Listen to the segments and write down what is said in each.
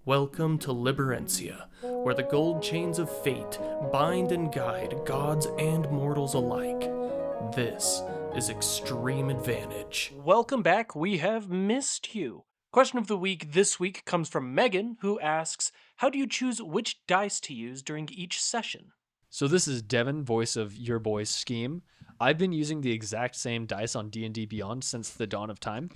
Welcome to Liberencia, where the gold chains of fate bind and guide gods and mortals alike. This is Extreme Advantage. Welcome back. We have missed you. Question of the week this week comes from Megan, who asks, how do you choose which dice to use during each session? So this is Devin, voice of your boy's Scheme. I've been using the exact same dice on D&D Beyond since the dawn of time,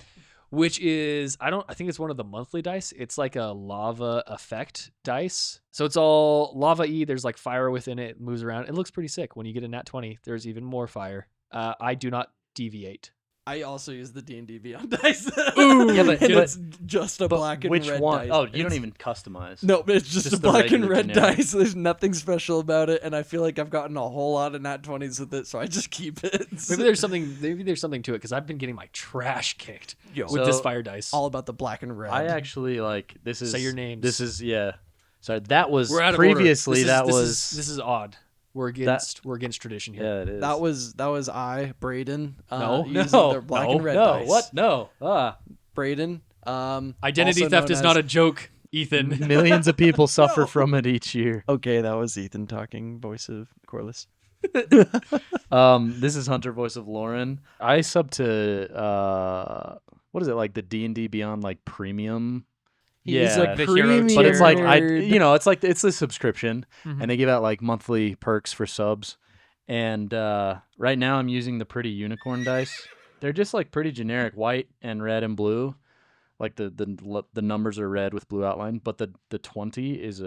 which is, I think it's one of the monthly dice. It's like a lava effect dice. So it's all lava-y. There's like fire within it, moves around. It looks pretty sick. When you get a nat 20, there's even more fire. I do not deviate. I also use the D&D Beyond dice. Ooh, Yeah, but it's just a black and which red one? dice. Oh, you don't even customize. No, but it's just a the black and regular red generic. dice. There's nothing special about it, and I feel like I've gotten a whole lot of nat 20s with it, so I just keep it. Maybe there's something to it because I've been getting my trash kicked with this fire dice. all about the black and red. I actually like this is Say your names. This is Sorry, that was We're out of previously. order. This This is odd. We're against tradition here. yeah, it is. that was I, Braden. No, using the black and red dice. What? No. Braden. Identity also theft known is not as- a joke, Ethan. Millions of people suffer from it each year. Okay, that was Ethan talking, voice of Corliss. This is Hunter, voice of Lauren. I sub to what is it, like the D&D Beyond like premium? He's like the hero But it's like nerd. it's a subscription, Mhm. and they give out like monthly perks for subs. And right now I'm using the Pretty Unicorn dice. They're just like pretty generic, white and red and blue. Like the numbers are red with blue outline, but the 20 is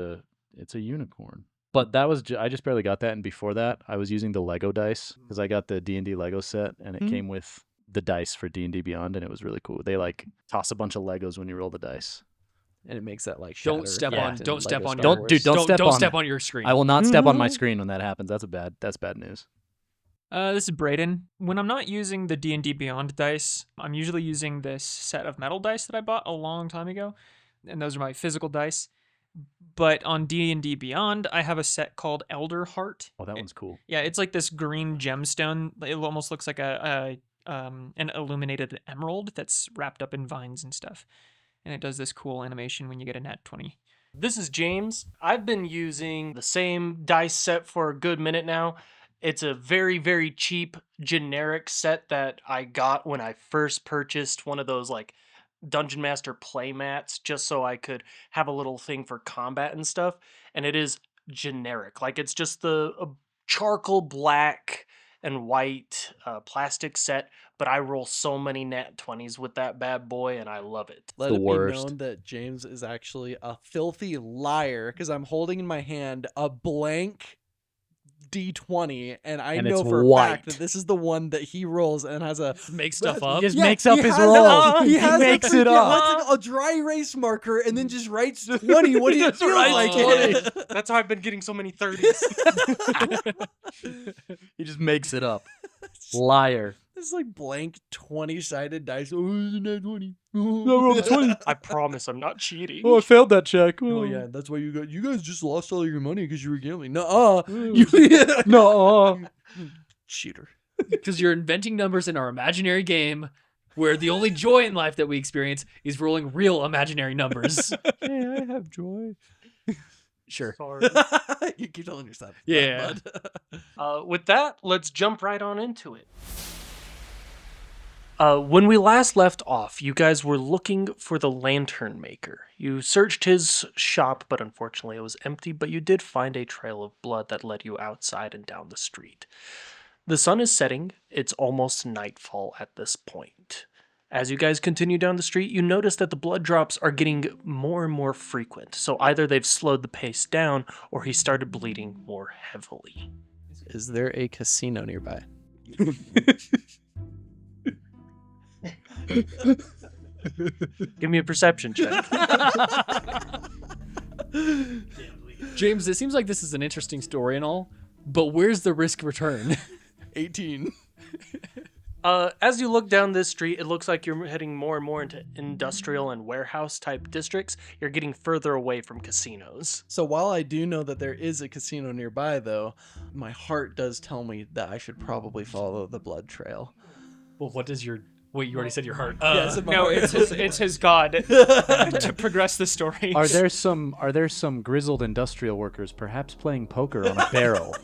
it's a unicorn. But that was I just barely got that, and before that I was using the Lego dice because I got the D&D Lego set, and it came with the dice for D&D Beyond, and it was really cool. They like toss a bunch of Legos when you roll the dice. And it makes that like Don't shatter step effect on. in Don't step Lego on. Star Your, Don't- dude, don't step don't on step that. on your screen. I will not step on my screen when that happens. That's bad news. This is Braden. When I'm not using the D&D Beyond dice, I'm usually using this set of metal dice that I bought a long time ago, and those are my physical dice. But on D&D Beyond, I have a set called Elder Heart. Oh, that one's cool. Yeah, it's like this green gemstone. It almost looks like an illuminated emerald that's wrapped up in vines and stuff. And it does this cool animation when you get a nat 20. This is James. I've been using the same dice set for a good minute now. It's a very, very cheap generic set that I got when I first purchased one of those like Dungeon Master play mats just so I could have a little thing for combat and stuff. And it is generic. Like it's just the charcoal black and white plastic set, but I roll so many nat 20s with that bad boy and I love it. Let the it worst. be known that James is actually a filthy liar because I'm holding in my hand a blank D20, and I And know it's for a white. fact that this is the one that he rolls and has a. Make stuff up. He just Yeah, makes up he his has rolls. He has makes a, it yeah, up. it's like a dry erase marker and then just writes 20 when he Just feels writes like 20. it. That's how I've been getting so many 30s. He just makes it up. Liar. It's like blank 20-sided dice. Oh, isn't that 20? rolled a 20. I promise I'm not cheating. I failed that check. Oh yeah, that's why you guys just lost all your money because you were gambling. No, No. cheater. Because you're inventing numbers in our imaginary game where the only joy in life that we experience is rolling real imaginary numbers. Hey, I have joy. Sure. Sorry. You keep telling yourself. Yeah. Bud. With that, let's jump right on into it. When we last left off, you guys were looking for the lantern maker. You searched his shop, but unfortunately it was empty, but you did find a trail of blood that led you outside and down the street. The sun is setting. It's almost nightfall at this point. As you guys continue down the street, you notice that the blood drops are getting more and more frequent. So either they've slowed the pace down or he started bleeding more heavily. Is there a casino nearby? Give me a perception check. James, it seems like this is an interesting story and all, but where's the risk return? 18. As you look down this street, it looks like you're heading more and more into industrial and warehouse type districts. You're getting further away from casinos. So while I do know that there is a casino nearby, though, my heart does tell me that I should probably follow the blood trail. Well, what does your Wait, you already said your heart. Yes, in my No, heart. it's his god to progress the story. Are there some grizzled industrial workers perhaps playing poker on a barrel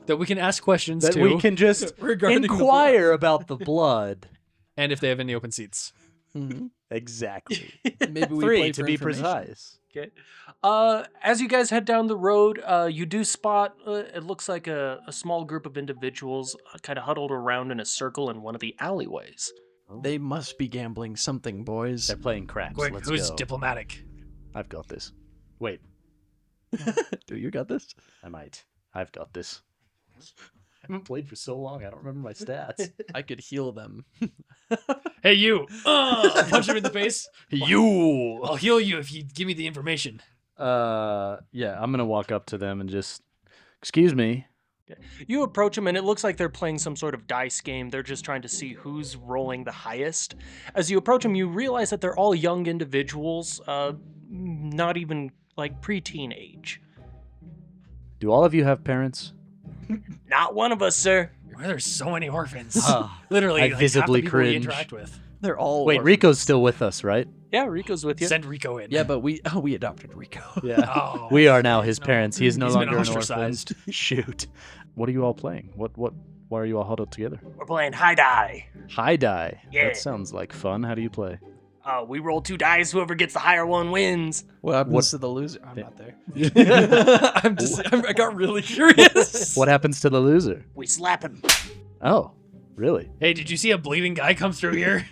that we can ask questions that to, we can just Regarding the blood. inquire about the blood? and if they have any open seats. Exactly. Maybe we 3 play to for be information. precise. Okay. As you guys head down the road, you do spot, it looks like a small group of individuals kind of huddled around in a circle in one of the alleyways. They must be gambling something, boys. They're playing craps. Quick, Let's who's go. diplomatic? I've got this. Wait, Do you got this? I might. I've got this. I haven't played for so long. I don't remember my stats. I could heal them. Hey, you! Punch him in the face. You. I'll heal you if you give me the information. Yeah, I'm gonna walk up to them and just, excuse me. You approach them, and it looks like they're playing some sort of dice game. They're just trying to see who's rolling the highest. As you approach them, you realize that they're all young individuals, not even like preteen age. Do all of you have parents? Not one of us, sir. Why there's so many orphans? Ah, Literally, I like, half visibly the people we cringe. interact with. They're all Wait, orphans. Rico's still with us, right? Yeah, Rico's with you. Send Rico in. Yeah, but we adopted Rico. Yeah. Oh, We are now his no. parents. He is no He's been longer an orphan. ostracized. Shoot. What are you all playing? Why are you all huddled together? We're playing high die. High die. Yeah. That sounds like fun. How do you play? We roll 2 dice. Whoever gets the higher one wins. What happens What- to the loser? I'm not there. I What got really curious. What happens to the loser? We slap him. Oh, really? Hey, did you see a bleeding guy come through here?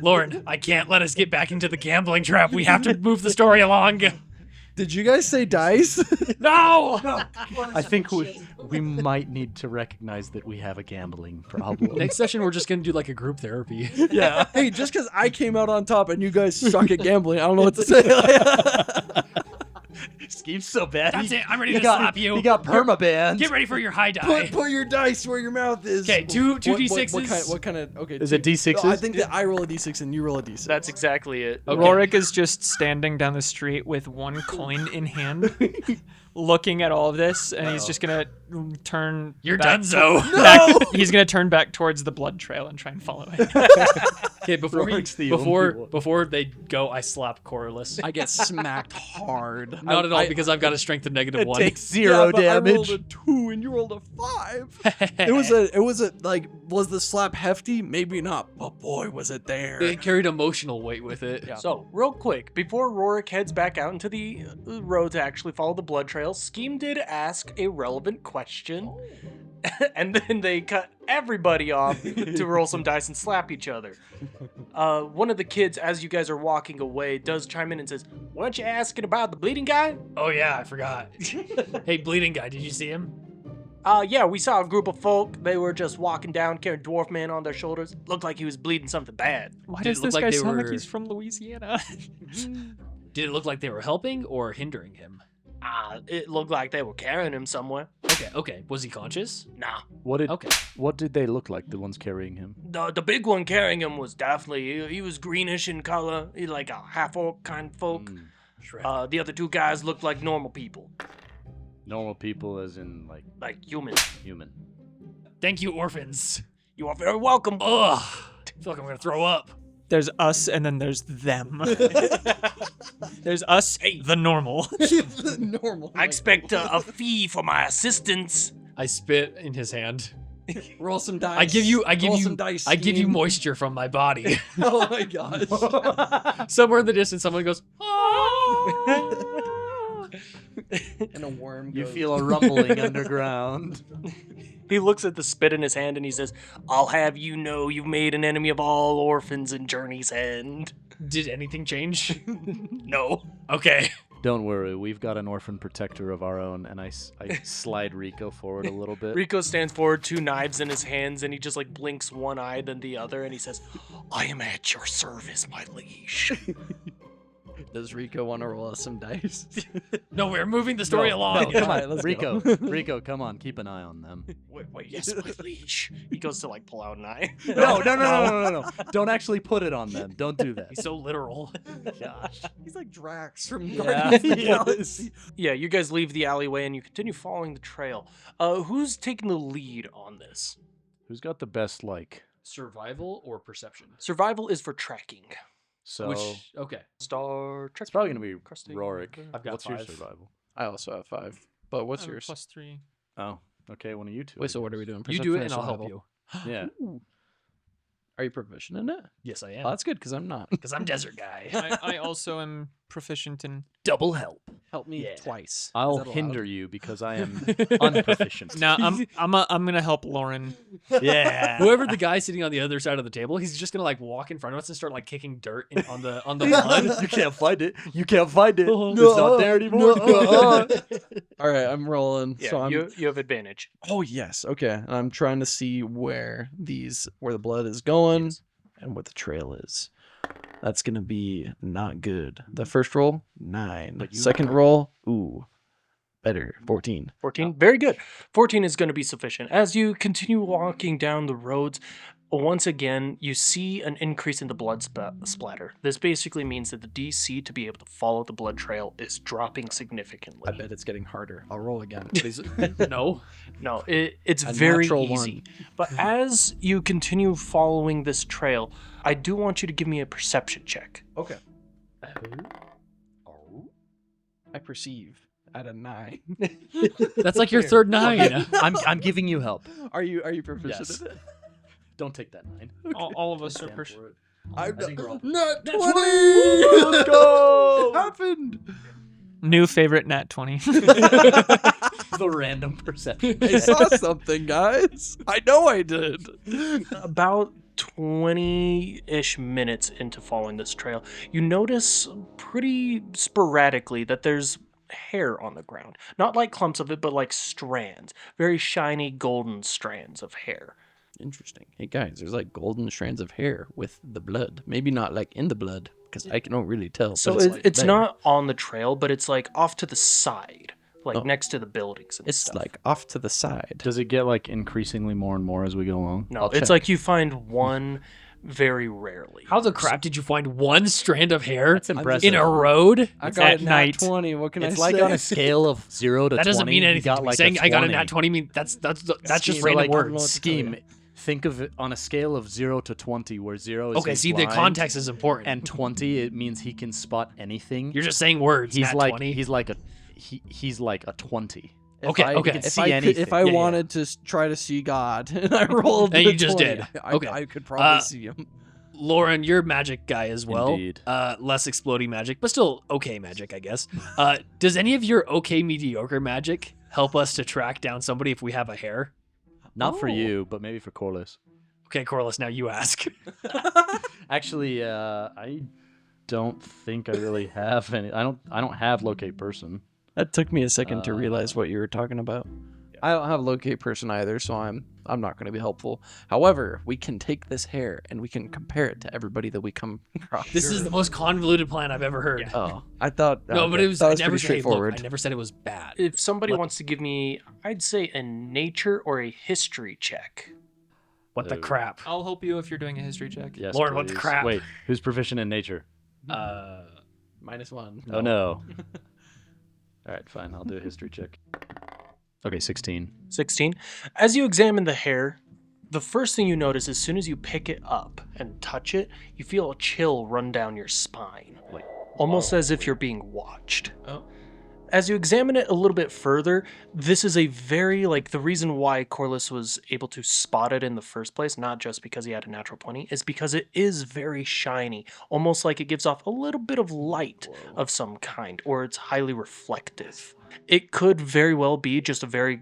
Lauren, I can't let us get back into the gambling trap. We have to move the story along. Did you guys say dice? No! I think we might need to recognize that we have a gambling problem. Next session, we're just going to do like a group therapy. Yeah. Hey, just because I came out on top and you guys suck at gambling, I don't know what to say. Scheme's so bad. That's it. I'm ready He to got, slap you. He got permabanned. Get ready for your high die. Put your dice where your mouth is. Okay, two What- D6s. What kind of? Okay. Is it D6s? I think that I roll a d6 and you roll a d6. That's exactly it. Okay. Rorik is just standing down the street with one coin in hand, looking at all of this, and he's just gonna turn. You're back donezo. back- he's gonna turn back towards the blood trail and try and follow it. Okay, Rorik's the only one. before they go, I slap Corliss. I get smacked hard. Not at all, because I've got a strength of -1. Takes 0 yeah, but I rolled damage. a 2 and you rolled a 5. It was a like, was the slap hefty? Maybe not, but boy, was it there. It carried emotional weight with it. So, real quick, before Rorik heads back out into the road to actually follow the blood trail, Scheme did ask a relevant question. And then they cut everybody off to roll some dice and slap each other. One of the kids, as you guys are walking away, does chime in and says, "Weren't you asking about the bleeding guy?" Oh yeah, I forgot. Hey, bleeding guy, did you see him? Yeah, we saw a group of folk. They were just walking down, carrying Dwarf Man on their shoulders. Looked like he was bleeding something bad. Why Did it does look this like guy they sound like were- he's from Louisiana? Did it look like they were helping or hindering him? It looked like they were carrying him somewhere. Okay. Was he conscious? Nah. Okay. What did they look like, the ones carrying him? The big one carrying him was definitely, he was greenish in color. He like a half-orc kind of folk. Shred. The other 2 guys looked like normal people. Normal people as in, like, Like humans. human. Thank you, orphans. You are very welcome. Ugh. I feel like I'm gonna throw up. There's us, and then there's them. There's us, the normal. Normal. I expect a fee for my assistance. I spit in his hand. roll some dice. I give you some dice. I give you Scheme. moisture from my body. Oh my gosh. Somewhere in the distance, someone goes, And a worm. You goes- feel a rumbling underground. He looks at the spit in his hand and he says, "I'll have you know you've made an enemy of all orphans in Journey's End." Did anything change? No. Okay. Don't worry, we've got an orphan protector of our own, and I slide Rico forward a little bit. Rico stands forward, 2 knives in his hands, and he just like blinks one eye then the other, and he says, "I am at your service, my liege." Does Rico want to roll us some dice? No, we're moving the story along. No, come on, let's Rico, go. Rico, come on, keep an eye on them. Wait, yes, my liege. He goes to like pull out an eye. No. Don't actually put it on them. Don't do that. He's so literal. Gosh. He's like Drax from Yeah, Guardians of the he Galaxy. Yeah, you guys leave the alleyway and you continue following the trail. Who's taking the lead on this? Who's got the best, like, Survival or perception? Survival is for tracking. So Which okay. Star Trek. it's probably gonna be Crusty. Rorik. I've got What's your 5. survival? I also have 5. But what's I have a yours? +3. Oh, okay. One of you two. Wait, so what are we doing? You do it Perception and or I'll help survival? you. Yeah. Are you proficient in it? Yes, I Oh, am. that's good because I'm not. Because I'm desert guy. I also am proficient in. Double help. Help me Yeah. twice. Is I'll that allowed? hinder you because I am unproficient. No, I'm gonna help Lauren. Yeah. Whoever the guy sitting on the other side of the table, he's just gonna like walk in front of us and start like kicking dirt on the blood. You can't find it. You can't find it. It's not there anymore. All right, I'm rolling. Yeah, so I'm. you have advantage. Oh yes, okay. And I'm trying to see where the blood is going and what the trail is. That's gonna be not good. The first roll, 9. But you- Second roll, ooh, better, 14. 14. Very good. 14 is going to be sufficient. As you continue walking down the roads, once again, you see an increase in the blood splatter. This basically means that the DC to be able to follow the blood trail is dropping significantly. I bet it's getting harder. I'll roll again. No. No, it's A very natural easy. 1. But as you continue following this trail, I do want you to give me a perception check. Okay. I perceive at a 9. That's like your third 9. I'm giving you help. Are you proficient Yes. in it? Don't take that 9. All of us are Stand proficient. for it. I'm I think we're all- not 20. Let's go. It happened. New favorite nat 20. The random perception. I saw something, guys. I know I did. About 20-ish minutes into following this trail, you notice pretty sporadically that there's hair on the ground. Not like clumps of it, but like strands. Very shiny golden strands of hair. Interesting. Hey guys, there's like golden strands of hair with the blood. Maybe not like in the blood because I don't really tell. So but it's there. not on the trail, but it's like off to the side, like Oh. next to the buildings and It's stuff. like off to the side. Does it get like increasingly more and more as we go along? No, I'll it's check. like you find one very rarely. How the crap did you find one strand of hair That's impressive. in a road? I It's got at a nat night. 20. What can It's I like say? on a scale of 0 to 20. That doesn't mean you anything. got to me. like Saying I got a 20. nat 20 mean that's just Scheme. random Like, I don't know words. what to tell you. Scheme. Think of it on a scale of 0 to 20, where 0 is Okay, he's see the blind, context is important. and 20 it means he can spot anything. You're just saying words. he's nat like 20. he's like a 20. Okay, I, okay. can If see I could, anything. if I Yeah, yeah. wanted to try to see God and I rolled, And the you just 20, did. I, Okay. I could probably Uh, see him. Lauren, you're a magic guy as well. Indeed. Less exploding magic, but still okay magic, I guess. Does any of your okay mediocre magic help us to track down somebody if we have a hair? Not for Oh. you, but maybe for Corliss. Okay, Corliss, now you ask. Actually, I don't think I really have any. I don't have locate person. That took me a second to realize what you were talking about. I don't have locate person either, so I'm not going to be helpful. However, we can take this hair and we can compare it to everybody that we come across. This is the most convoluted plan I've ever heard. Oh, I thought No, but okay, it was, that I was never pretty said, look, straightforward. I never said it was bad. If somebody Let- wants to give me, I'd say a nature or a history check. What the Ooh. crap? I'll help you if you're doing a history check. Yes, Lauren, what the please. crap? Wait, who's proficient in nature? -1. Oh no. All right, fine. I'll do a history check. Okay, 16. 16. As you examine the hair, the first thing you notice as soon as you pick it up and touch it, you feel a chill run down your spine, Like, almost as if you're being watched. Oh. As you examine it a little bit further, this is a very, the reason why Corliss was able to spot it in the first place, not just because he had a natural 20, is because it is very shiny, almost like it gives off a little bit of light of some kind, or it's highly reflective. It could very well be just a very,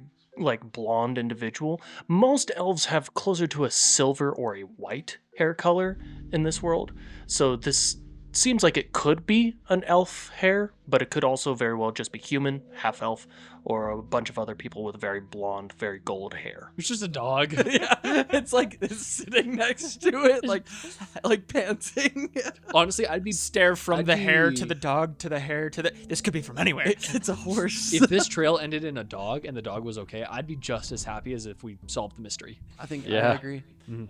blonde individual. Most elves have closer to a silver or a white hair color in this world, so this seems like it could be an elf hair, but it could also very well just be human, half elf, or a bunch of other people with very blonde, very gold hair. It's just a dog. Yeah, it's like it's sitting next to it, like panting. Honestly, I'd be Stare from I'd the hair to be- the dog to the hair to the. This could be from anywhere. It's a horse. if this trail ended in a dog and the dog was okay, I'd be just as happy as if we solved the mystery. I think I Yeah. agree.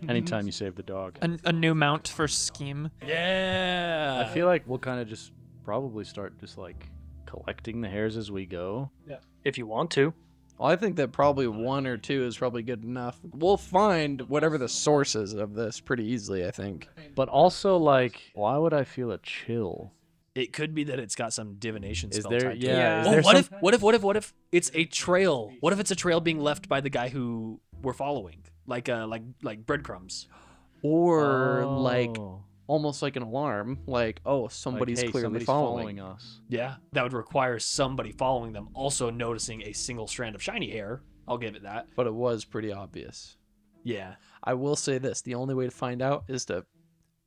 anytime you save the dog. A new mount for scheme. Yeah. I feel like we'll kind of just probably start just collecting the hairs as we go. If you want to. Well, I think that probably 1 or 2 is probably good enough. We'll find whatever the source is of this pretty easily, I think. But also, like, why would I feel a chill? It could be that it's got some divination Is spell there? tied to it. Yeah. Is Oh, there what if it's a trail? What if it's a trail being left by the guy who we're following, like breadcrumbs? Or like Oh. almost like an alarm, like, oh, somebody's Like, hey, clearly somebody's following. us. Yeah, that would require somebody following them, also noticing a single strand of shiny hair. I'll give it that. But it was pretty obvious. Yeah. I will say this, the only way to find out is to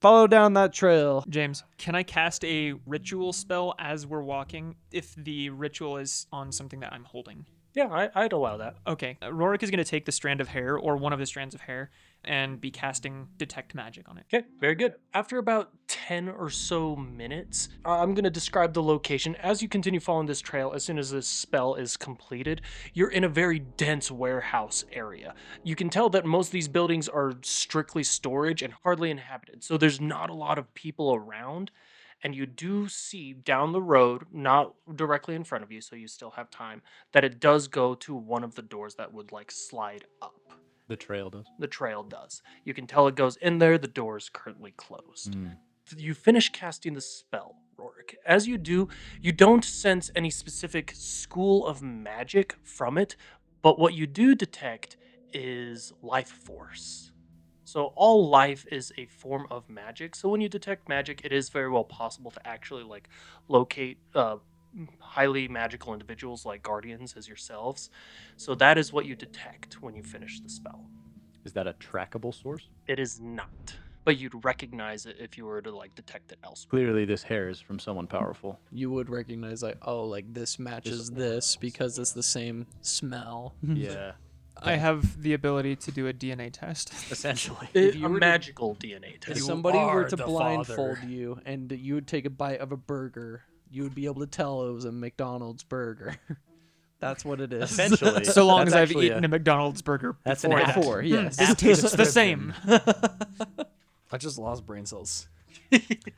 follow down that trail. James, can I cast a ritual spell as we're walking if the ritual is on something that I'm holding? Yeah, I'd allow that. Okay. Rorik is going to take the strand of hair or one of the strands of hair and be casting Detect Magic on it. Okay, very good. After about 10 or so minutes, I'm going to describe the location. As you continue following this trail, as soon as this spell is completed, you're in a very dense warehouse area. You can tell that most of these buildings are strictly storage and hardly inhabited, so there's not a lot of people around. And you do see down the road, not directly in front of you, so you still have time, that it does go to one of the doors that would like slide up. The trail does. The trail does. You can tell it goes in there. The door is currently closed. You finish casting the spell, Rorik. As you do, you don't sense any specific school of magic from it, but what you do detect is life force. So all life is a form of magic. So when you detect magic, it is very well possible to actually like locate highly magical individuals like guardians as yourselves. So that is what you detect when you finish the spell. Is that a trackable source? It is not, but you'd recognize it if you were to like detect it elsewhere. Clearly, this hair is from someone powerful. You would recognize, like, oh, like this matches this because it's the same smell. Yeah. I have the ability to do a DNA test. Essentially. A you were to- magical DNA If test. somebody were are to the blindfold father. you and you would take a bite of a burger, you would be able to tell it was a McDonald's burger. That's what it is. Essentially. So long That's as I've actually eaten a McDonald's burger That's an before act. that. Before, yes. It tastes the same. I just lost brain cells.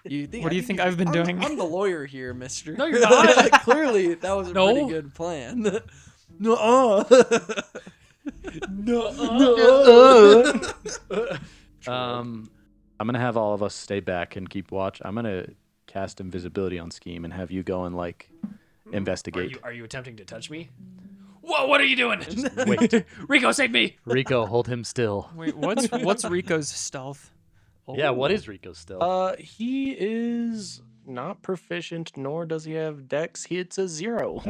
You think, What do you think I've been doing? I'm the lawyer here, mister. No, you're not. Clearly, that was a No. pretty good plan. I'm gonna have all of us stay back and keep watch. I'm gonna cast invisibility on Scheme and have you go and like investigate. Are you attempting to touch me? Whoa, what are you doing? Wait, Rico, save me! Rico, hold him still. Wait, what's Rico's stealth? Yeah, what is Rico's still? He is not proficient, nor does he have dex. It's a 0.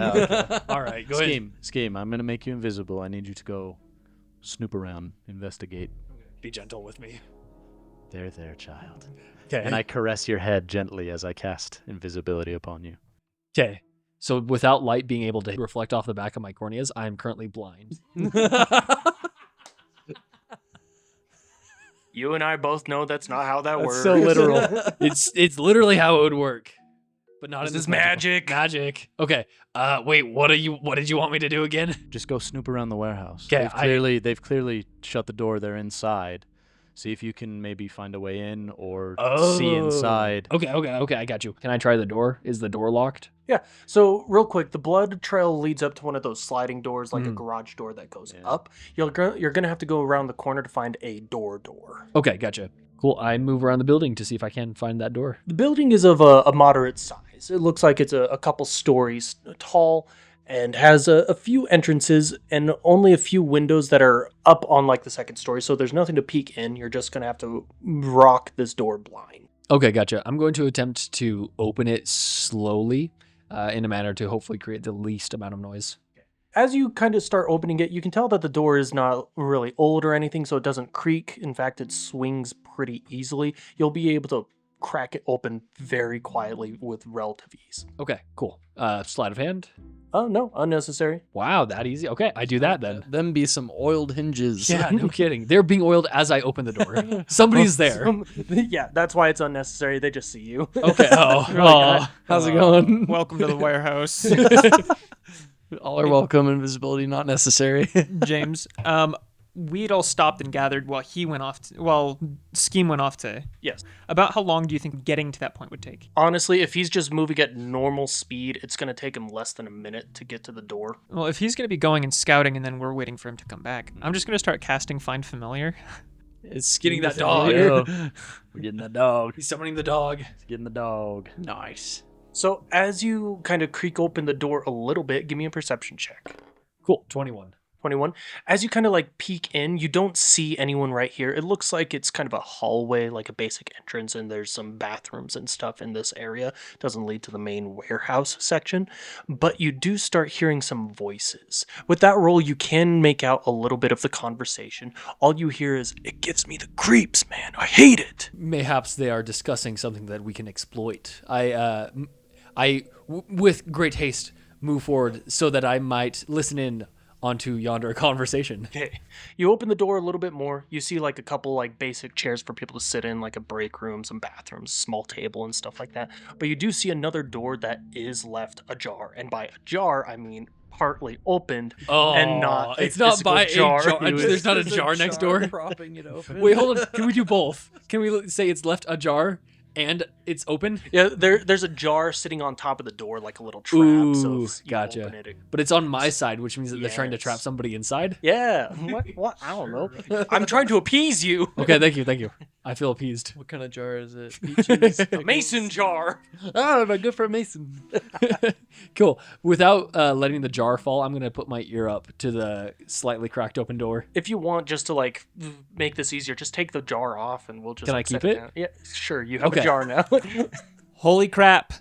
All right, go ahead. Scheme, I'm gonna make you invisible. I need you to go snoop around, investigate. Be gentle with me. There, child. Okay. And I caress your head gently as I cast invisibility upon you. Okay. So without light being able to reflect off the back of my corneas, I am currently blind. You and I both know that's not how that works. so literal. it's literally how it would work, but not This in this is magic. Magic. Okay. Wait. What did you want me to do again? Just go snoop around the warehouse. 'Kay, They've clearly shut the door. They're inside. See if you can maybe find a way in or see inside. Okay. I got you. Can I try the door? Is the door locked? Yeah. So real quick, the blood trail leads up to one of those sliding doors, like a garage door that goes up. You're gonna have to go around the corner to find a door. Okay, gotcha. Cool. I move around the building to see if I can find that door. The building is of a moderate size. It looks like it's a couple stories tall and has a few entrances and only a few windows that are up on like the second story. So there's nothing to peek in. You're just gonna have to rock this door blind. Okay, gotcha. I'm going to attempt to open it slowly, in a manner to hopefully create the least amount of noise. As you kind of start opening it, you can tell that the door is not really old or anything, so it doesn't creak. In fact, it swings pretty easily. You'll be able to crack it open very quietly with relative ease. Okay, cool. Sleight of hand. Oh, no, unnecessary. Wow, that easy. Okay, I do that then. Them be some oiled hinges. Yeah, no kidding. They're being oiled as I open the door. Somebody's there. Yeah, that's why it's unnecessary. They just see you. Okay. Oh. How's it going? Welcome to the warehouse, All are welcome. Invisibility not necessary. James. we'd all stopped and gathered while he went off. While Scheme went off to. Yes. About how long do you think getting to that point would take? Honestly, if he's just moving at normal speed, it's going to take him less than a minute to get to the door. Well, if he's going to be going and scouting and then we're waiting for him to come back, I'm just going to start casting Find Familiar. It's getting that There we dog. go. We're getting the dog. He's summoning the dog. He's getting the dog. Nice. So as you kind of creak open the door a little bit, give me a perception check. Cool. 21. 21. As you kind of like peek in, you don't see anyone right here. It looks like it's kind of a hallway, like a basic entrance, and there's some bathrooms and stuff in this area. It doesn't lead to the main warehouse section, but you do start hearing some voices. With that roll, you can make out a little bit of the conversation. All you hear is, "It gives me the creeps, man. I hate it." Mayhaps they are discussing something that we can exploit. With great haste, move forward so that I might listen in onto yonder conversation. Okay. You open the door a little bit more. You see like a couple like basic chairs for people to sit in, like a break room, some bathrooms, small table and stuff like that. But you do see another door that is left ajar. And by ajar, I mean partly opened and not it's a not physical by jar. a jar. There's not a jar next door. Propping it open. Wait, hold on. Can we do both? Can we say it's left ajar and it's open? Yeah, there's a jar sitting on top of the door like a little trap. So Ooh, if you gotcha. open it, But it's on my side, which means that they're trying to Yes. trap somebody inside. yeah. What? I don't know. I'm trying to appease you. Okay, thank you. I feel appeased. What kind of jar is it? Peaches? A mason jar. Oh, but good for a mason. Cool. Without letting the jar fall, I'm gonna put my ear up to the slightly cracked open door. If you want, just to like make this easier, just take the jar off, and we'll just. Can I like, keep set it? down. Yeah, sure. You have Okay. a jar now. Holy crap!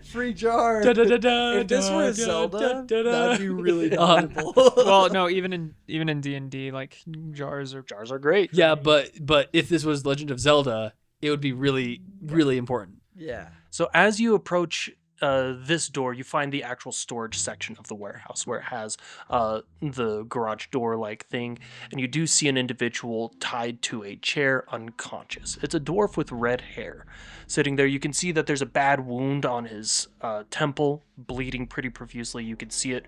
Free jar. Da-da-da-da, If this were a Zelda, that'd be really valuable. Well, no, even in D&D, like jars are. Jars are great. Yeah, but if this was Legend of Zelda, it would be really, really important. Yeah. So as you approach this door, you find the actual storage section of the warehouse where it has the garage door like thing, and you do see an individual tied to a chair unconscious. It's a dwarf with red hair sitting there. You can see that there's a bad wound on his temple, bleeding pretty profusely. You can see it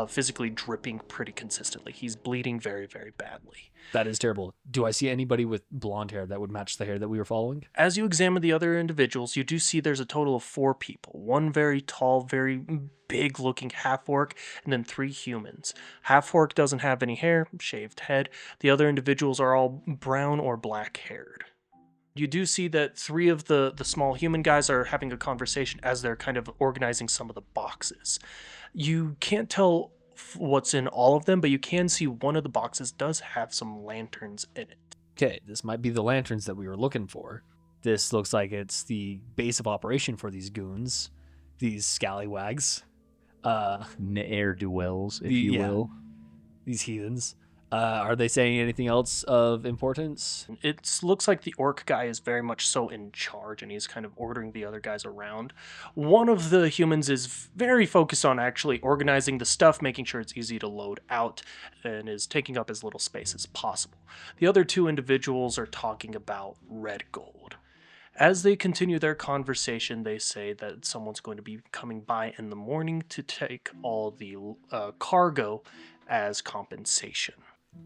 physically dripping pretty consistently. He's bleeding very, very badly. That is terrible. Do I see anybody with blonde hair that would match the hair that we were following? As you examine the other individuals, you do see there's a total of 4 people. One very tall, very big-looking half-orc, and then 3 humans. Half-orc doesn't have any hair, shaved head. The other individuals are all brown or black-haired. You do see that 3 of the small human guys are having a conversation as they're kind of organizing some of the boxes. You can't tell what's in all of them, but you can see one of the boxes does have some lanterns in it. Okay, this might be the lanterns that we were looking for. This looks like it's the base of operation for these goons, these scallywags, Ne'er-do-wells, if The- you yeah. will. these heathens. Are they saying anything else of importance? It looks like the orc guy is very much so in charge, and he's kind of ordering the other guys around. One of the humans is very focused on actually organizing the stuff, making sure it's easy to load out, and is taking up as little space as possible. The other 2 individuals are talking about red gold. As they continue their conversation, they say that someone's going to be coming by in the morning to take all the cargo as compensation.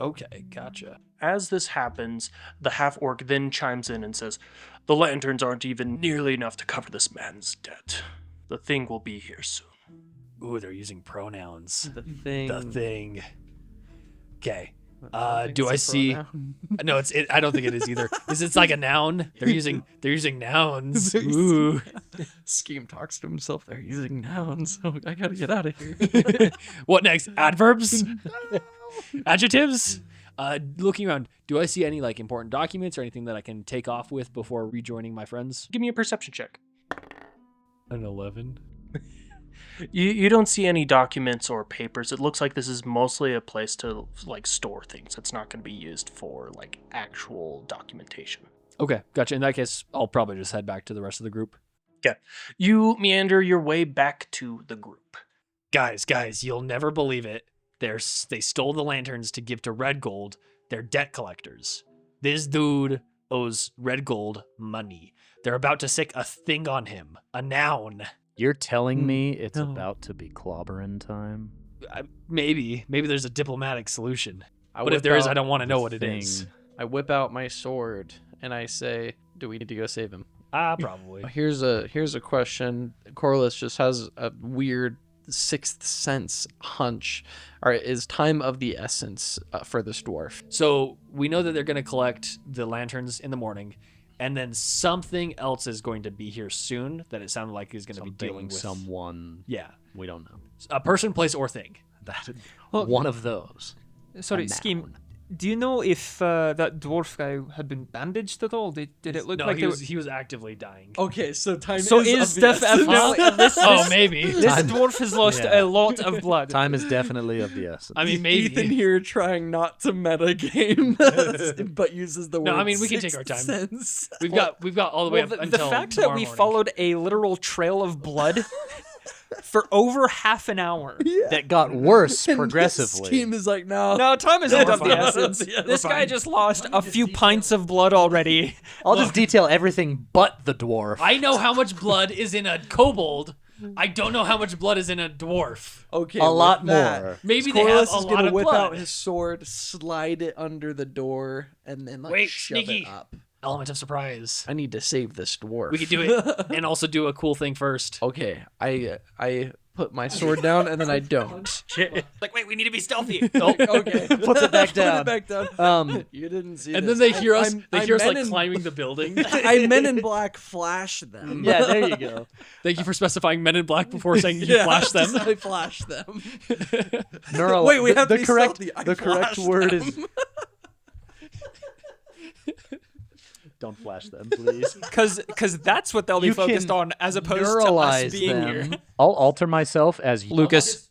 Okay, gotcha. As this happens, the half-orc then chimes in and says, "The lanterns aren't even nearly enough to cover this man's debt. The thing will be here soon." Ooh, they're using pronouns. The thing. The thing. Okay. I think Do I it's a see? pronoun. No, I don't think it is either. It's like a noun. They're using nouns. Ooh. Scheme talks to himself. They're using nouns. So I gotta get out of here. What next? Adverbs? Adjectives? Looking around, do I see any like important documents or anything that I can take off with before rejoining my friends? Give me a perception check. An 11. You don't see any documents or papers. It looks like this is mostly a place to like store things. It's not going to be used for like actual documentation. Okay, gotcha. In that case, I'll probably just head back to the rest of the group. You meander your way back to the group. Guys, you'll never believe it. They stole the lanterns to give to Red Gold. They're debt collectors. This dude owes Red Gold money. They're about to sick a thing on him. A noun. You're telling me it's No. about to be clobbering time? Maybe there's a diplomatic solution. But if there is, I don't want to know what it is. I whip out my sword and I say, "Do we need to go save him?" Probably. Here's a question. Corliss just has a weird sixth sense hunch. All right, is time of the essence for this dwarf? So we know that they're going to collect the lanterns in the morning, and then something else is going to be here soon that it sounded like he's going to be dealing with. Someone. Yeah. We don't know. A person, place, or thing. One of those. Sorry, A Scheme. noun. Do you know if that dwarf guy had been bandaged at all? Did it look No, like he was actively dying. Okay, so time So is definitely this Oh, maybe. this dwarf has lost Yeah. a lot of blood. Time is definitely of the essence. I mean, maybe. Ethan here trying not to meta game, but uses the word. No, I mean, we can take our sixth time. sense. We've got all the way Well, up the until fact that tomorrow we morning. followed a literal trail of blood for over half an hour. that got worse And progressively. This team is like, no. No, time is not of the fine. essence. Yeah, This we're guy fine. just lost a few pints of blood already. I'll just detail everything but the dwarf. I know how much blood is in a kobold. I don't know how much blood is in a dwarf. Okay, a lot with that, more. Maybe they Corliss have a is lot gonna of whip blood. out his sword, slide it under the door, and then like Wait, shove sneaky. it up. Element of surprise. I need to save this dwarf. We could do it and also do a cool thing first. Okay, I put my sword down and then I don't. Like, wait, we need to be stealthy. Okay, Puts it back down. Put it back down. You didn't see And this. then they hear us. I'm- They I'm hear us Men like in- climbing the building. I Men in Black flash them. Yeah, there you go. Thank you for specifying Men in Black before saying you flash them. I flash them. Wait, we have to the be correct stealthy. I the correct flash word them. is. Don't flash them, please. Because that's what they'll be You focused can on, as opposed to Neuralize us being them. here. I'll alter myself as Lucas.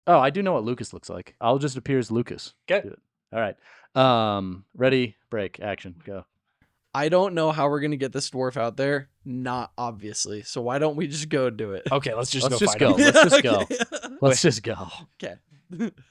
Oh, I do know what Lucas looks like. I'll just appear as Lucas. 'Kay. Do it. All right. Ready, break, action, go. I don't know how we're gonna get this dwarf out there. Not obviously. So why don't we just go do it? Okay, let's just Let's go just find go. out. Let's just go. Let's just go. Okay.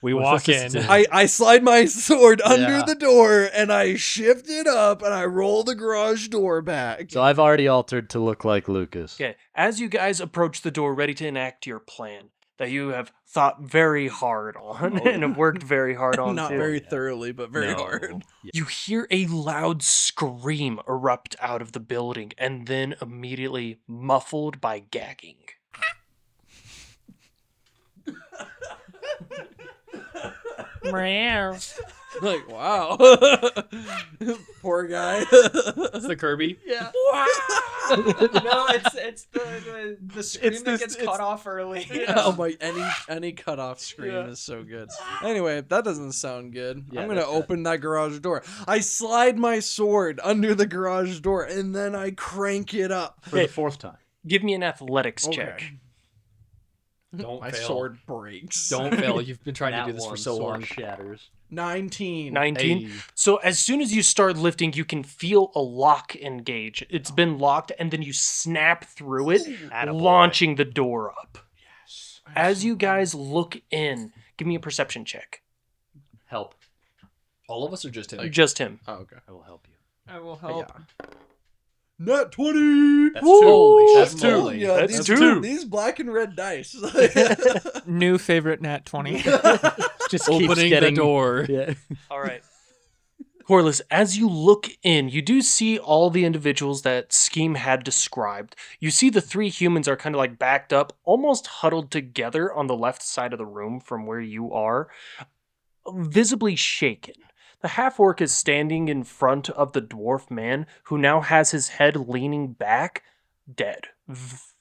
We Let's walk just in. do- I slide my sword under Yeah. the door and I shift it up and I roll the garage door back. So I've already altered to look like Lucas. Okay, as you guys approach the door ready to enact your plan that you have thought very hard on and have worked very hard on Not too, very thoroughly, but very No. hard. you hear a loud scream erupt out of the building and then immediately muffled by gagging. Like, wow. Poor guy. That's the Kirby. Yeah. No, it's the scream that gets cut off early. Oh my! Any cutoff scream is so good. Anyway, that doesn't sound good. Yeah, I'm gonna that's bad. open that garage door. I slide my sword under the garage door and then I crank it up. For the fourth time. Give me an athletics check. Okay. Don't My fail. sword breaks. Don't fail. You've been trying to That do this for one so sword long. shatters. 19. 19. Hey. So as soon as you start lifting, you can feel a lock engage. It's been locked, and then you snap through it, launching the door up. Yes. As you guys look in, give me a perception check. Help. All of us are just him. Just him. Oh, okay. I will help you. I will help. Nat 20. That's holy That's shit two. moly. Yeah, That's these, two. These black and red dice. New favorite nat 20. Just keeps Opening getting the door. Yeah. All right. Corliss, as you look in, you do see all the individuals that Scheme had described. You see the three humans are kind of like backed up, almost huddled together on the left side of the room from where you are, visibly shaken. The half-orc is standing in front of the dwarf man, who now has his head leaning back, dead.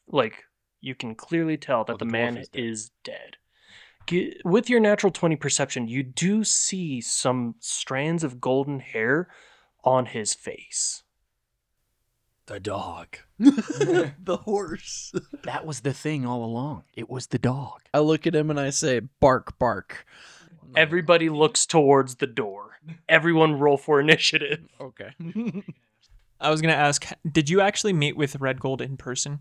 Like, you can clearly tell that Oh, the the dwarf man is dead. is dead. With your natural 20 perception, you do see some strands of golden hair on his face. The dog. The horse. That was the thing all along. It was the dog. I look at him and I say, bark, bark. Everybody looks towards the door. Everyone roll for initiative. Okay. I was going to ask, did you actually meet with Red Gold in person?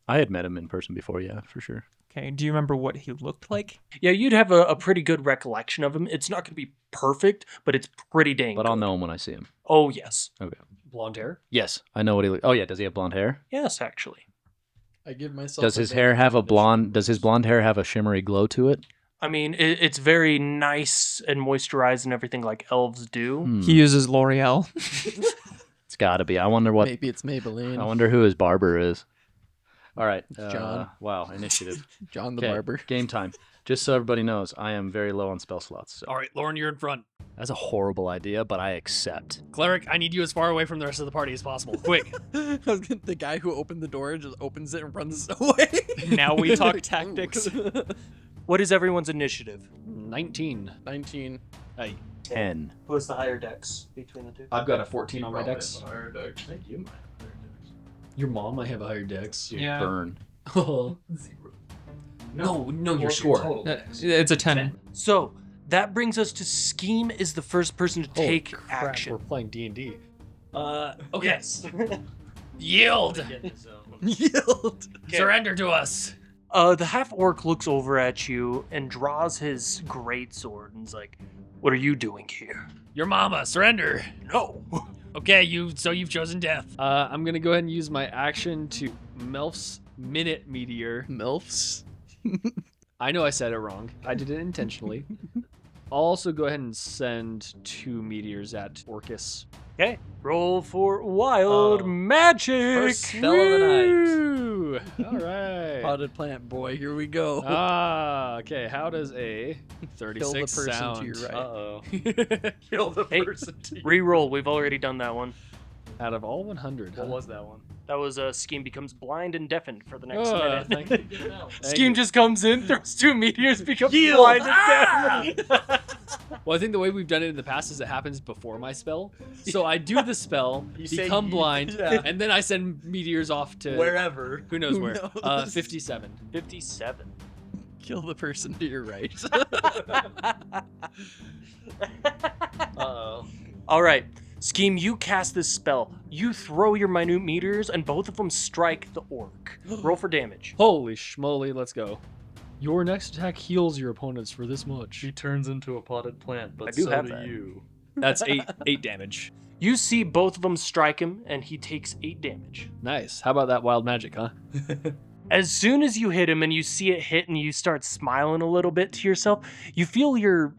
I had met him in person before, yeah, for sure. Okay, do you remember what he looked like? Yeah, you'd have a pretty good recollection of him. It's not going to be perfect, but it's pretty dang But good. I'll know him when I see him. Oh, yes. Okay. Blonde hair. Yes, I know what he looks. Oh yeah, does he have blonde hair? Yes, actually. I give myself. Does his hair have a blonde? Does his blonde hair have a shimmery glow to it? I mean, it's very nice and moisturized and everything like elves do. He uses L'Oreal. It's got to be. I wonder what. Maybe it's Maybelline. I wonder who his barber is. All right, John. Wow, initiative. John the 'Kay, barber. Game time. Just so everybody knows, I am very low on spell slots. So. All right, Lauren, you're in front. That's a horrible idea, but I accept. Cleric, I need you as far away from the rest of the party as possible. Quick. The guy who opened the door just opens it and runs away. Now we talk tactics. What is everyone's initiative? 19. 19. Hey, 10. Who has the higher dex between the two? I've got a 14 on my dex. Thank you. Your mom might have a higher dex. Yeah. Burn. Oh. No, your score. It's a 10. So that brings us to Scheme is the first person to take action. We're playing D&D. Okay. Yes. Yield. Yield. Surrender to us. The half orc looks over at you and draws his greatsword and is like, "What are you doing here?" Your mama, surrender. No. Okay, you've chosen death. I'm gonna go ahead and use my action to Melf's Minute Meteor. MILFs. I know I said it wrong. I did it intentionally. I'll also go ahead and send 2 meteors at Orcus. Okay. Roll for wild magic. First spell of the night. All right. Potted plant boy. Here we go. Okay. How does a 36 Kill the person sound? to your right. Uh-oh. Kill the Hey, reroll. We've already done that one. Out of all 100. What was that one? That was Scheme becomes blind and deafened for the next Thank minute. you. Scheme just comes in, throws 2 meteors, becomes blind and deafened. Well, I think the way we've done it in the past is it happens before my spell. So I do the spell, say become you- blind, yeah. and then I send meteors off to Wherever. Who knows Who where? knows? 57. 57. Kill the person to your right. Uh-oh. All right. Scheme, you cast this spell. You throw your minute meteors, and both of them strike the orc. Roll for damage. Holy schmoly, let's go. Your next attack heals your opponents for this much. She turns into a potted plant, but I do so have do that. you. That's 8 damage. You see both of them strike him, and he takes 8 damage. Nice. How about that wild magic, huh? As soon as you hit him and you see it hit and you start smiling a little bit to yourself, you feel your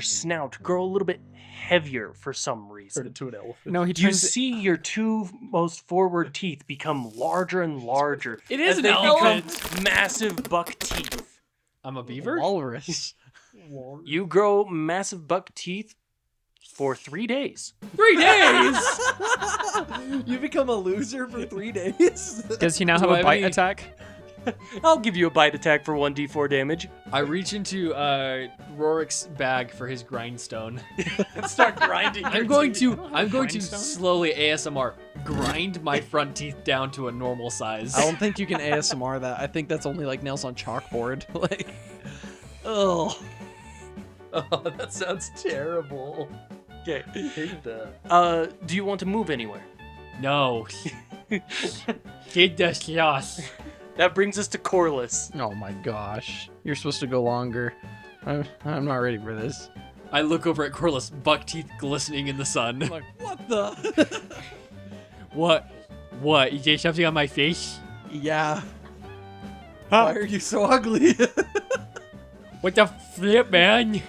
snout grow a little bit heavier for some reason. to an elephant. No, he You turns. see your 2 most forward teeth become larger and larger. It is as an they elephant. become massive buck teeth. I'm a beaver? Walrus. You grow massive buck teeth for 3 days. 3 days! You become a loser for 3 days? Does he now have Do I a have bite any- attack? I'll give you a bite attack for 1d4 damage. I reach into Rorik's bag for his grindstone. Start grinding. I'm going to Grindstone? slowly ASMR grind my front teeth down to a normal size. I don't think you can ASMR that. I think that's only like nails on chalkboard. Like, oh. Oh, that sounds terrible. Okay. I hate that. Do you want to move anywhere? No. Get the sauce. That brings us to Corliss. Oh my gosh. You're supposed to go longer. I'm not ready for this. I look over at Corliss, buck teeth glistening in the sun. I'm like, what the? What? What? Is there something on my face? Yeah. Why are you so ugly? What the flip, man?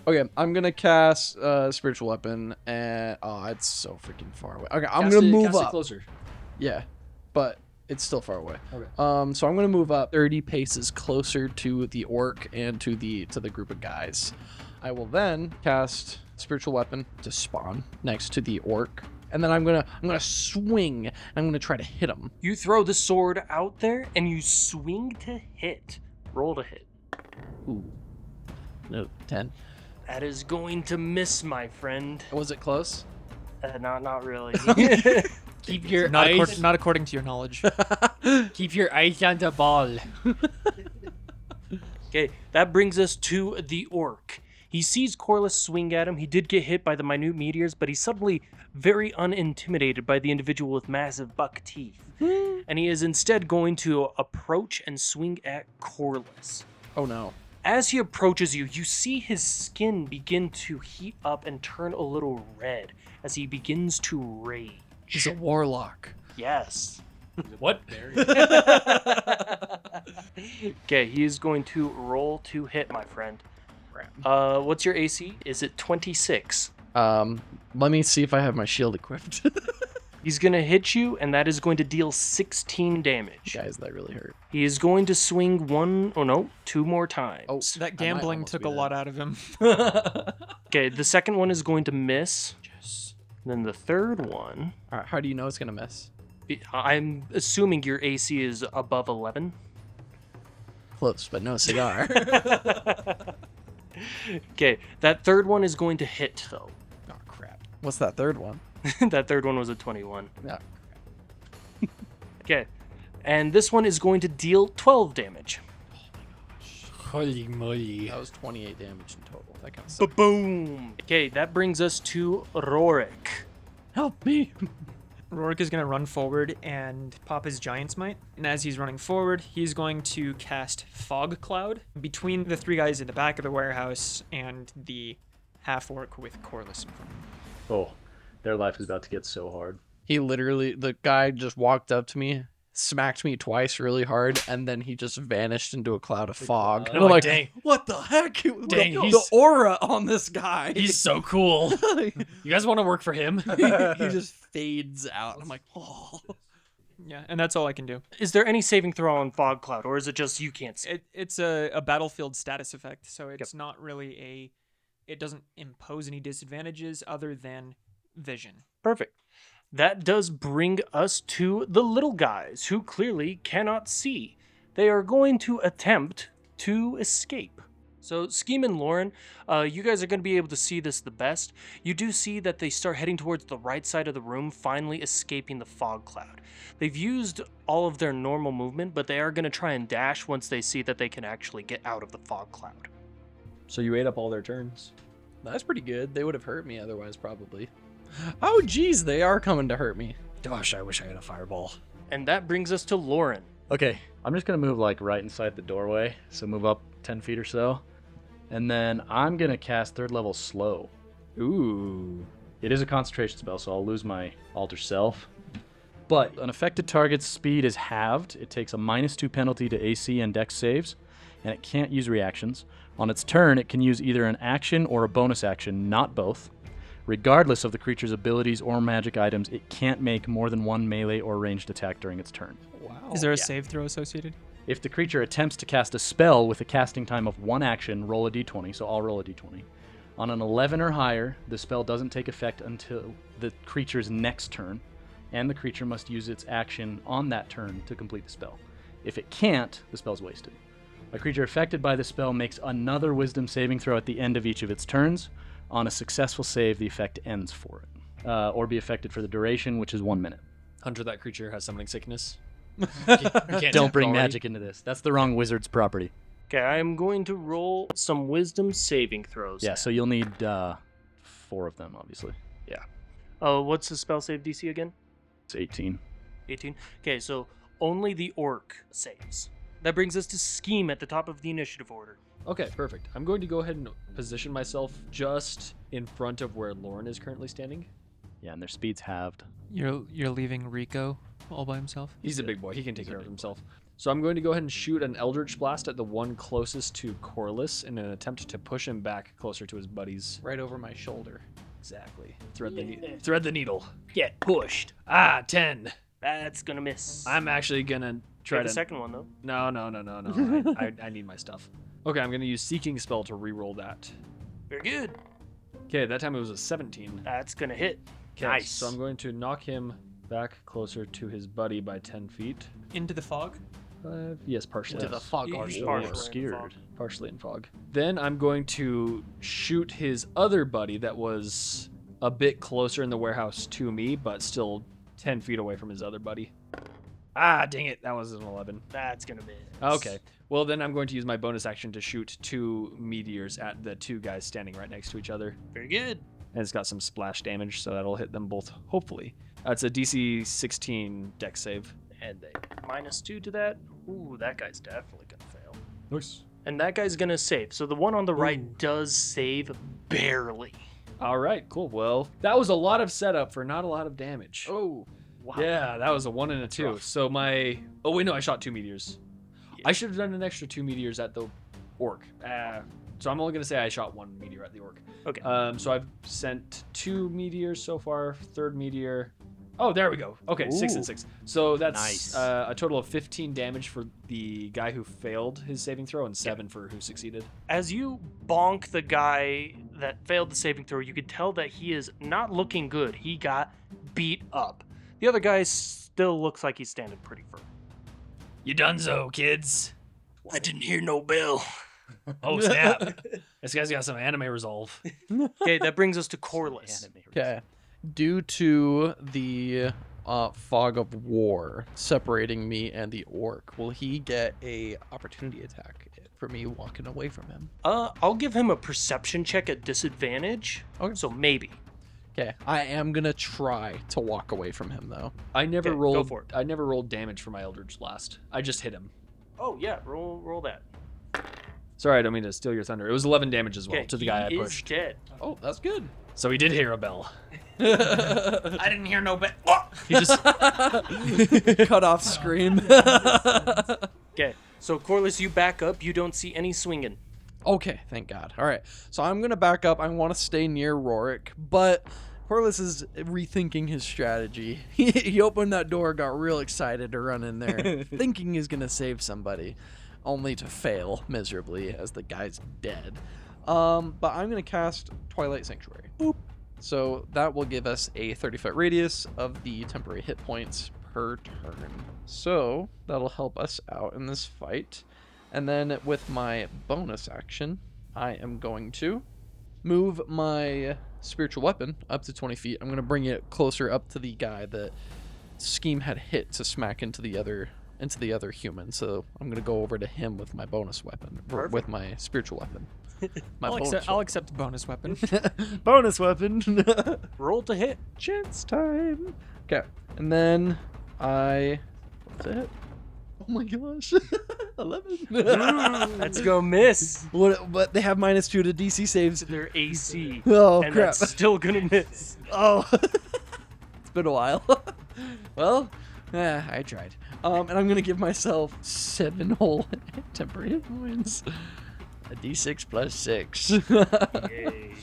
Okay, I'm gonna cast spiritual weapon, and it's so freaking far away. Okay, I'm Cast gonna it- move cast it up. closer. Yeah, but it's still far away. Okay. So I'm gonna move up 30 paces closer to the orc and to the group of guys. I will then cast spiritual weapon to spawn next to the orc, and then I'm gonna swing. I'm gonna try to hit him. You throw the sword out there and you swing to hit. Roll to hit. Ooh, no, 10. That is going to miss, my friend. Was it close? Not really. Keep your Not, eyes. not according to your knowledge. Keep your eyes on the ball. Okay, that brings us to the orc. He sees Corliss swing at him. He did get hit by the minute meteors, but he's suddenly very unintimidated by the individual with massive buck teeth. And he is instead going to approach and swing at Corliss. Oh no. As he approaches you, you see his skin begin to heat up and turn a little red as he begins to rage. He's a warlock. Yes. What? Okay, he is going to roll to hit, my friend. What's your AC? Is it 26? Let me see if I have my shield equipped. He's going to hit you, and that is going to deal 16 damage. Guys, that really hurt. He is going to swing two more times. Oh, That gambling almost took be a that. lot out of him. Okay, the second one is going to miss. Yes. Then the third one, All right, how do you know it's gonna miss? I'm assuming your AC is above 11. Close, but no cigar. Okay, that third one is going to hit, though. Oh crap! What's that third one? That third one was a 21. Yeah. Okay, and this one is going to deal 12 damage. Holy moly. That was 28 damage in total. That kind of sucks. Boom! Okay, that brings us to Rorik. Help me! Rorik is going to run forward and pop his Giant Smite. And as he's running forward, he's going to cast Fog Cloud between the three guys in the back of the warehouse and the half-orc with Corliss in front of him. Oh, their life is about to get so hard. The guy just walked up to me, smacked me twice really hard, and then he just vanished into a cloud of fog. cloud. And I'm like, Dang. what the heck? Dang, the he's- aura on this guy. He's so cool. You guys want to work for him? he just fades out. I'm like, oh. Yeah, and that's all I can do. Is there any saving throw on Fog Cloud, or is it just you can't see? It's a battlefield status effect, so it's not really it doesn't impose any disadvantages other than vision. Perfect. That does bring us to the little guys, who clearly cannot see. They are going to attempt to escape. So, Scheme and Lauren, you guys are going to be able to see this the best. You do see that they start heading towards the right side of the room, finally escaping the fog cloud. They've used all of their normal movement, but they are going to try and dash once they see that they can actually get out of the fog cloud. So you ate up all their turns. That's pretty good. They would have hurt me otherwise, probably. Oh, geez, they are coming to hurt me. Gosh, I wish I had a fireball. And that brings us to Lauren. Okay, I'm just gonna move like right inside the doorway, so move up 10 feet or so, and then I'm gonna cast third level slow. Ooh. It is a concentration spell, so I'll lose my alter self. But an affected target's speed is halved. It takes a -2 penalty to AC and Dex saves, and it can't use reactions. On its turn, it can use either an action or a bonus action, not both. Regardless of the creature's abilities or magic items, it can't make more than one melee or ranged attack during its turn. Wow. Is there a save throw associated? If the creature attempts to cast a spell with a casting time of one action, roll a d20, so I'll roll a d20. On an 11 or higher, the spell doesn't take effect until the creature's next turn, and the creature must use its action on that turn to complete the spell. If it can't, the spell's wasted. A creature affected by the spell makes another wisdom saving throw at the end of each of its turns. On a successful save, the effect ends for it, or be affected for the duration, which is 1 minute. Hunter, that creature has summoning sickness. Don't bring magic into this. That's the wrong wizard's property. Okay, I am going to roll some wisdom saving throws. Yeah, so you'll need 4 of them, obviously. What's the spell save DC again? It's 18. 18. Okay, so only the orc saves. That brings us to Scheme at the top of the initiative order. Okay, perfect. I'm going to go ahead and position myself just in front of where Lauren is currently standing. Yeah, and their speed's halved. You're leaving Rico all by himself? He's a big boy. He can take care of himself. So I'm going to go ahead and shoot an Eldritch Blast at the one closest to Corliss in an attempt to push him back closer to his buddies. Right over my shoulder. Exactly. Thread the needle. Get pushed. 10. That's gonna miss. I'm actually gonna try Try the to. second one though. No. I need my stuff. Okay, I'm gonna use Seeking Spell to re-roll that. Very good. Okay, that time it was a 17. That's gonna hit. Okay, Nice. So I'm going to knock him back closer to his buddy by 10 feet. Into the fog? Yes, partially. Into the fog. He's partially partially in obscured. fog. Partially in fog. Then I'm going to shoot his other buddy that was a bit closer in the warehouse to me, but still 10 feet away from his other buddy. Dang it. That was an 11. That's gonna miss. Okay. Well, then I'm going to use my bonus action to shoot 2 meteors at the 2 guys standing right next to each other. Very good. And it's got some splash damage, so that'll hit them both, hopefully. It's a DC 16 dex save. And a -2 to that. Ooh, that guy's definitely gonna fail. Nice. And that guy's gonna save. So the one on the right does save barely. All right, cool. Well, that was a lot of setup for not a lot of damage. Oh. Wow. Yeah, that was a 1 and a 2. So my... Oh, wait, no, I shot 2 meteors. I should have done an extra 2 meteors at the orc. So I'm only going to say I shot 1 meteor at the orc. Okay. So I've sent 2 meteors so far. 3rd meteor. Oh, there we go. Okay, 6 and 6. So that's Nice. A total of 15 damage for the guy who failed his saving throw and 7 for who succeeded. As you bonk the guy that failed the saving throw, you can tell that he is not looking good. He got beat up. The other guy still looks like he's standing pretty firm. You donezo, kids. I didn't hear no bell. Oh, snap. This guy's got some anime resolve. Okay, that brings us to Corliss. Okay. Due to the fog of war separating me and the orc, will he get a opportunity attack for me walking away from him? I'll give him a perception check at disadvantage. Okay. So maybe. Okay. I am gonna try to walk away from him though. I never Okay, go rolled. for it. I never rolled damage for my Eldritch Blast. I just hit him. Oh yeah, roll that. Sorry, I don't mean to steal your thunder. It was 11 damage as well Okay, to the guy I he is pushed. dead. Oh, that's good. So he did hear a bell. I didn't hear no bell. He just Cut off scream. Okay, so Corliss, you back up. You don't see any swinging. Okay, thank God. All right, so I'm gonna back up. I want to stay near Rorik, but Corliss is rethinking his strategy. He opened that door, got real excited to run in there, thinking he's gonna save somebody, only to fail miserably as the guy's dead. But I'm gonna cast Twilight Sanctuary. Boop. So that will give us a 30-foot radius of the temporary hit points per turn. So that'll help us out in this fight. And then with my bonus action, I am going to move my spiritual weapon up to 20 feet. I'm going to bring it closer up to the guy that Scheme had hit to smack into the other human. So I'm going to go over to him with my bonus weapon, or with my spiritual weapon. I'll accept bonus weapon. Bonus weapon. Roll to hit. Chance time. Okay. And then what's it? Oh my gosh. 11. That's gonna miss. But they have -2 to DC saves. Their AC. Oh, and crap. that's still gonna miss. Oh. It's been a while. Well, I tried. And I'm going to give myself 7 whole temporary hit points. A D6 plus 6. Yay.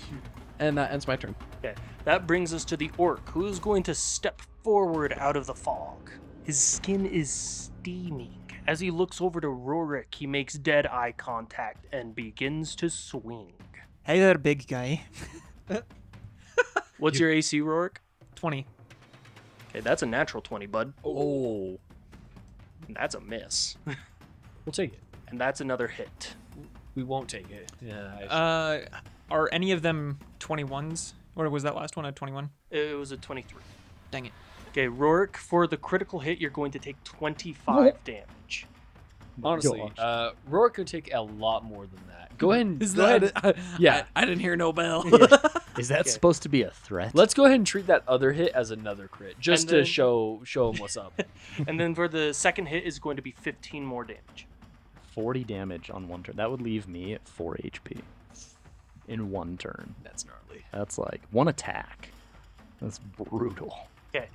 And that ends my turn. Okay, that brings us to the orc, who is going to step forward out of the fog. His skin is steaming. As he looks over to Rorik, he makes dead eye contact and begins to swing. Hey there, big guy. What's your AC, Rorik? 20. Okay, that's a natural 20, bud. oh, And that's a miss. we'll take it. And that's another hit. We won't take it. Yeah. Are any of them 21s? Or was that last one a 21? It was a 23. Dang it. Okay, Rorik, for the critical hit, you're going to take 25 damage. Honestly, Rorik could take a lot more than that. Go ahead. And, Is go that ahead. Yeah. I didn't hear no bell. Is that Okay. supposed to be a threat? Let's go ahead and treat that other hit as another crit, just And to then- show him what's up. And then for the second hit is going to be 15 more damage. 40 damage on one turn. That would leave me at 4 HP in one turn. That's gnarly. That's like one attack. That's brutal. Okay,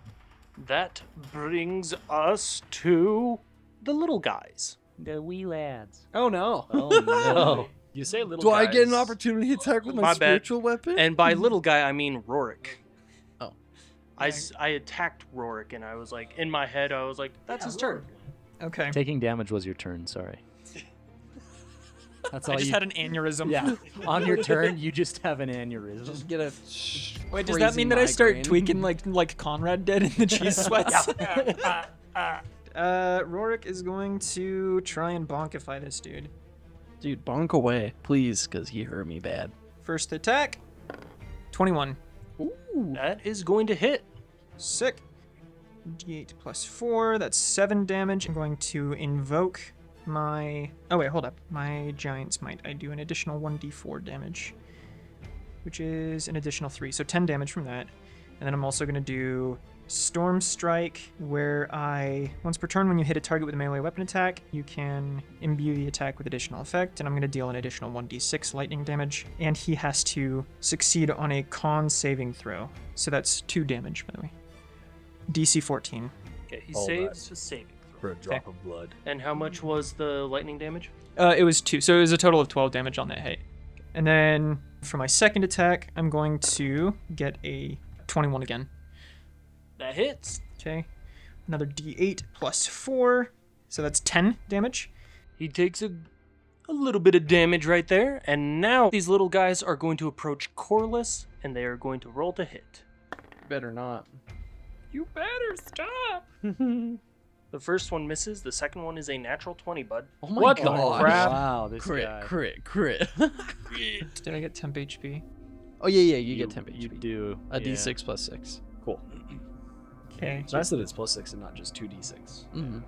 that brings us to the little guys. The wee lads. Oh no. Oh no. You say little. Do I get an guys. opportunity attack with my, My bad. spiritual weapon? And by little guy, I mean Rorik. Oh. I attacked Rorik, and I was like, in my head, I was like, that's his turn. Okay. Taking damage was your turn, sorry. That's all I just you had an aneurysm. Yeah. On your turn, you just have an aneurysm. Get a Wait, does that mean that I start tweaking like Conrad did in the cheese sweats? Rorik is going to try and bonkify this dude. Dude, bonk away, please, because he hurt me bad. First attack. 21. That is going to hit. Sick. D8 plus 4. That's 7 damage. I'm going to invoke my... Oh, wait, hold up. My Giant's Might. I do an additional 1d4 damage, which is an additional 3. So 10 damage from that. And then I'm also going to do Storm Strike, where once per turn, when you hit a target with a melee weapon attack, you can imbue the attack with additional effect, and I'm going to deal an additional 1d6 lightning damage, and he has to succeed on a con saving throw. So that's 2 damage, by the way. DC 14. Okay, he Hold saves a saving throw. For a drop of blood. And how much was the lightning damage? It was 2, so it was a total of 12 damage on that hit. And then for my second attack, I'm going to get a 21 again. That hits. Okay. Another d8 plus 4, so that's 10 damage. He takes a little bit of damage right there, and now these little guys are going to approach Corliss, and they are going to roll to hit. Better not. You better stop. The first one misses. The second one is a natural 20, bud. Oh my What the god. crap? Wow, this Crit, guy. crit. Did I get temp HP? Oh yeah, you get 10 You HP. do. A yeah. d6 plus 6. Cool. Okay. It's nice that it's +6 and not just 2d6. Mm-hmm.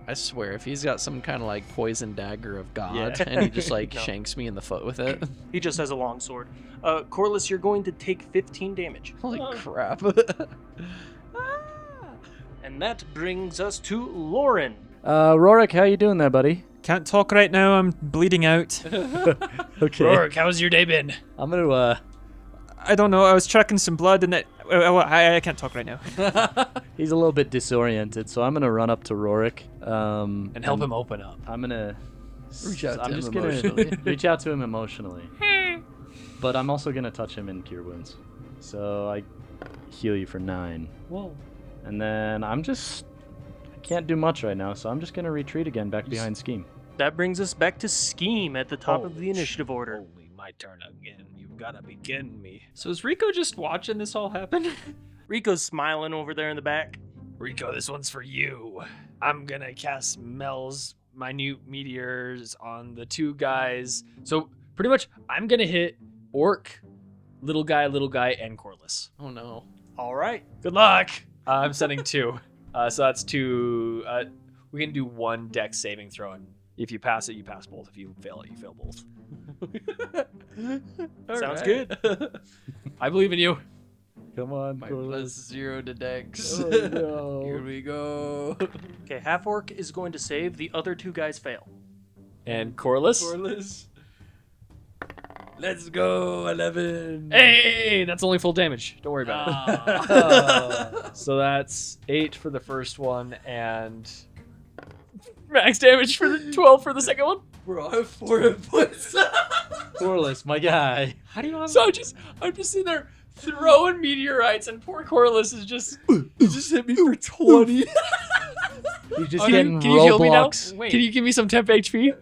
I swear, if he's got some kind of like poison dagger of God Yeah. and he just like No. shanks me in the foot with it, He just has a long sword. Corliss, you're going to take 15 damage. holy crap. And that brings us to Lauren. Rorik, how you doing there, buddy? Can't talk right now. I'm bleeding out. Okay. Rorik, how's your day been? I'm gonna. I don't know. I was tracking some blood and that. I can't talk right now. He's a little bit disoriented, so I'm gonna run up to Rorik. And help him open up. I'm gonna. Reach out to I'm him just gonna emotionally. reach out to him emotionally. But I'm also gonna touch him in Cure Wounds. So I heal you for 9. Whoa. And then I can't do much right now, so I'm just gonna retreat again back behind Scheme. That brings us back to Scheme at the top of the Holy initiative order. Holy, my turn again. You've gotta be kidding me. So is Rico just watching this all happen? Rico's smiling over there in the back. Rico, this one's for you. I'm gonna cast Mel's minute meteors on the 2 guys. So pretty much, I'm gonna hit Orc, little guy, and Corliss. Oh no. All right. Good luck. I'm sending 2. So that's 2. We can do 1 dex saving throw, and if you pass it, you pass both. If you fail it, you fail both. Sounds good. I believe in you. Come on, My Corliss. +0 to dex. Oh, no. Here we go. Okay, Half Orc is going to save. The other 2 guys fail. And Corliss. Let's go, 11. Hey, that's only full damage. Don't worry about it. So that's 8 for the first one and max damage for the 12 for the second one. Bro, I have 4 hit points. Corliss, my guy. How do you have? So I'm just in there throwing meteorites, and poor Corliss is just He just hit me for 20. You're just Can getting you heal me now? Roblox. Wait. Can you give me some temp HP?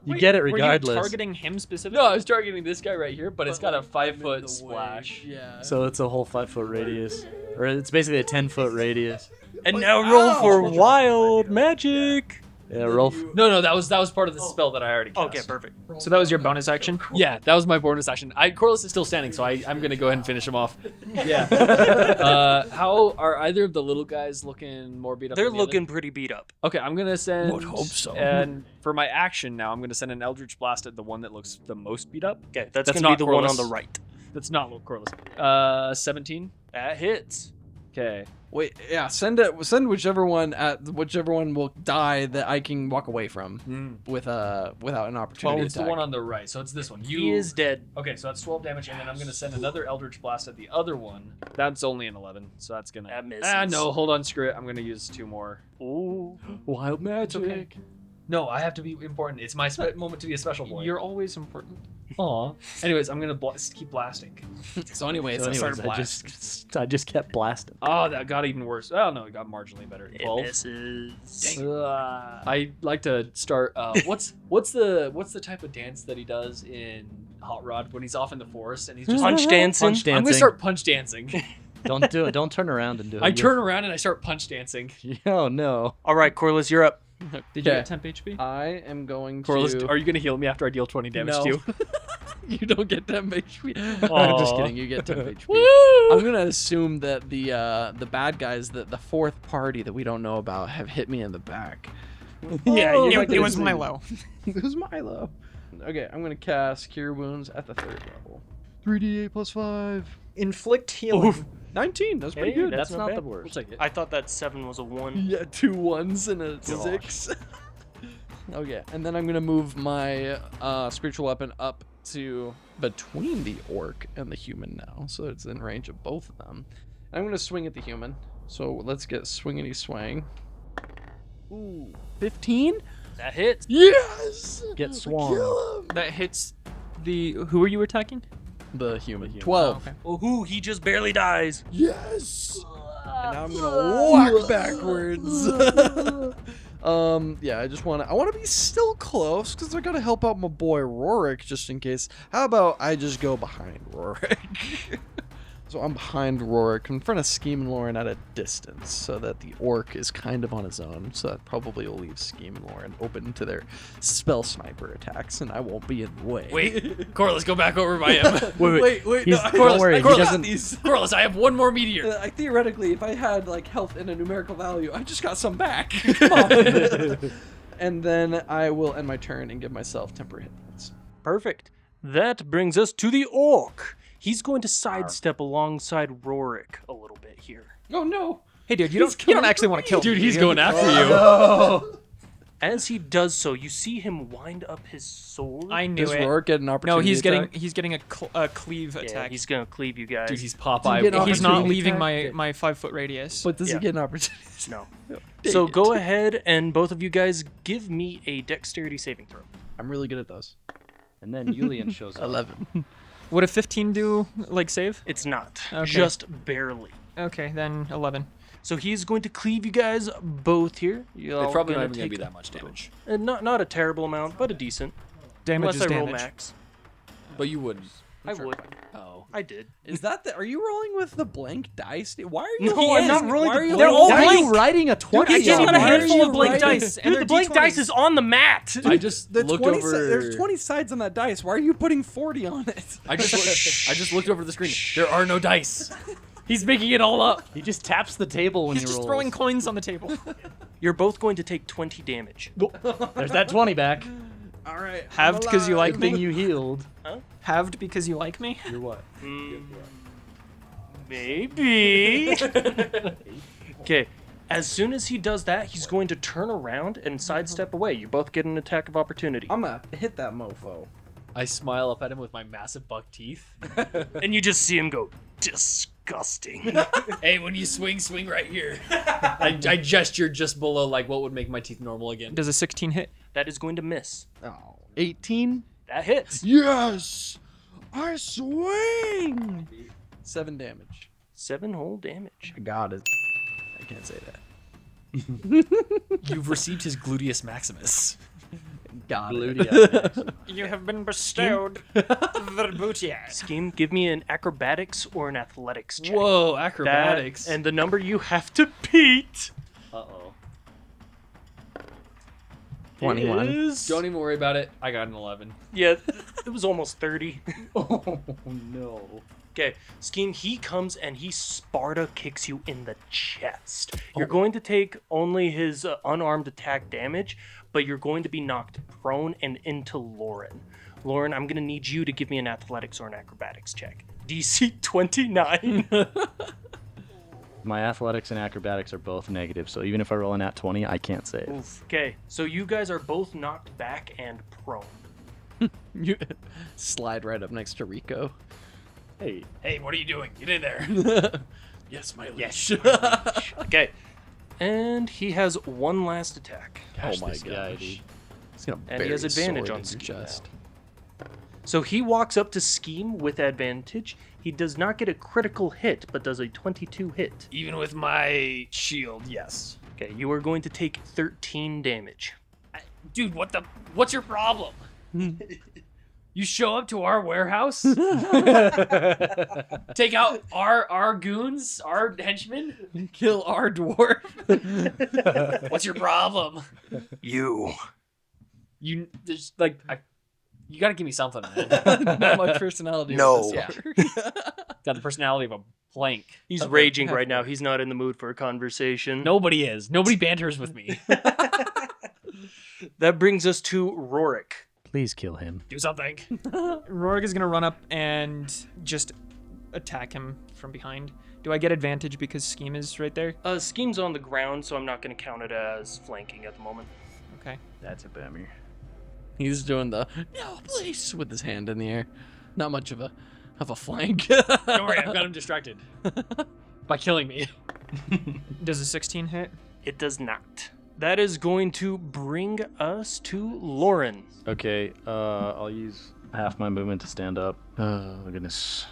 You get it Were you regardless. targeting him specifically? No, I was targeting this guy right here, but it's got a 5-foot splash. Yeah. So it's a whole 5-foot radius, or it's basically a 10-foot radius. And now roll for Wild Magic. Yeah, roll. No, that was part of the spell that I already cast. Okay, perfect. So that was your bonus action? Yeah, that was my bonus action. Corliss is still standing, so I'm gonna go ahead and finish him off. Yeah. How are either of the little guys looking more beat up? They're than the other? looking pretty beat up. Okay, I'm gonna send. Would hope so. And for my action now, I'm gonna send an Eldritch Blast at the one that looks the most beat up. Okay, that's That's going to be not the one on Corliss. the right. That's not Corliss. 17. That hits. Okay. Wait, yeah, send whichever one will die that I can walk away from without an opportunity It's the attack. one on the right, so it's this one. He is dead. Okay, so that's 12 damage, and then I'm gonna send another Eldritch Blast at the other one. That's only an 11, so that's gonna. That misses. No, hold on, screw it. I'm gonna use 2 more. Ooh. Wild magic. okay. No, I have to be important. It's my moment to be a special boy. You're always important. Aw. Anyways, I'm gonna keep blasting. So anyways, So I started anyways, blast. I just kept blasting. Oh, that got even worse. Oh no, it got marginally better. It 12. misses. I like to start. What's the type of dance that he does in Hot Rod when he's off in the forest and he's just Punch dancing. Punch I'm gonna dancing. start punch dancing. Don't do it. Don't turn around and do it. I turn around and I start punch dancing. Oh no. All right, Corliss, you're up. Did you Okay. get temp HP? I am going Corliss, to. are you gonna heal me after I deal 20 damage No. to you? You don't get temp HP. I'm Aw. just kidding. You get temp HP. Woo! I'm gonna assume that the bad guys, the 4th party that we don't know about, have hit me in the back. Yeah, Oh, you It, it was Milo. It was Milo. Okay, I'm gonna cast Cure Wounds at the 3rd level. 3d8 plus 5. Inflict healing. 19. That's pretty Hey, good. that's That's not not the bad. We'll worst. take it. I thought that 7 was a 1. Yeah, 2 1s and a 6. Okay, and then I'm gonna move my spiritual weapon up to between the orc and the human now, so it's in range of both of them. I'm gonna swing at the human. So let's get swingity swang. Ooh, 15? That hits. Yes! Get swung. Kill him! That hits the. Who are you attacking? The human. human. 12. Oh, okay. Oh, he just barely dies. Yes! And now I'm gonna walk backwards. Yeah, I want to be still close because I gotta help out my boy Rorik just in case. How about I just go behind Rorik? So I'm behind Rorik, in front of Scheme and Lauren at a distance, so that the orc is kind of on his own. So that probably will leave Scheme and Lauren open to their spell sniper attacks, and I won't be in the way. Wait, Corliss, go back over by him. wait. He's- No, don't worry, he Corliss, doesn't- Corliss, I have one more meteor. Theoretically, if I had like health and a numerical value, I just got some back. Come on. And then I will end my turn and give myself temporary hit points. Perfect. That brings us to the orc. He's going to sidestep alongside Rorik a little bit here. Oh no! Hey, dude, you don't actually want to kill me. Dude, he's going after you. As he does so, you see him wind up his sword. I knew Does it. Rorik get an opportunity? No, he's attack? getting a cleave Yeah, attack. he's gonna cleave you guys. Dude, he's Did Popeye. you get an He's not opportunity leaving attack? my 5-foot radius. But does Yeah. he get an opportunity? no. Dang So it. go ahead and both of you guys give me a dexterity saving throw. I'm really good at those. And then Julian shows up. 11. Would a 15 do like save? It's not. Okay. Just barely. Okay, then 11. So he's going to cleave you guys both here. You're It's probably not gonna even going to take be that much damage. not a terrible amount, but a decent. Damage Unless is I roll damage. max. But you wouldn't. I would. Oh. I did. Is that the? Are you rolling with the blank dice? Why are you? No, I'm not rolling Why the are you blank rolling- dice. Why are you writing a 20? I just on got a it? Why are handful you of blank writing- dice. and Dude, they're the blank D20s. dice is on the mat. I just The looked 20 over. There's 20 sides on that dice. Why are you putting 40 on it? I just looked over the screen. There are no dice. He's making it all up. He just taps the table when He's he just rolls. throwing coins on the table. You're both going to take 20 damage. There's that 20 back. All right. Halved because you like Good thing me? you healed. Halved because you like me? You're what? Maybe. Okay. As soon as he does that, he's going to turn around and sidestep away. You both get an attack of opportunity. I'm gonna hit that mofo. I smile up at him with my massive buck teeth. And you just see him go, disgusting. Hey, when you swing right here. I gesture just below like what would make my teeth normal again. Does a 16 hit? That is going to miss. Oh, 18. That hits. Yes, I swing. 7 damage. 7 whole damage. I got it. I can't say that. You've received his gluteus maximus. Got Gluteus. You have been bestowed the bootier. Scheme, give me an acrobatics or an athletics check. Whoa, That- acrobatics. and the number you have to beat Uh-oh. 21. is... Don't even worry about it. I got an 11. Yeah, it was almost 30. Oh, no. Okay, Scheme, he comes and he Sparta kicks you in the chest. You're going to take only his unarmed attack damage, but you're going to be knocked prone and into Lauren. Lauren, I'm going to need you to give me an athletics or an acrobatics check. DC 29. My athletics and acrobatics are both negative, so even if I roll an at 20, I can't save. Okay, so you guys are both knocked back and prone. You slide right up next to Rico. Hey, Hey, what are you doing? Get in there. Yes, my yes. Okay, and he has one last attack. Gosh, Oh my this guy, gosh. dude. He's gonna And he has bury his advantage sword on in his Scheme chest. So he walks up to Scheme with advantage. He does not get a critical hit, but does a 22 hit. Even with my shield, yes. Okay, you are going to take 13 damage. Dude, what's your problem? You show up to our warehouse, take out our goons, our henchmen. Kill our dwarf. What's your problem? You. You there's like you gotta give me something, man. Not my personality. with No. this, Got the personality of a plank. He's Okay, raging have right now. fun. He's not in the mood for a conversation. Nobody is. Nobody banters with me. That brings us to Rorik. Please kill him. Do something. Rorik is going to run up and just attack him from behind. Do I get advantage because Scheme is right there? Scheme's on the ground, so I'm not going to count it as flanking at the moment. Okay. That's a bummer. He's doing the no, please with his hand in the air. Not much of a flank. Don't worry, I've got him distracted by killing me. Does a 16 hit? It does not. That is going to bring us to Lauren. Okay, I'll use half my movement to stand up. Oh, goodness.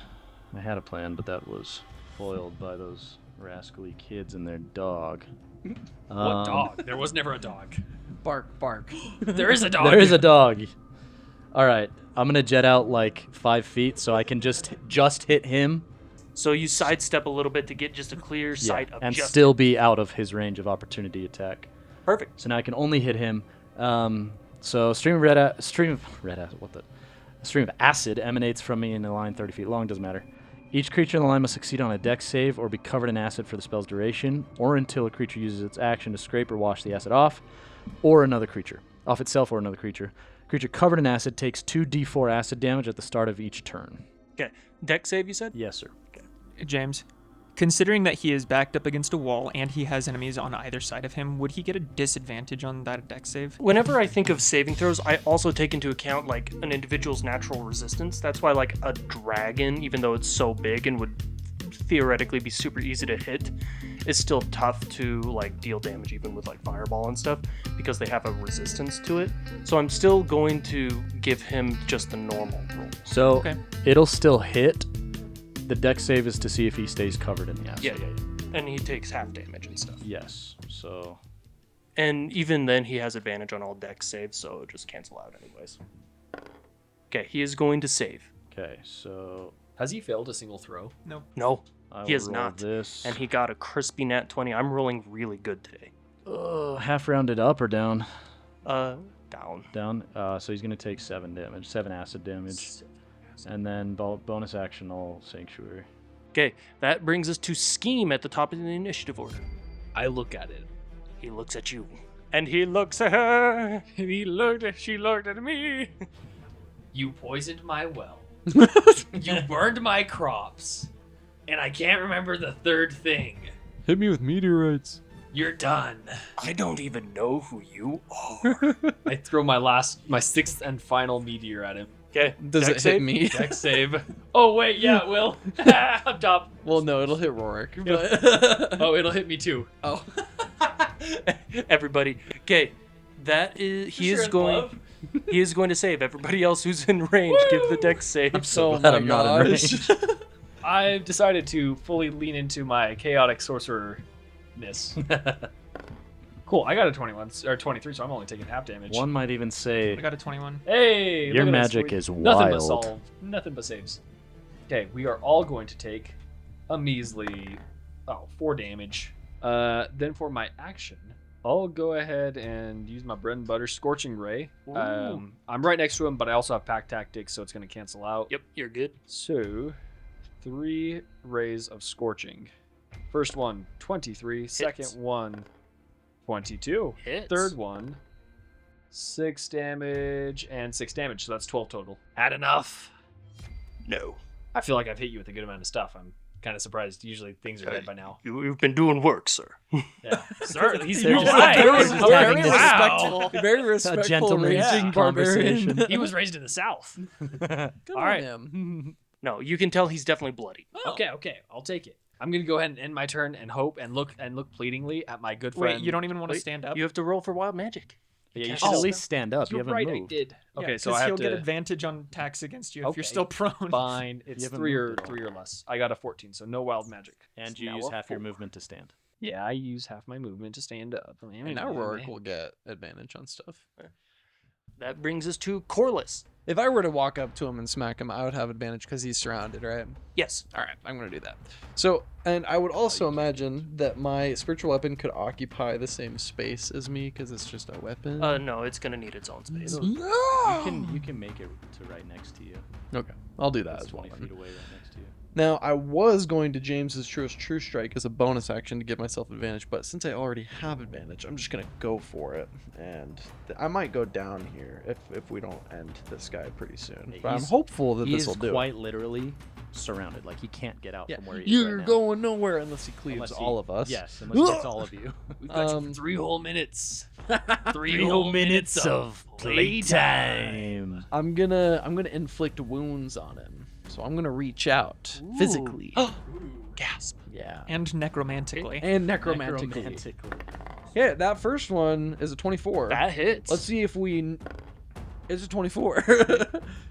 I had a plan, but that was foiled by those rascally kids and their dog. What dog? There was never a dog. Bark, bark. There is a dog. There is a dog. All right, I'm gonna jet out like 5 feet so I can just hit him. So you sidestep a little bit to get just a clear sight of and just still be out of his range of opportunity attack. Perfect. So now I can only hit him. So a stream of acid emanates from me in a line 30 feet long. Doesn't matter. Each creature in the line must succeed on a dex save or be covered in acid for the spell's duration, or until a creature uses its action to scrape or wash the acid off, or another creature off itself or another creature. Creature covered in acid takes 2d4 acid damage at the start of each turn. Okay. Deck save, you said? Yes, sir. James, considering that he is backed up against a wall and he has enemies on either side of him, would he get a disadvantage on that dex save? Whenever I think of saving throws, I also take into account like an individual's natural resistance. That's why like a dragon, even though it's so big and would theoretically be super easy to hit, is still tough to like deal damage even with like fireball and stuff because they have a resistance to it. So I'm still going to give him just the normal roll. So Okay. it'll still hit. The dex save is to see if he stays covered in the acid. Yeah. And he takes half damage and stuff. Yes. So And even then he has advantage on all dex saves, so it just cancel out anyways. Okay, he is going to save. okay. So Has he failed a single throw? No, I he will has roll not. this. And he got a crispy nat 20. I'm rolling really good today. Half rounded up or down? Down. Down. So he's gonna take 7 damage, 7 acid damage, and then bonus action all sanctuary. Okay, that brings us to Scheme at the top of the initiative order. I look at it. He looks at you. And he looks at her. She looked at me. You poisoned my well. You burned my crops. And I can't remember the third thing. Hit me with meteorites. You're done. I don't even know who you are. I throw my sixth and final meteor at him. Okay, Does dex it hit save? me? Dex save. Oh, wait, yeah, it will. I'm top. Well, no, it'll hit Rorik. But... Oh, it'll hit me too. oh. Everybody. Okay, that is he is going to save. Everybody else who's in range, give the dex save. I'm so Oh glad my I'm not in gosh. range. I've decided to fully lean into my chaotic sorcerer-ness. Cool, I got a 21, or 23, so I'm only taking half damage. One might even I say got a 21. Hey! your look at us, magic we- is Nothing but wild. solve. Nothing but saves. Okay, we are all going to take a measly 4 damage. Then for my action, I'll go ahead and use my bread and butter Scorching Ray. I'm right next to him, but I also have Pack Tactics, so it's going to cancel out. Yep, you're good. So, 3 rays of Scorching. First one, 23. Second one, 22. Hits. Third one, 6 damage and 6 damage, so that's 12 total. Had enough? No. I feel like I've hit you with a good amount of stuff. I'm kind of surprised. Usually things are dead by now. You've been doing work, sir. Yeah. Sir, he's They're just alive. having this Very a respectful gentleman's raging conversation. barbarian. He was raised in the South. Good All on right. him. No, you can tell he's definitely bloody. Okay, I'll take it. I'm gonna go ahead and end my turn and hope and look pleadingly at my good friend. Wait, you don't even want to Wait, stand up? You have to roll for wild magic. Yeah, you Cast should at spell. least stand up. You You're haven't right, moved. I did. Okay, Yeah, so I 'cause have he'll to. get advantage on attacks against you if Okay. you're still prone. Fine. It's haven't 3 or moved at all. 3 or less. I got a 14, so no wild magic. And It's you now use a half your 4. movement to stand. Yeah, I use half my movement to stand up. And now Rorik will get advantage on stuff. That brings us to Corliss. If I were to walk up to him and smack him, I would have advantage because he's surrounded, right? Yes. All right, I'm going to do that. So, and I would also imagine that my spiritual weapon could occupy the same space as me because it's just a weapon. No, it's gonna need its own space. You can make it to right next to you. Okay, I'll do that It's as well. 20 then. feet away right next to you. Now, I was going to James's True Strike as a bonus action to give myself advantage, but since I already have advantage, I'm just going to go for it. And I might go down here if we don't end this guy pretty soon. But I'm He's- hopeful that He this is will do quite it. literally surrounded. Like he can't get out Yeah, from where he is you're right now. going nowhere unless he cleaves Unless he- all of us. Yes, unless he gets all of you. We've got you for 3 whole minutes. 3 whole minutes of playtime. I'm gonna inflict wounds on him. So I'm gonna reach out physically. Gasp. Yeah. And necromantically. And necromantically. Necromantically. Yeah, that first one is a 24. That hits. Let's see if we. It's a 24.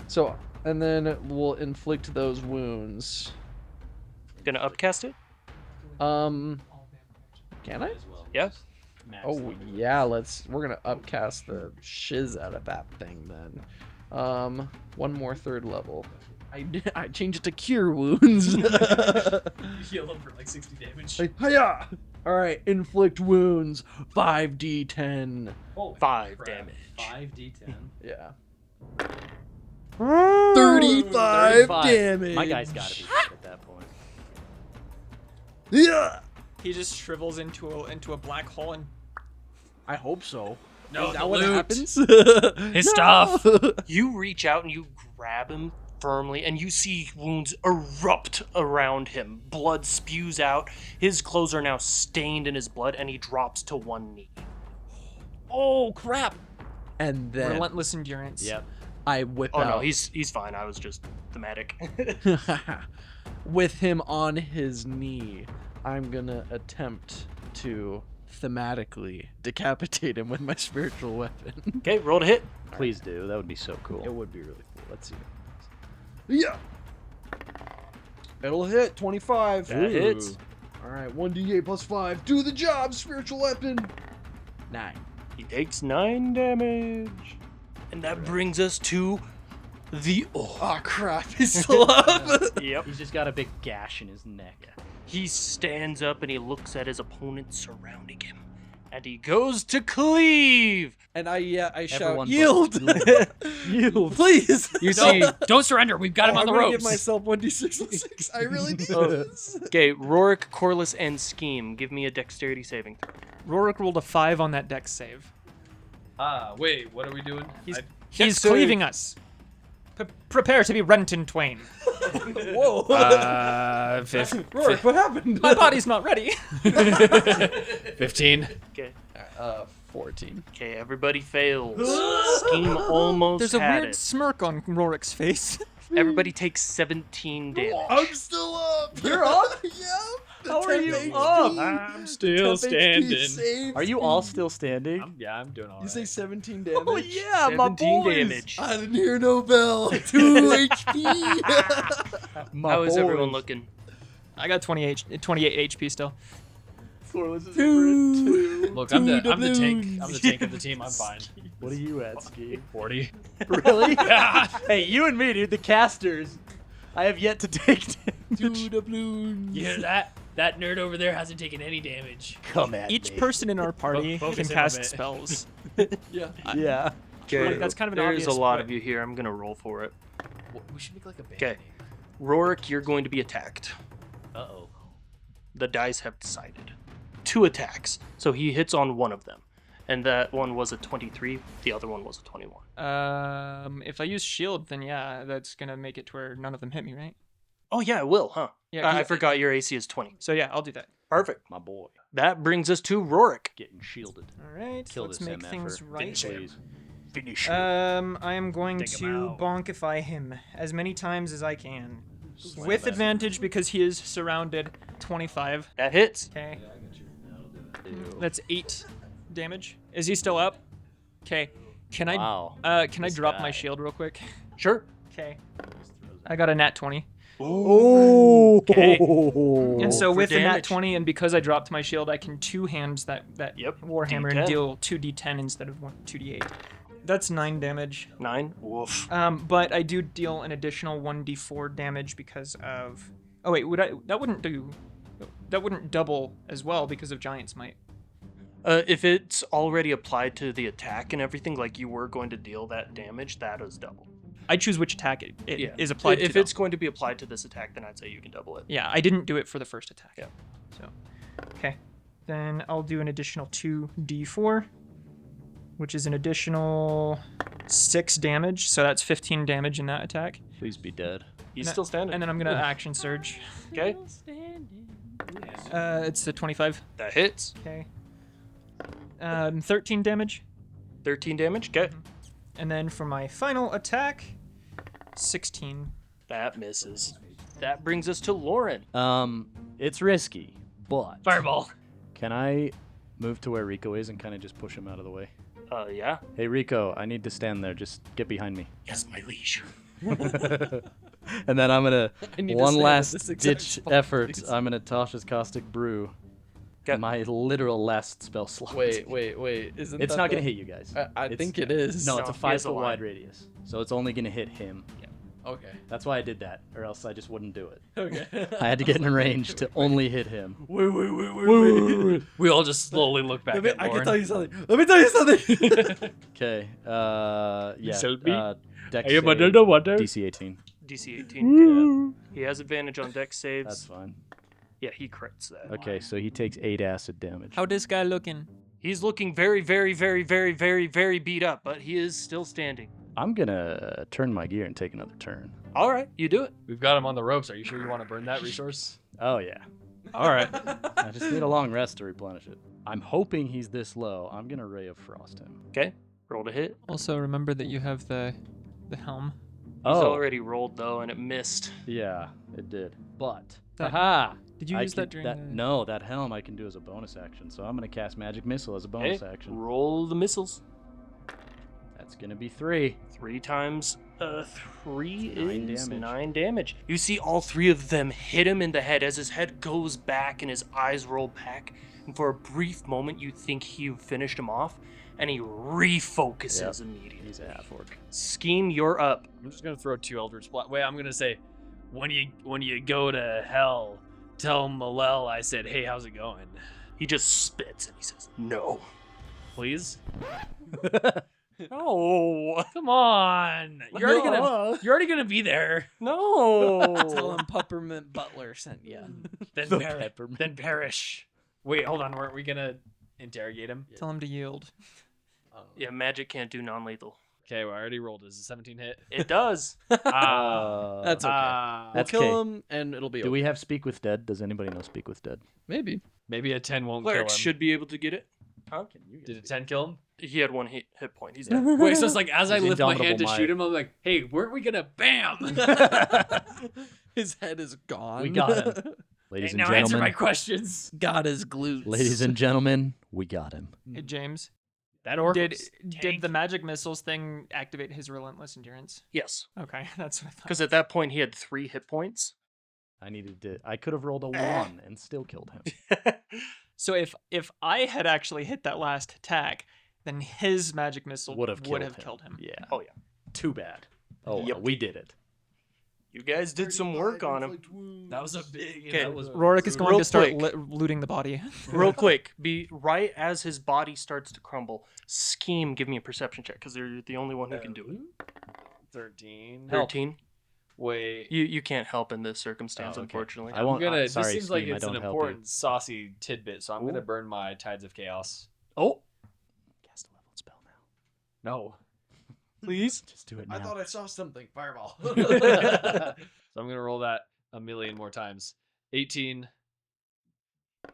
So, and then we'll inflict those wounds. Gonna upcast it? Can I? Yeah. Oh yeah, we're gonna upcast the shiz out of that thing then. One more third level. I changed it to cure wounds. Heal him for like 60 damage. Like, hiya! All right, inflict wounds, 5d10. 5 damage. 5d10. Yeah. 35 damage. My guy's got to be dead at that point. Yeah. He just shrivels into a black hole and I hope so. No, Is that the what loot. happens? His stuff. You reach out and you grab him firmly, and you see wounds erupt around him. Blood spews out. His clothes are now stained in his blood, and he drops to one knee. Oh crap! And then relentless endurance. Yep. I whip Oh out. no, he's fine. I was just thematic. With him on his knee, I'm gonna attempt to thematically decapitate him with my spiritual weapon. Okay, roll to hit. Please do. That would be so cool. It would be really cool. Let's see. Yeah. It'll hit 25. That hits. All right, 1d8 plus 5. Do the job, spiritual weapon. 9. He takes 9 damage. And that brings us to the Oh crap! He's still up. Yep. He's just got a big gash in his neck. He stands up and he looks at his opponents surrounding him. And he goes to cleave. And I shout, Everyone yield, yield, please. You see, don't surrender. We've got him on the I'm gonna ropes. give myself 1d6 plus 6. I really need this. Okay, Rorik, Corliss, and Scheme. Give me a dexterity saving throw. Rorik rolled a 5 on that dex save. Wait, what are we doing? He's cleaving us. Prepare to be rent in twain. Whoa. Rorik, what happened? my body's not ready. 15. Okay. 14. Okay, everybody fails. Scheme almost There's a had weird it. smirk on Rorik's face. Everybody takes 17 damage. I'm still up. You're up? Yeah. How are you up? I'm still standing. Are you all still standing? Yeah, I'm doing all You right. say 17 damage? Oh yeah, my 17 boys. damage. I didn't hear no bell. 2 HP. How is everyone looking? I got 28 HP still. Look, I'm the tank. I'm the tank of the team. I'm fine. What are you at, Ski? 40. Really? Yeah. Hey, you and me, dude. The casters. I have yet to take damage. doubloons. You hear that? That nerd over there hasn't taken any damage. Come at Each me. person in our party Focus can in a cast bit. spells. Yeah. Yeah. Okay, That's kind of an there's obvious a lot split. of you here. I'm gonna roll for it. We should make like a band. Okay, Rorik, you're going to be attacked. Uh-oh. The dice have decided. 2 attacks. So he hits on one of them. And that one was a 23, the other one was a 21. If I use shield, then yeah, that's gonna make it to where none of them hit me, right? Oh yeah, it will, huh? Yeah, I forgot your AC is 20. So yeah, I'll do that. Perfect. My boy. That brings us to Rorik. Getting shielded. All right, Kill let's this make MFer. things right. Please. Finish. I am going Take him to out. bonkify him as many times as I can. With advantage because he is surrounded. 25. That hits. Okay. That's 8 damage. Is he still up? Okay. Can I Wow. can I This drop guy. my shield real quick? Sure. Okay. I got a nat 20. Oh. Okay. And so for with the nat damage. 20 and because I dropped my shield, I can two hands that Yep, warhammer D10. and deal 2d10 instead of 2d8. That's 9 damage. 9. Woof. But I do deal an additional 1d4 damage because of. Oh wait, that wouldn't double as well because of Giant's Might. If it's already applied to the attack and everything, like you were going to deal that damage, that is double. I choose which attack it Yeah. is applied to. If though. it's going to be applied to this attack, then I'd say you can double it. Yeah, I didn't do it for the first attack. Yeah. So, okay. Then I'll do an additional 2d4, which is an additional 6 damage. So that's 15 damage in that attack. Please be dead. He's And- still standing. And then I'm going to action surge. Okay. It's the 25. That hits. Okay. 13 damage. 13 damage. Okay. And then for my final attack, 16. That misses. That brings us to Lauren. It's risky, but Fireball. can I move to where Rico is and kind of just push him out of the way. Yeah. Hey, Rico, I need to stand there. Just get behind me. Yes, my liege. And then I'm going I need to, to one stand at last this exact ditch spot, effort, please. I'm going to Tasha's Caustic Brew. Okay. My literal last spell slot. Wait. Isn't It's that not going the- to hit you guys. I It's- think it is. No, it's No, a he has a 5-foot line. wide radius. So it's only going to hit him. Okay. That's why I did that, or else I just wouldn't do it. Okay. I had to get in range to only hit him. Wait. We all just slowly look back at I Lauren. can tell you something. Let me tell you something. Okay, yeah. shall be. Dex I am save, under water. DC 18. DC 18. He has advantage on dex saves. That's fine. Yeah, he crits that. Okay, so he takes 8 acid damage. How this guy looking? He's looking very, very, very, very, very, very beat up, but he is still standing. I'm gonna turn my gear and take another turn. All right, you do it. We've got him on the ropes. Are you sure you want to burn that resource? Oh yeah. All right. I just need a long rest to replenish it. I'm hoping he's this low. I'm gonna Ray of Frost him. Okay, roll to hit. Also, remember that you have the helm. He's already rolled though, and it missed. Yeah, it did. But That- aha! Did you I use that can- during the... No, that helm I can do as a bonus action. So I'm gonna cast Magic Missile as a bonus Okay, action. roll the missiles. That's gonna be 3. 3 times 3 9 is damage. 9 damage. You see all 3 of them hit him in the head as his head goes back and his eyes roll back. And for a brief moment, you think you finished him off, and he refocuses immediately. He's a half orc. Scheme, you're up. I'm just gonna throw 2 Eldritch Blast. Wait, I'm gonna say, when you go to hell, tell Malel I said, hey, how's it going? He just spits and he says, "No." Please. No. Come on. You're already gonna be there. No. Tell him Peppermint Butler sent you. Then The perish. peppermint. Then perish. Wait, hold on. Weren't we gonna interrogate him? Tell him to yield. Yeah, magic can't do non-lethal. Okay, well, I already rolled. Is it 17 hit? It does. That's okay. We'll That's kill okay. him, and it'll be Do over. we have Speak with Dead? Does anybody know Speak with Dead? Maybe. Maybe a 10 won't kill him. Clerics should be able to get it. Huh? Did a 10 kill him? He had 1 hit point. He's dead. Wait, so it's like as I He's lift my hand to indomitable shoot him, I'm like, hey, weren't we gonna bam? His head is gone. We got him. Ladies Hey, and now answer my gentlemen. questions. Got his glutes. Ladies and gentlemen, we got him. Hey, James. That orc Did was did tank. the magic missiles thing activate his relentless endurance? Yes. Okay, that's what I thought. Because at that point, he had 3 hit points. I could have rolled a 1 and still killed him. So if I had actually hit that last attack, then his magic missile Would have killed him. Yeah. Oh, yeah. Too bad. Oh, well, Yep. we did it. You guys did some work on him. That was a big. Okay, That was Rorik is going Real to start quick. looting the body. Real quick, be right as his body starts to crumble. Scheme, give me a perception check because you're the only one who can do it. 13. 13. Wait. You can't help in this circumstance, Oh, okay. unfortunately. I won't. This sorry, seems like Scheme, I it's an don't help you. important saucy tidbit, so I'm gonna burn my Tides of Chaos. Oh, Cast a level spell now. No. please. Just do it now. I thought I saw something. Fireball. So I'm gonna roll that a million more times. 18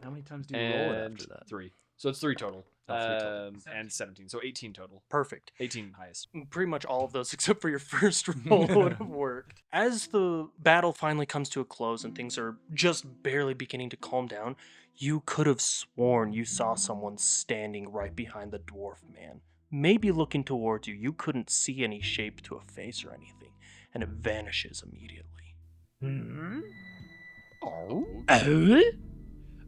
How many times do you roll it and after that? 3. So it's 3 total. Oh, 3 total. And 17. So 18 total. Perfect. 18 highest. Pretty much all of those except for your first roll would have worked. As the battle finally comes to a close and things are just barely beginning to calm down, you could have sworn you saw someone standing right behind the dwarf man. Maybe looking towards you. You couldn't see any shape to a face or anything, and it vanishes immediately.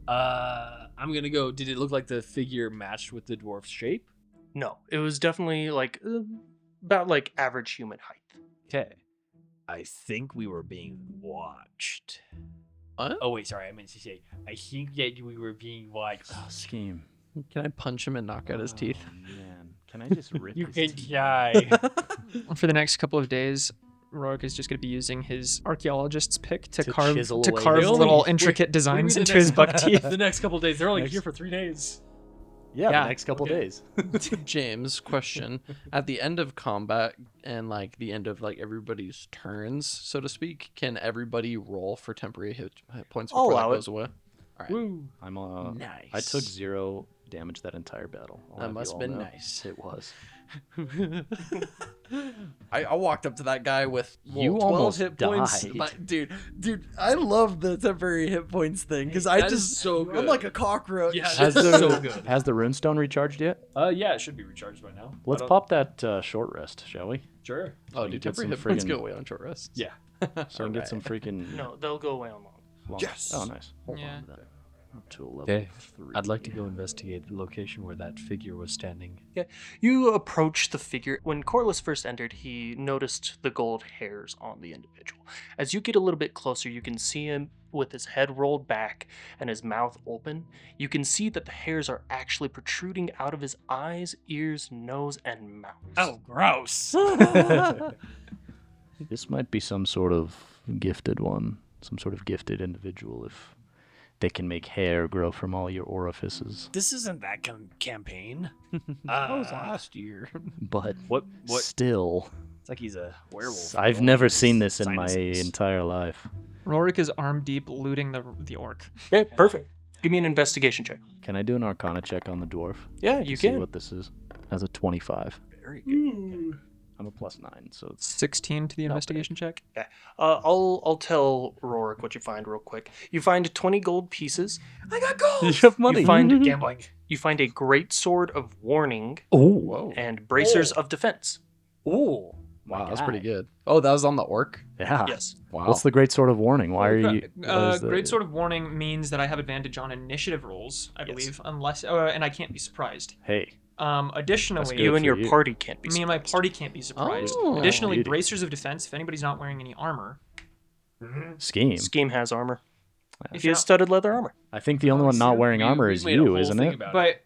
I'm gonna go. Did it look like the figure matched with the dwarf's shape? No, it was definitely like about like average human height. Okay. I think we were being watched. What? Oh wait, sorry. I meant to say. I think that we were being watched. Oh, Scheme. Can I punch him and knock out his teeth? Oh, man. Can I just rip You his can teeth? try. For the next couple of days, Rorik is just going to be using his archaeologist's pick to To carve chisel to away carve his little teeth. intricate What do you designs mean into his buck teeth. The next couple days. They're only Next- here for 3 days. Yeah, Yeah, the next couple okay. days. James, question. At the end of combat and like the end of like everybody's turns, so to speak, can everybody roll for temporary hit points I'll before that allow it. goes away? All right. Woo. I'm Nice. I took 0 damage that entire battle. I'll That have you must all have been know. nice. It was. I walked up to that guy with You 12 almost hit points. died. Dude, I love the temporary hit points thing because I That is just so I'm good. like a cockroach. Yeah, Has that's the so good. has the runestone recharged yet? Yeah, it should be recharged by now. Let's I don't- pop that short rest, shall we? Sure. Oh, you dude, get temporary some hit points friggin- go away on short rests. Yeah. So we can get some freaking. No, they'll go away on long. long- Yes. Oh, nice. Hold Yeah. on to that. Up to a level Okay. 3. I'd like to go investigate the location where that figure was standing. You approach the figure. When Corliss first entered, he noticed the gold hairs on the individual. As you get a little bit closer, you can see him with his head rolled back and his mouth open. You can see that the hairs are actually protruding out of his eyes, ears, nose, and mouth. Oh, gross. This might be some sort of gifted one, some sort of gifted individual if they can make hair grow from all your orifices. This isn't that campaign. That was last year. But What? still, It's like he's a werewolf. I've with never all seen these this in my sinuses. entire life. Rorik is arm deep looting the orc. Okay, perfect. Give me an investigation check. Can I do an Arcana check on the dwarf? Yeah, to you see can. what this is. Has a 25. Very good. I'm a +9, so it's 16 to the investigation check. I'll tell Rorik what you find real quick. You find 20 gold pieces. I got gold. you have money. You find Gambling. you find a great sword of warning Oh, and bracers of defense. Oh. Wow, that's pretty good. Oh, that was on the orc. yeah. Yes. Wow. What's the great sword of warning? Why are you? what is the- Great Sword of Warning means that I have advantage on initiative rolls, I Yes. believe, unless and I can't be surprised. Hey, Additionally, good You and for your you. party can't be. me and my surprised. party can't be surprised. Oh. Additionally, Beauty. bracers of defense. If anybody's not wearing any armor, scheme. Scheme has armor. if He you're has not, studded leather armor. I think the only one not wearing armor is you, isn't it? but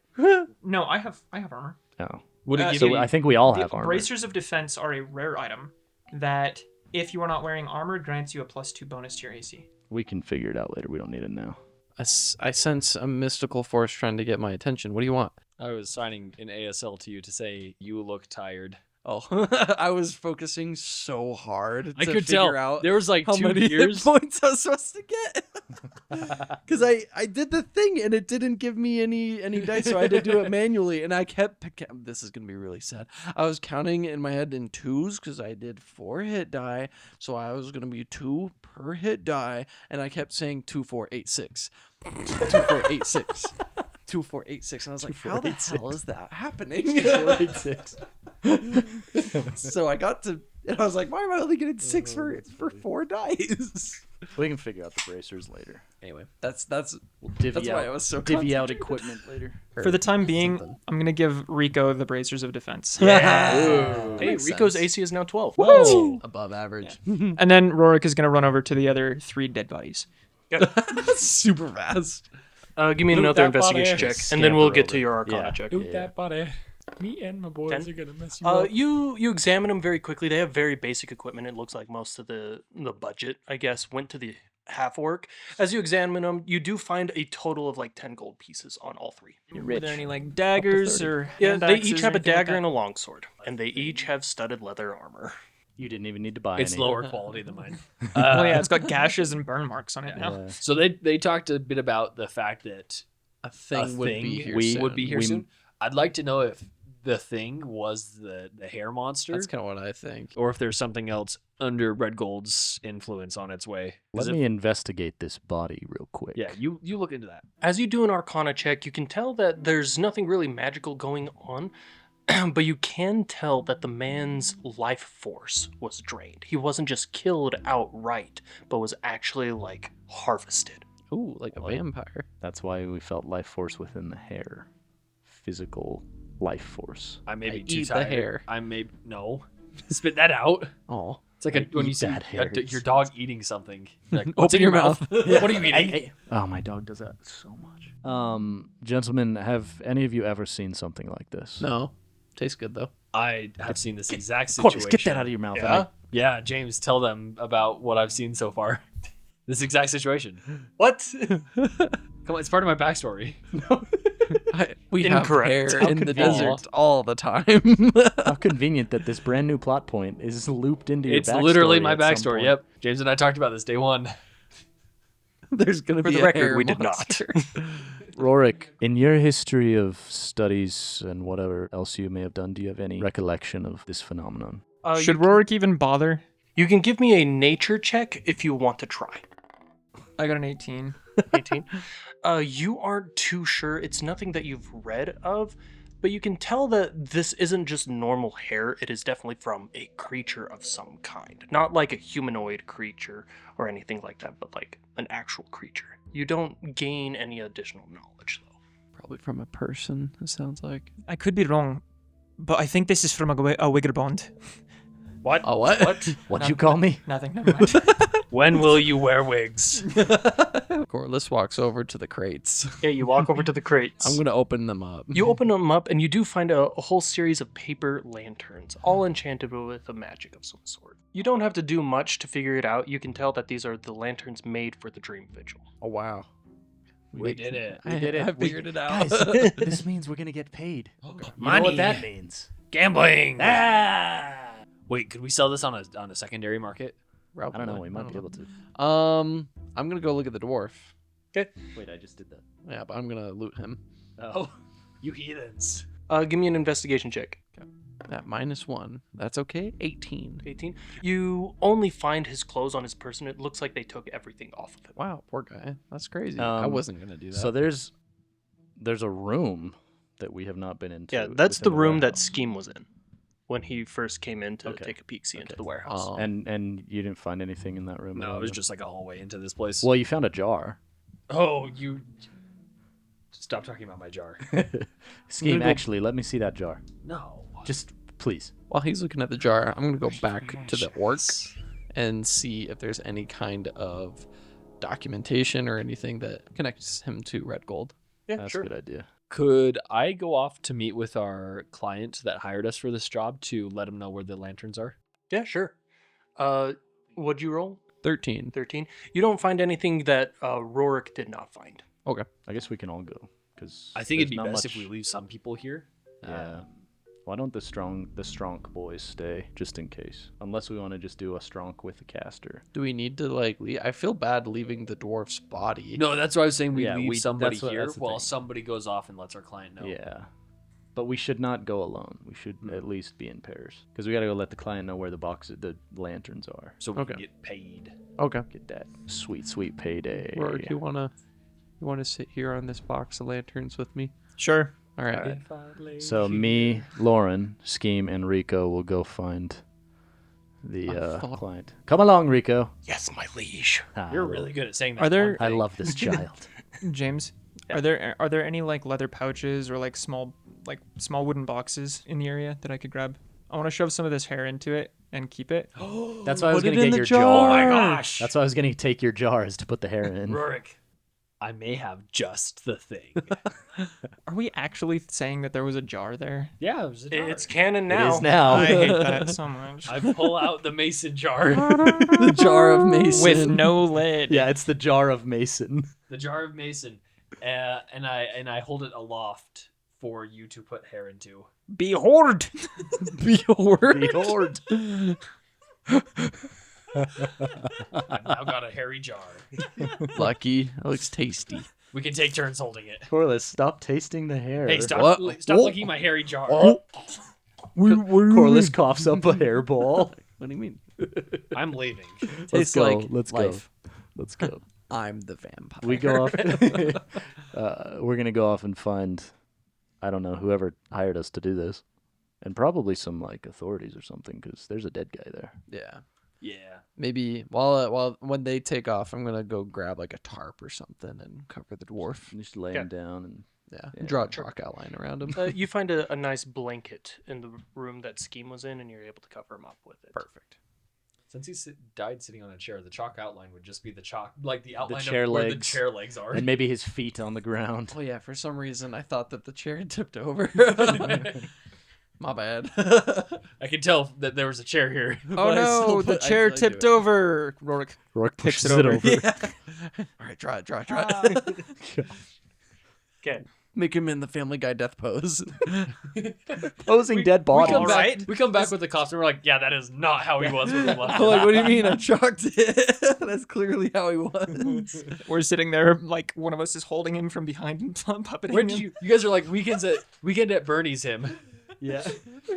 no, I have armor. No. Would it Uh, give So you? I think we all The have armor. bracers of defense are a rare item that, if you are not wearing armor, grants you a +2 bonus to your AC. We can figure it out later. We don't need it now. I sense a mystical force trying to get my attention. What do you want? I was signing an ASL to you to say you look tired. Oh, I was focusing so hard I to could figure tell. out There was like how 2 many years. hit points I was supposed to get. Because I did the thing and it didn't give me any dice, so I had to do it manually. And I kept this is gonna be really sad. I was counting in my head in twos because I did 4 hit die, so I was gonna be 2 per hit die, and I kept saying 2, 4, 8, 6, 2, 4, 8, 6. 2, 4, 8, 6, and I was like, how the hell is that happening? So I got to, and I was like, why am I only getting 6 for 4 dice? We can figure out the bracers later. Anyway, that's We'll divvy that's out, why I was so divvy out concentrated. equipment later. For the time being, I'm gonna give Rico the bracers of defense. Hey, Makes Rico's sense. AC is now 12. Above average. And then Rorik is gonna run over to the other 3 dead bodies. Super fast. Give me Loot another that body. investigation check, and Scamper then we'll get over. to your Arcana Yeah. check. Dude, that body. Me and my boys 10? are gonna mess you up. You examine them very quickly. They have very basic equipment. It looks like most of the budget, I guess, went to the half orc. As you examine them, you do find a total of like 10 gold pieces on all 3. Were there any like daggers or Yeah, hand they axes each or have a anything like dagger that? and a longsword, and they each have studded leather armor. You didn't even need to buy It's any. lower quality than mine. Well, yeah, it's got gashes and burn marks on it now. Yeah. So they talked a bit about the fact that A thing a would thing be here we- soon. would be here We- soon. I'd like to know if the thing was the hair monster, That's kind of what I think. or if there's something else under Red Gold's influence on its way. 'Cause Let if- me investigate this body real quick. Yeah, you look into that. As you do an Arcana check, you can tell that there's nothing really magical going on, but you can tell that the man's life force was drained. He wasn't just killed outright, but was actually like harvested. Ooh, like a vampire. That's why we felt life force within the hair. Physical life force. I may I be too eat the tired. hair. I may no. Spit that out. Oh. It's like I when you eat see that hair. your dog eating something. Like, Open what's in your your mouth? What are you eating? Oh, my dog does that so much. Gentlemen, have any of you ever seen something like this? No. Tastes good though. I have seen this exact Corliss, situation. get that out of your mouth. Yeah? Yeah, James, tell them about what I've seen so far. This exact situation. What? Come on, it's part of my backstory. We have Incorrect. hair How in the convenient. desert all the time. How convenient that this brand new plot point is looped into your It's backstory literally my at some backstory. point. Yep. James and I talked about this day one. There's gonna For be the a record, hair we did monster. Rorik, in your history of studies and whatever else you may have done, do you have any recollection of this phenomenon? Should Rorik even bother? You can give me a nature check if you want to try. I got an 18. 18. You aren't too sure. It's nothing that you've read of, but you can tell that this isn't just normal hair. It is definitely from a creature of some kind. Not like a humanoid creature or anything like that, but like an actual creature. You don't gain any additional knowledge, though. Probably from a person, it sounds like. I could be wrong, but I think this is from a Wiggerbond. What? A what? What'd you call me? Nothing, never mind. When will you wear wigs? Corliss walks over to the crates. Yeah, you walk over to the crates. I'm gonna open them up. You open them up, and you do find a whole series of paper lanterns, all enchanted with a magic of some sort. You don't have to do much to figure it out. You can tell that these are the lanterns made for the Dream Vigil. Oh wow. We did it. I did it. I figured it out. Guys, this means we're gonna get paid. You know Money. what that means? Gambling. Ah! Wait, could we sell this on a secondary market? I don't know. We might be able to. I'm gonna go look at the dwarf. Okay. Wait, I just did that. Yeah, but I'm gonna loot him. Oh, you heathens. Give me an investigation check. At -1. That's okay. 18. 18. You only find his clothes on his person. It looks like they took everything off of him. Wow, poor guy. That's crazy. I wasn't gonna do that. So there's a room that we have not been into. Yeah, that's the within room that warehouse. Scheme was in when he first came in to Okay. take a peek-see into the warehouse. Oh. And you didn't find anything in that room. at No, all, it was then? just like a hallway into this place. Well, you found a jar. Oh, you. Stop talking about my jar. Scheme, go- actually, let me see that jar. No. Just please. While he's looking at the jar, I'm gonna go back to the orc and see if there's any kind of documentation or anything that connects him to Red Gold. Yeah, That's sure. a good idea. Could I go off to meet with our client that hired us for this job to let him know where the lanterns are? Yeah, sure. What'd you roll? 13. 13. You don't find anything that Rorik did not find. Okay. I guess we can all go because I think it'd be best if we leave some people here. Yeah. Why don't the Stronk boys stay just in case? Unless we want to just do a Stronk with a caster. Do we need to like leave? I feel bad leaving the dwarf's body. No, that's why I was saying we Yeah, leave somebody that's what- here that's the while thing. somebody goes off and lets our client know. Yeah. But we should not go alone. We should at least be in pairs because we got to go let the client know where the lanterns are. So we Okay. can get paid. Okay. Get that sweet payday. Rorik, you wanna sit here on this box of lanterns with me? Sure. All right. So me, Lauren, Scheme, and Rico will go find the fuck. client. Come along, Rico. Yes, my liege. You're really good at saying that. Are there- one I thing. love this child. James, are there any like leather pouches or like small wooden boxes in the area that I could grab? I want to shove some of this hair into it and keep it. That's why I was Put it gonna in get the your jar. jar. Oh my gosh. That's why I was gonna take your jars to put the hair in. Rorik, I may have just the thing. Are we actually saying that there was a jar there? Yeah, it was a jar. It's canon It now. is now. I hate that so much. I pull out the mason jar. The jar of mason. With no lid. Yeah, it's the jar of Mason. The jar of mason. And I hold it aloft for you to put hair into. Behold! Behold. Behold. I've now got a hairy jar. Lucky. That looks tasty. We can take turns holding it. Corliss, stop tasting the hair. Hey, stop! What? Stop What? licking my hairy jar. Corliss coughs up a hairball. What do you mean? I'm leaving. Let's Tastes go. like Let's life. go. Let's go. I'm the vampire. We go off. We're gonna go off and find, I don't know, whoever hired us to do this, and probably some like authorities or something, because there's a dead guy there. Yeah. Yeah. Maybe while when they take off, I'm gonna go grab like a tarp or something and cover the dwarf. And just lay him down and Yeah. Yeah. Draw a chalk outline around him. You find a nice blanket in the room that Scheme was in, and you're able to cover him up with it. Perfect. Since he died sitting on a chair, the chalk outline would just be the chalk, like the outline chair of where the legs. chair legs are. and maybe his feet on the ground. Oh yeah, for some reason I thought that the chair had tipped over. My bad. I can tell that there was a chair here. Oh no, the chair tipped over. Rorik. Rourke Kicks pushes it it over. over. Yeah. All right, draw it. Okay. Make him in the Family Guy death pose. Posing dead We bodies. come, back, Alright. we come back with the costume. We're like, yeah, that is not how he was when we left. I'm like, what do you mean? I chalked it. That's clearly how he was. We're sitting there like one of us is holding him from behind and puppeting Where him. did you? You guys are like weekend at Bernie's him. Yeah.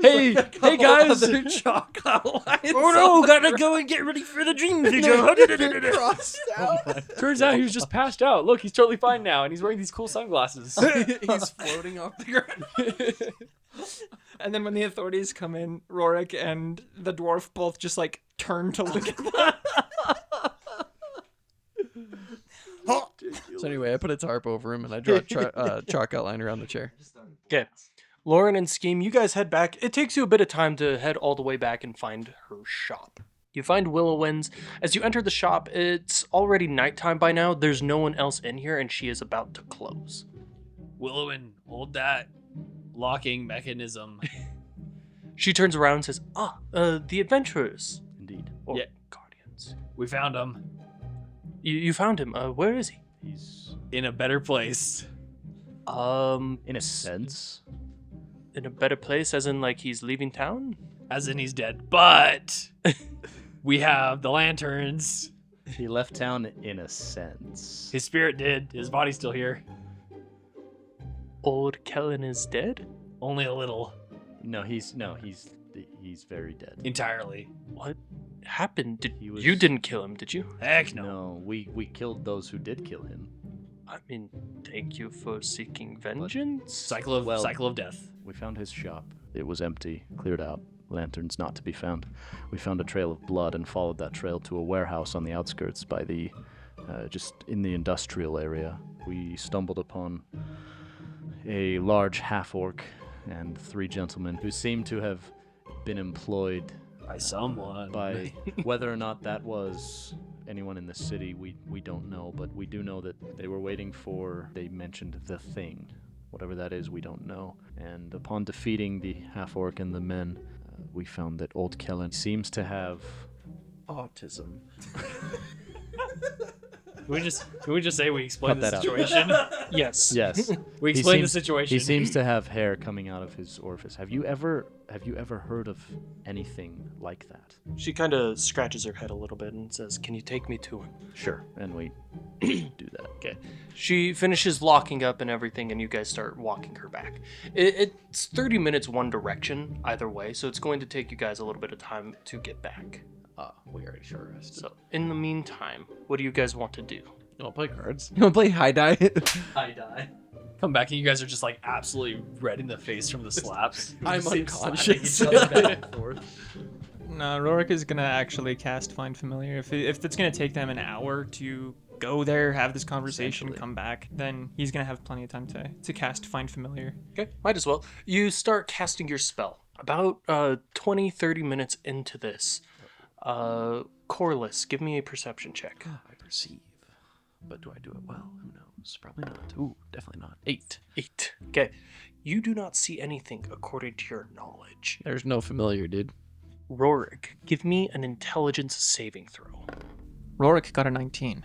Hey guys! Chalk outlines. Oh no, gotta go and get ready for the dream video. Crossed out. Turns out he was just passed out. Look, he's totally fine now, and he's wearing these cool sunglasses. He's floating off the ground. And then when the authorities come in, Rorik and the dwarf both just like turn to look at them. So anyway, I put a tarp over him and I draw a chalk outline around the chair. Okay. Lauren and Scheme, you guys head back. It takes you a bit of time to head all the way back and find her shop. You find Willowwinds. As you enter the shop, it's already nighttime by now. There's no one else in here, and she is about to close. Willowin, hold that locking mechanism. She turns around and says, the adventurers. Indeed. Or Yeah. guardians. We found him You found him. Where is he? He's in a better place. in a sense. In a better place, as in, like, he's leaving town? As in he's dead. But we have the lanterns. He left town in a sense. His spirit did. His body's still here. Old Kellen is dead? Only a little. He's very dead. Entirely. What happened? He was- You didn't kill him, did you? Heck no. No, we killed those who did kill him. I mean, thank you for seeking vengeance. Cycle of death. We found his shop. It was empty, cleared out. Lanterns not to be found. We found a trail of blood and followed that trail to a warehouse on the outskirts by the, just in the industrial area. We stumbled upon a large half-orc and 3 gentlemen who seemed to have been employed By someone. by whether or not that was anyone in the city, we don't know, but we do know that they were waiting for, they mentioned the thing. Whatever that is, we don't know. And upon defeating the half-orc and the men, we found that old Kellen seems to have autism. Can we just say we explained Cut the that out. situation? Yes. Yes. We He explained the seems- situation. He seems to have hair coming out of his orifice. Have you ever heard of anything like that? She kind of scratches her head a little bit and says, "Can you take me to him?" Sure. And we do that. Okay. She finishes locking up and everything, and you guys start walking her back. It's 30 minutes one direction either way, so it's going to take you guys a little bit of time to get back. We already short rested. So, in the meantime, what do you guys want to do? You want to play cards? You want to play high die? I die. Come back and you guys are just like absolutely red in the face from the slaps. I'm Just keep slapping unconscious. each other back and forth. No, Rorik is gonna actually cast Find Familiar. If it's gonna take them an hour to go there, have this conversation, Essentially. come back, then he's gonna have plenty of time to cast Find Familiar. Okay, might as well. You start casting your spell. About 20, 30 minutes into this, Corliss, give me a perception check. I perceive. But do I do it well? Who knows? Probably not. Ooh, definitely not. 8. 8. Okay. You do not see anything according to your knowledge. There's no familiar, dude. Rorik, give me an intelligence saving throw. Rorik got a 19.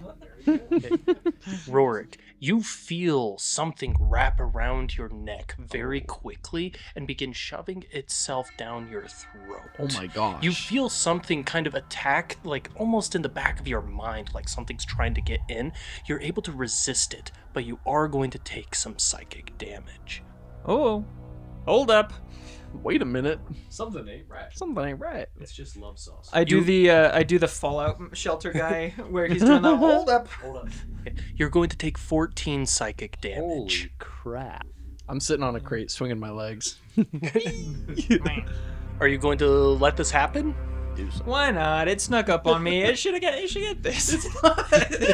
Rorik, you feel something wrap around your neck very quickly and begin shoving itself down your throat. Oh my gosh. You feel something kind of attack, like almost in the back of your mind, like something's trying to get in. You're able to resist it, but you are going to take some psychic damage. Oh, hold up. Wait a minute. Something ain't right. Something ain't right. It's just love sauce. I do the Fallout shelter guy where he's doing the hold up. Hold up. You're going to take 14 psychic damage. Holy crap. I'm sitting on a crate swinging my legs. Are you going to let this happen? Do something. Why not? It snuck up on me. It should get this.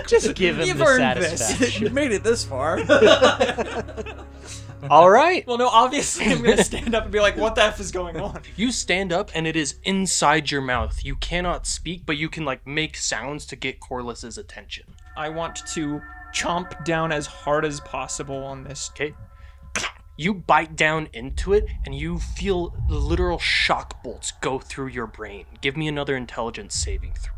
Just give him You've the earned this. satisfaction. You made it this far. All right. Well, no, obviously I'm gonna stand up and be like, "What the f is going on?" You stand up and it is inside your mouth. You cannot speak, but you can like make sounds to get Corliss's attention. I want to chomp down as hard as possible on this. Okay. You bite down into it and you feel literal shock bolts go through your brain. Give me another intelligence saving throw.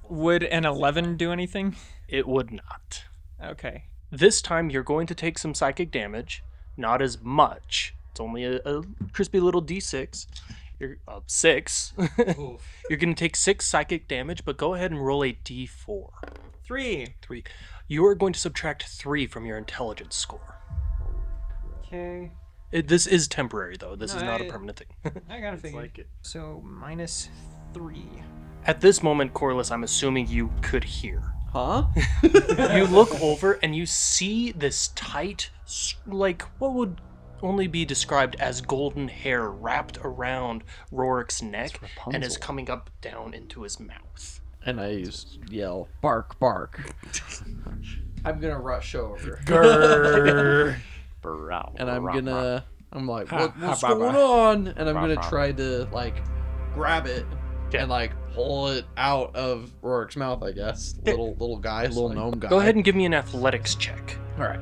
Would an 11 do anything? It would not. Okay. This time you're going to take some psychic damage. Not as much. It's only a crispy little d6. You're 6. You're going to take 6 psychic damage, but go ahead and roll a d4. 3. 3. You are going to subtract 3 from your intelligence score. Okay. This is temporary, though. This is not a I- permanent thing. I gotta figure. like it. So -3. At this moment, Corliss, I'm assuming you could hear. Huh? You look over and you see this tight, like what would only be described as golden hair wrapped around Rorik's neck and is Rapunzel. coming up down into his mouth. And I yell, bark, bark. I'm gonna rush over. And I'm like, what's going on? And I'm gonna try to like grab it Okay. and like pull it out of Rorik's mouth, I guess. Little guy, little gnome guy. Go ahead and give me an athletics check. All right.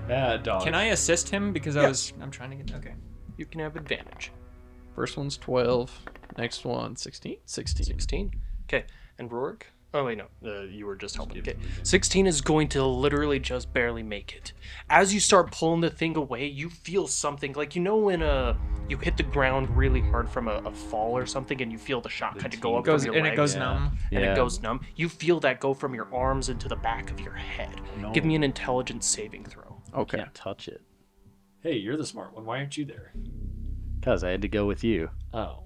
Bad dog. Can I assist him because I'm trying to get okay. You can have advantage. First one's 12. Next one 16. 16. Okay, and Rorik? Oh wait, no, you were just helping. Okay, 16 is going to literally just barely make it. As you start pulling the thing away, you feel something like when you hit the ground really hard from a fall or something, and you feel the shock kind of go up Goes from your and legs, it goes numb. and Yeah. it goes numb. You feel that go from your arms into the back of your head. Give me an intelligence saving throw. Okay. Can't touch it. Hey, you're the smart one. Why aren't you there? Cause I had to go with you. Oh.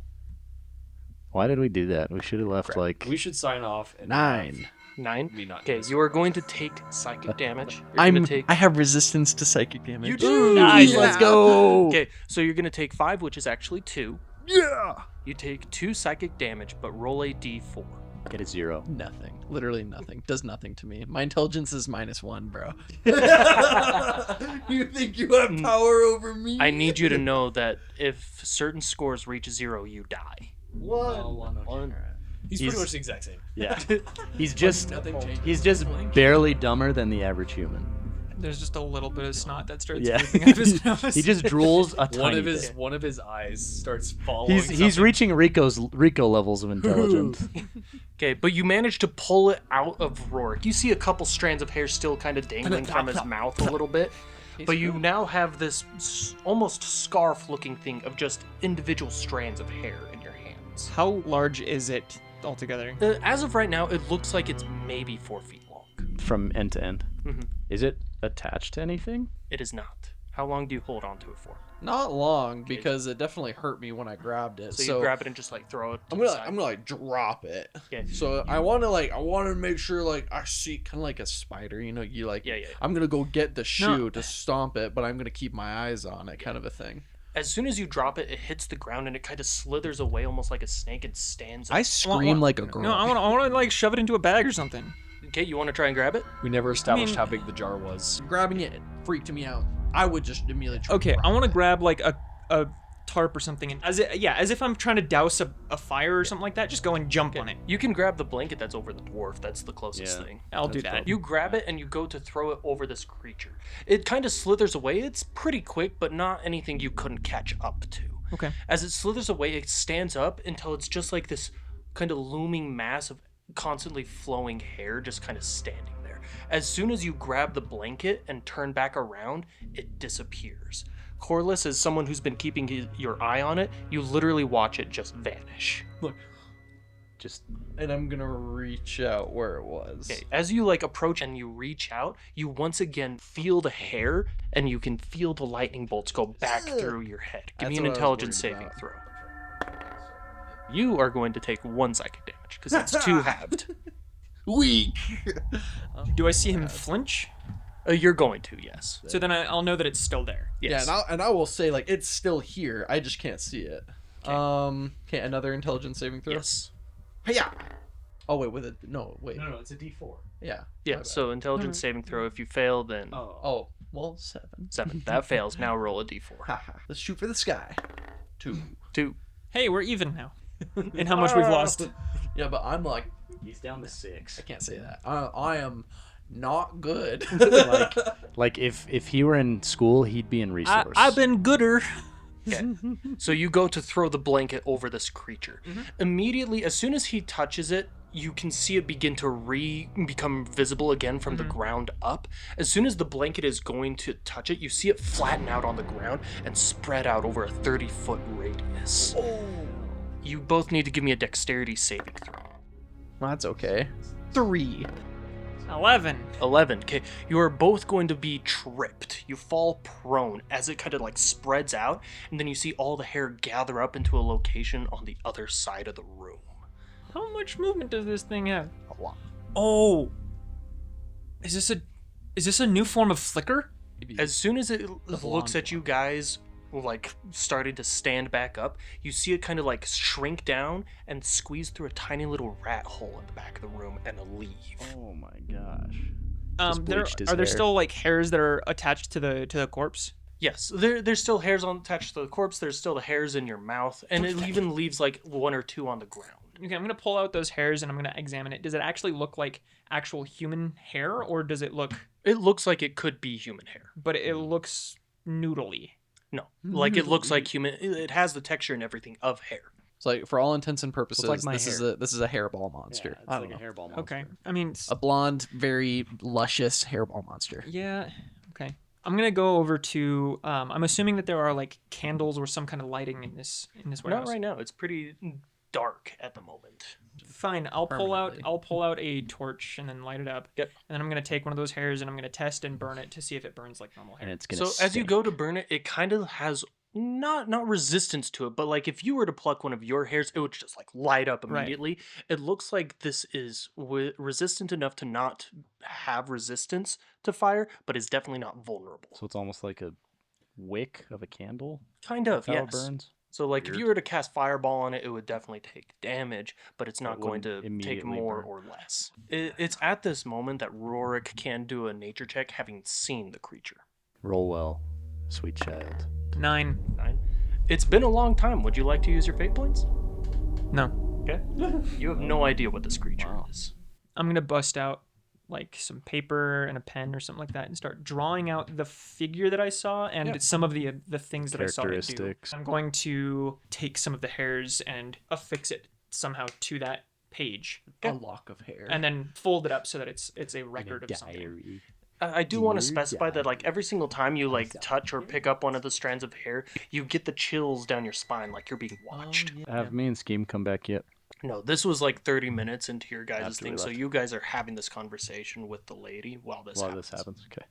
Why did we do that? We should have left like. We should sign off. And 9. 9. Me not. Okay, you are going to take psychic damage. You're I gonna take. have resistance to psychic damage. You do? Nice, Yeah. let's go. Okay, so you're gonna take 5, which is actually 2. Yeah. You take 2 psychic damage, but roll a d4. Get a 0. Nothing. Literally nothing. Does nothing to me. My intelligence is -1, bro. You think you have power over me? I need you to know that if certain scores reach 0, you die. One. He's pretty much the exact same. Yeah. He's just Nothing changes. he's just barely dumber than the average human. There's just a little bit of snot that starts Yeah. dripping out of his nose. He just drools a One tiny of his bit. one of his eyes starts following. He's reaching Rico levels of intelligence. Okay, but you manage to pull it out of Rorik. You see a couple strands of hair still kind of dangling from his mouth a little bit, but you now have this almost scarf-looking thing of just individual strands of hair in your hands. How large is it altogether? As of right now, it looks like it's maybe 4 feet long. From end to end. Mhm. Is it attached to anything? It is not. How long do you hold on to it for? Not long, because it definitely hurt me when I grabbed it. So you grab it and just like throw it. To I'm the gonna side. I'm gonna like drop it. Okay. So I want to make sure like I see kind of like a spider, you like. Yeah. I'm gonna go get the shoe to stomp it, but I'm gonna keep my eyes on it, kind of a thing. As soon as you drop it, it hits the ground and it kind of slithers away almost like a snake and stands up. I scream like a girl. No, I want to like shove it into a bag or something. Okay, you want to try and grab it? We never established mean- how big the jar was. Grabbing it freaked me out. I would just immediately. Try Okay, to I want to grab like a tarp or something, and as if I'm trying to douse a fire or something like that, just go and jump on it. You can grab the blanket that's over the dwarf. That's the closest Yeah. thing. I'll do that. You grab it and you go to throw it over this creature. It kind of slithers away. It's pretty quick, but not anything you couldn't catch up to. Okay. As it slithers away, it stands up until it's just like this kind of looming mass of constantly flowing hair just kind of standing there. As soon as you grab the blanket and turn back around, it disappears. Corliss, as someone who's been keeping your eye on it, you literally watch it just vanish. Just and I'm gonna reach out where it was. Okay, as you like approach and you reach out, you once again feel the hair and you can feel the lightning bolts go back through your head. Give me That's an what I was intelligence worried saving about. throw. You are going to take 1 psychic damage because it's 2 halved. Weak. Do I see him flinch? You're going to, yes. So then I'll know that it's still there. Yes. Yeah, and I will say like it's still here. I just can't see it. Okay, another intelligence saving throw. Yes. Yeah. Oh wait, with it? No, wait. No, it's a D4. Yeah. Yeah, so intelligence saving throw. If you fail, then Oh, well, 7. 7. That fails. Now roll a d4. Haha. Let's shoot for the sky. 2. 2. Hey, we're even now. And how much we've lost. Yeah, but I'm like, he's down to 6. I can't say that. I am not good. Like if he were in school, he'd be in resource. I've been gooder. Okay. So you go to throw the blanket over this creature. Mm-hmm. Immediately, as soon as he touches it, you can see it begin to become visible again from the Mm-hmm. ground up. As soon as the blanket is going to touch it, you see it flatten out on the ground and spread out over a 30-foot radius. You both need to give me a dexterity saving throw. Well, that's okay. 3. 11. 11. Okay, you are both going to be tripped. You fall prone as it kind of like spreads out, and then you see all the hair gather up into a location on the other side of the room. How much movement does this thing have? A lot. Oh. Is this a new form of flicker? As soon as it blonde looks at you guys, like starting to stand back up, you see it kind of like shrink down and squeeze through a tiny little rat hole in the back of the room and leave. Oh my gosh. Are there still like hairs that are attached to the corpse? Yes, there's still hairs attached to the corpse. There's still the hairs in your mouth, and it even leaves like one or two on the ground. Okay, I'm gonna pull out those hairs and I'm gonna examine it. Does it actually look like actual human hair, or does it look? It looks like it could be human hair. But it looks noodly. No, like it looks like human. It has the texture and everything of hair. It's like, for all intents and purposes, like my this is a hairball monster. It's I don't like a know. hairball monster. Okay, I mean, A blonde, very luscious hairball monster. yeah. Okay, I'm gonna go over to. I'm assuming that there are like candles or some kind of lighting in this warehouse. Not right now. It's pretty dark at the moment. Fine, I'll Permanently. pull out a torch and then light it up. Yep. And then I'm gonna take one of those hairs and I'm gonna test and burn it to see if it burns like normal hair. And it's gonna So as you stink. go to burn it, it kind of has not resistance to it, but like if you were to pluck one of your hairs, it would just like light up Right. immediately. It looks like this is resistant enough to not have resistance to fire, but is definitely not vulnerable. So it's almost like a wick of a candle. Kind of, That's how yes. it burns. So like if Weird. you were to cast fireball on it, it would definitely take damage, but it's not going wouldn't to take immediately more burn. or less. It's at this moment that Rorik can do a nature check, having seen the creature. Roll well, sweet child. 9. 9. It's been a long time. Would you like to use your fate points? No. Okay. You have no idea what this creature Wow. is. I'm gonna bust out like some paper and a pen or something like that and start drawing out the figure that I saw and some of the things that I saw it do. Characteristics. I'm going to take some of the hairs and affix it somehow to that page A lock of hair. and then fold it up so that it's a record of something. Diary. I do want to Dear specify that like diary. every single time you like touch or pick up one of the strands of hair, you get the chills down your spine like you're being watched. Have me and Scheme come back yet? No, this was like 30 minutes into your guys' After we thing, so left. you guys are having this conversation with the lady while this While happens. this happens. Okay.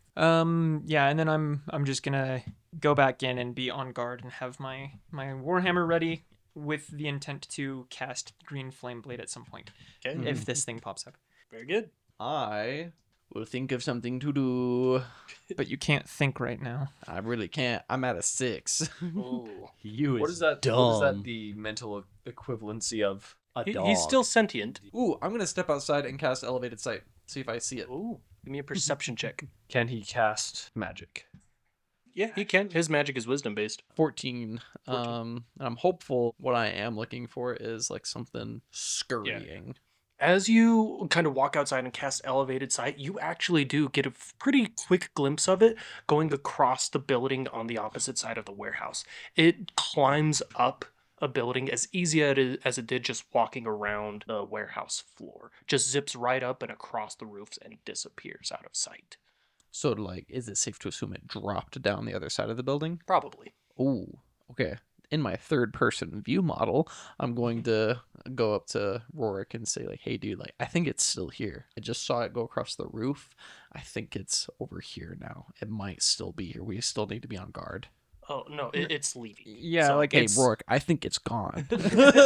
Yeah, and then I'm just gonna go back in and be on guard and have my warhammer ready with the intent to cast green flame blade at some point Okay, if this thing pops up. very good. I will think of something to do. But you can't think right now. I really can't. I'm at a 6. Ooh. You What is is that? dumb. What is that? The mental equivalency of? A dog. He's still sentient. Ooh, I'm gonna step outside and cast elevated sight. See if I see it. Ooh, give me a perception check. Can he cast magic? Yeah, he can. His magic is wisdom based. 14. And I'm hopeful what I am looking for is like something scurrying. As you kind of walk outside and cast elevated sight, you actually do get a pretty quick glimpse of it going across the building on the opposite side of the warehouse. It climbs up a building as easy as it did just walking around the warehouse floor. Just zips right up and across the roofs and disappears out of sight. So like, is it safe to assume it dropped down the other side of the building? Probably. Ooh, okay. In my third person view model, I'm going to go up to Rorik and say like, hey dude, like I think it's still here. I just saw it go across the roof. I think it's over here now. It might still be here. We still need to be on guard. Oh, no, it's leaving. Yeah, So- like Hey it's Rorik, I think it's gone.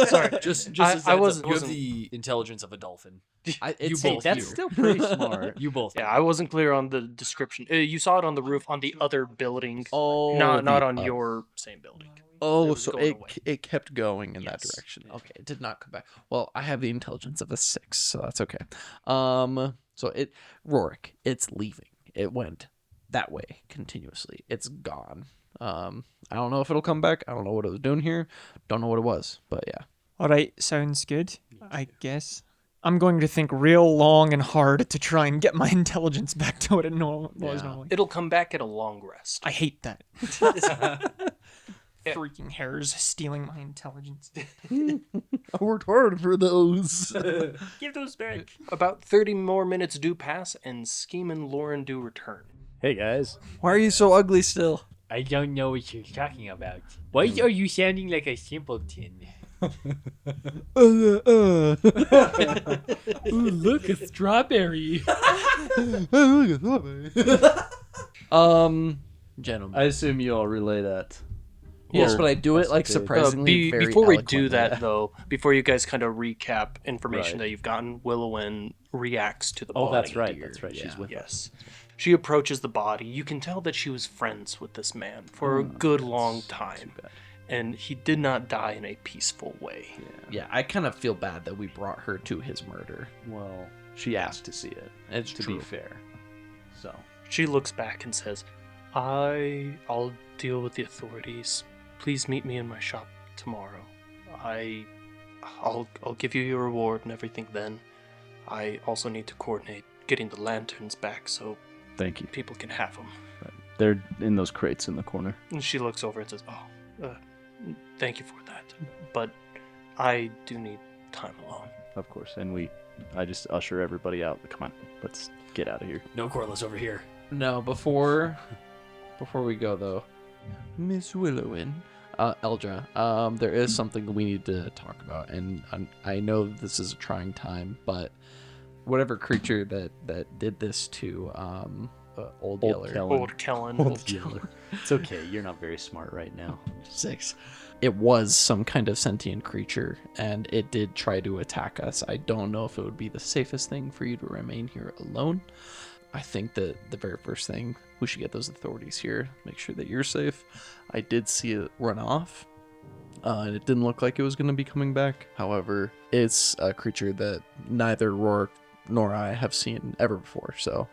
Sorry. Just I- as I a heads wasn't- up, you have wasn't- the intelligence of a dolphin. It's both That's you. still pretty smart. You both. Yeah, I wasn't clear on the description. You saw it on the roof on the other building, Oh, not the on other- your same building. Oh, was so going it away. it kept going in that Yes. direction. Okay, it did not come back. Well, I have the intelligence of a 6, so that's okay. So it Rorik, it's leaving. It went that way continuously. It's gone. I don't know if it'll come back. I don't know what it was doing here. Don't know what it was, but yeah. all right. Sounds good. I guess I'm going to think real long and hard to try and get my intelligence back to what it was Yeah. normally. It'll come back at a long rest. I hate that. Freaking hairs stealing my intelligence. I worked hard for those. Give those back. About 30 more minutes do pass, and Scheme and Lauren do return. Hey guys. Why are you so ugly still? I don't know what you're talking about. Why are you sounding like a simpleton? Ooh, look, a strawberry. Gentlemen. I assume you all relay that. Yes, Or but I do it like escapade. surprisingly very Before we do eloquently. that, though, before you guys kind of recap information Right. that you've gotten, Willowin reacts to the Oh, body. that's right. That's right. She's Yeah. with us. Yes. She approaches the body. You can tell that she was friends with this man for a good long time. Too bad. And he did not die in a peaceful way. Yeah, I kind of feel bad that we brought her to his murder. Well, she asked to see it. It's To true. be fair. So. She looks back and says, I'll deal with the authorities. Please meet me in my shop tomorrow. I'll give you your reward and everything then. I also need to coordinate getting the lanterns back so Thank you. people can have them. They're in those crates in the corner. And she looks over and says, thank you for that. But I do need time alone. Of course. And I just usher everybody out. Come on, let's get out of here. No Corliss over here. No, before we go though, Miss Willowin, Eldra, there is something we need to talk about, and I know this is a trying time, but whatever creature that did this to Old Yeller, Kellen. Old Kellen. It's okay. You're not very smart right now. 6, it was some kind of sentient creature, and it did try to attack us. I don't know if it would be the safest thing for you to remain here alone. I think that the very first thing, we should get those authorities here, make sure that you're safe. I did see it run off, and it didn't look like it was going to be coming back. However, it's a creature that neither Rourke nor I have seen ever before, so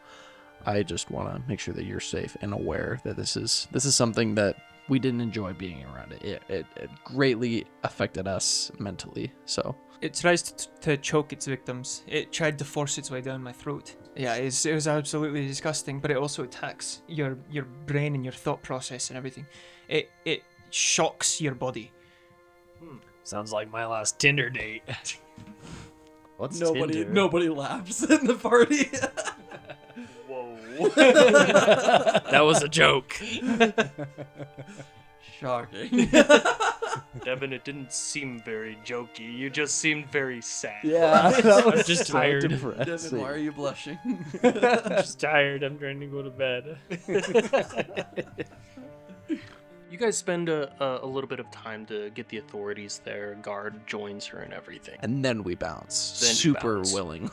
I just want to make sure that you're safe and aware that this is something that we didn't enjoy being around it. It greatly affected us mentally, so... It tries to choke its victims. It tried to force its way down my throat. Yeah, it was absolutely disgusting, but it also attacks your brain and your thought process and everything. It shocks your body. Sounds like my last Tinder date. What's Tinder? Nobody laughs in the party. Whoa. That was a joke. Shocking. Devin, it didn't seem very jokey. You just seemed very sad. Yeah, I'm just tired. Devin, why are you blushing? I'm just tired. I'm trying to go to bed. You guys spend a little bit of time to get the authorities there. Guard joins her and everything. And then we bounce. Then you Super bounce. willing.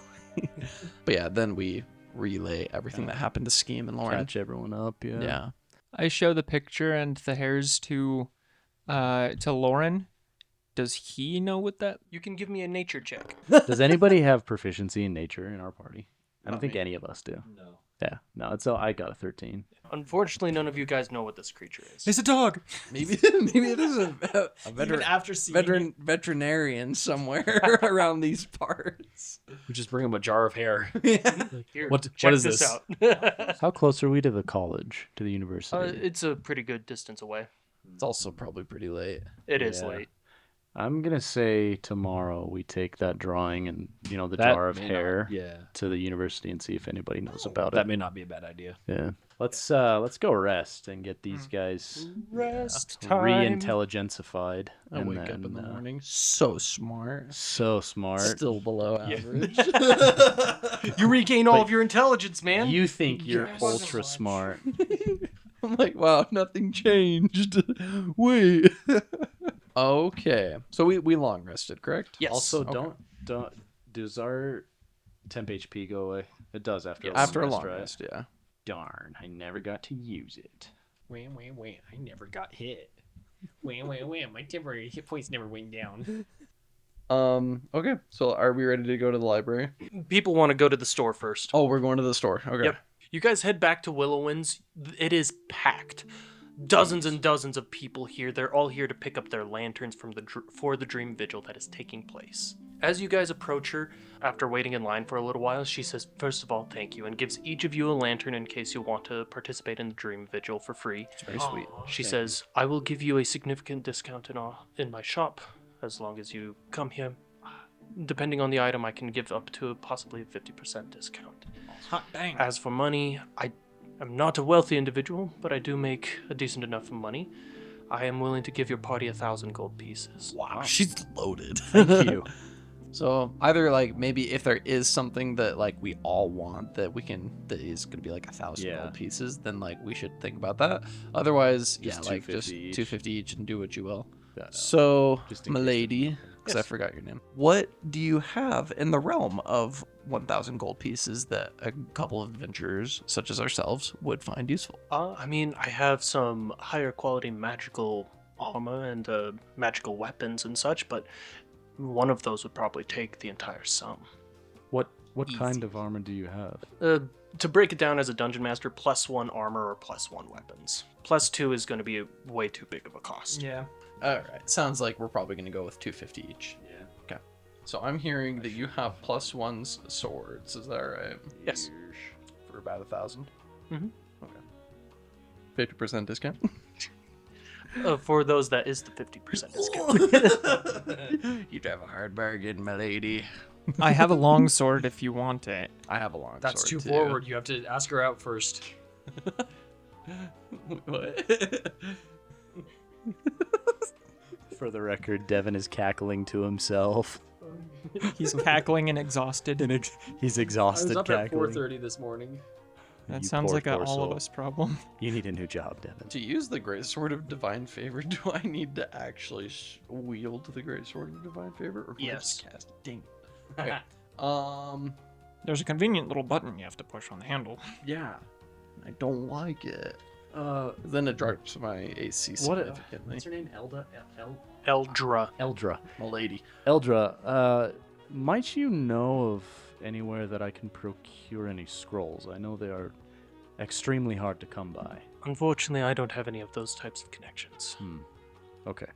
But yeah, then we relay everything that happened to Scheme and Lauren. Catch everyone up. Yeah. Yeah. I show the picture and the hairs to Lauren. Does he know what that? You can give me a nature check. Does anybody have proficiency in nature in our party? I don't Not think me. any of us do. No. Yeah. No, it's I got a 13. Unfortunately, none of you guys know what this creature is. It's a dog. Maybe it is a Even after seeing veterinarian somewhere around these parts. We just bring him a jar of hair. Here, What check is this this? out. How close are we to the college, to the university? It's a pretty good distance away. It's also probably pretty late. It is Yeah. late. I'm gonna say tomorrow we take that drawing and the That jar of may hair not- yeah. to the university and see if anybody knows about That it. may not be a bad idea. Yeah. Let's go rest and get these guys Rest time. re-intelligentsified. I and wake up in the then, morning so smart. So smart. Still below average. You regain all of your intelligence, man. You think you're Yes. ultra smart. I'm like, wow, nothing changed. Wait. Okay. So we long rested, correct? Yes. Also, Okay. don't does our temp HP go away? It does after Yes. After a rest, long right? rest, yeah. Darn, I never got to use it. Wait, I never got hit. Wait, my temporary hit points never went down. Okay. So are we ready to go to the library? People want to go to the store first. Oh, we're going to the store. Okay. Yep. You guys head back to Willowinds. It is packed. Dozens and dozens of people here. They're all here to pick up their lanterns for the dream vigil that is taking place. As you guys approach her, after waiting in line for a little while, she says, "First of all, thank you," and gives each of you a lantern in case you want to participate in the dream vigil for free. It's very sweet. She says, "I will give you a significant discount in my shop as long as you come here. Depending on the item, I can give up to possibly a 50% discount. Hot dang. As for money, I'm not a wealthy individual, but I do make a decent enough money. I am willing to give your party 1,000 gold pieces. Wow, she's loaded. Thank you. So either like maybe if there is something that like we all want that is gonna be like 1,000 Yeah. gold pieces, then like we should think about that. Otherwise, Just yeah, like just 250 each. 250 each and do what you will. Yeah, no. So, Just in case. milady, because I Yes. forgot your name. What do you have in the realm of 1,000 gold pieces that a couple of adventurers such as ourselves would find useful? I mean, I have some higher quality magical armor and magical weapons and such, but one of those would probably take the entire sum. What Easy. kind of armor do you have? To break it down as a dungeon master, +1 armor or +1 weapons. +2 is going to be way too big of a cost. Yeah. All right, sounds like we're probably going to go with 250 each. Yeah. Okay. So I'm hearing that you have +1's swords. Is that right? Yes. For about 1,000. Mhm. Okay. 50% discount. For those, that is the 50% discount. You drive a hard bargain, my lady. I have a long sword if you want it. I have a long That's sword too too. forward. You have to ask her out first. What? For the record, Devin is cackling to himself. He's cackling and exhausted. He's I exhausted was up at cackling. 4:30 this morning. That You sounds poor, like a poor all of soul. us problem. You need a new job, Devin. To use the Great Sword of Divine Favor, do I need to actually wield the Great Sword of Divine Favor? Or can I just Yes. cast it? Dang. Okay. There's a convenient little button you have to push on the handle. Yeah. I don't like it. Then it drops my AC What? significantly. What's her name? Elda? Eldra. Eldra. My lady. Eldra, might you know of anywhere that I can procure any scrolls? I know they are extremely hard to come by. Unfortunately, I don't have any of those types of connections. Okay.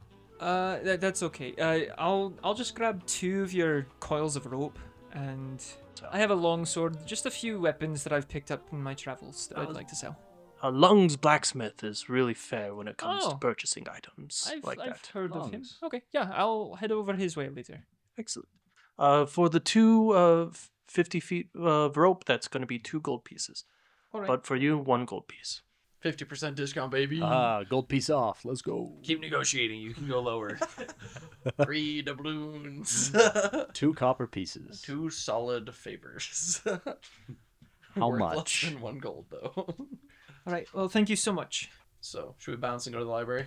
That's okay. I'll just grab 2 of your coils of rope, and I have a long sword. Just a few weapons that I've picked up in my travels that I'd like to sell. Lung's blacksmith is really fair when it comes to Oh. purchasing items I've like I've that. heard of him. Lungs. Okay, yeah, I'll head over his way later. Excellent. For the 2 50 feet of rope, that's going to be 2 gold pieces. All right. But for you, 1 gold piece. 50% discount, baby. Gold piece off. Let's go. Keep negotiating. You can go lower. 3 doubloons. 2 copper pieces. 2 solid favors. How Worth much? Less than 1 gold, though. All right. Well, thank you so much. So, should we bounce and go to the library?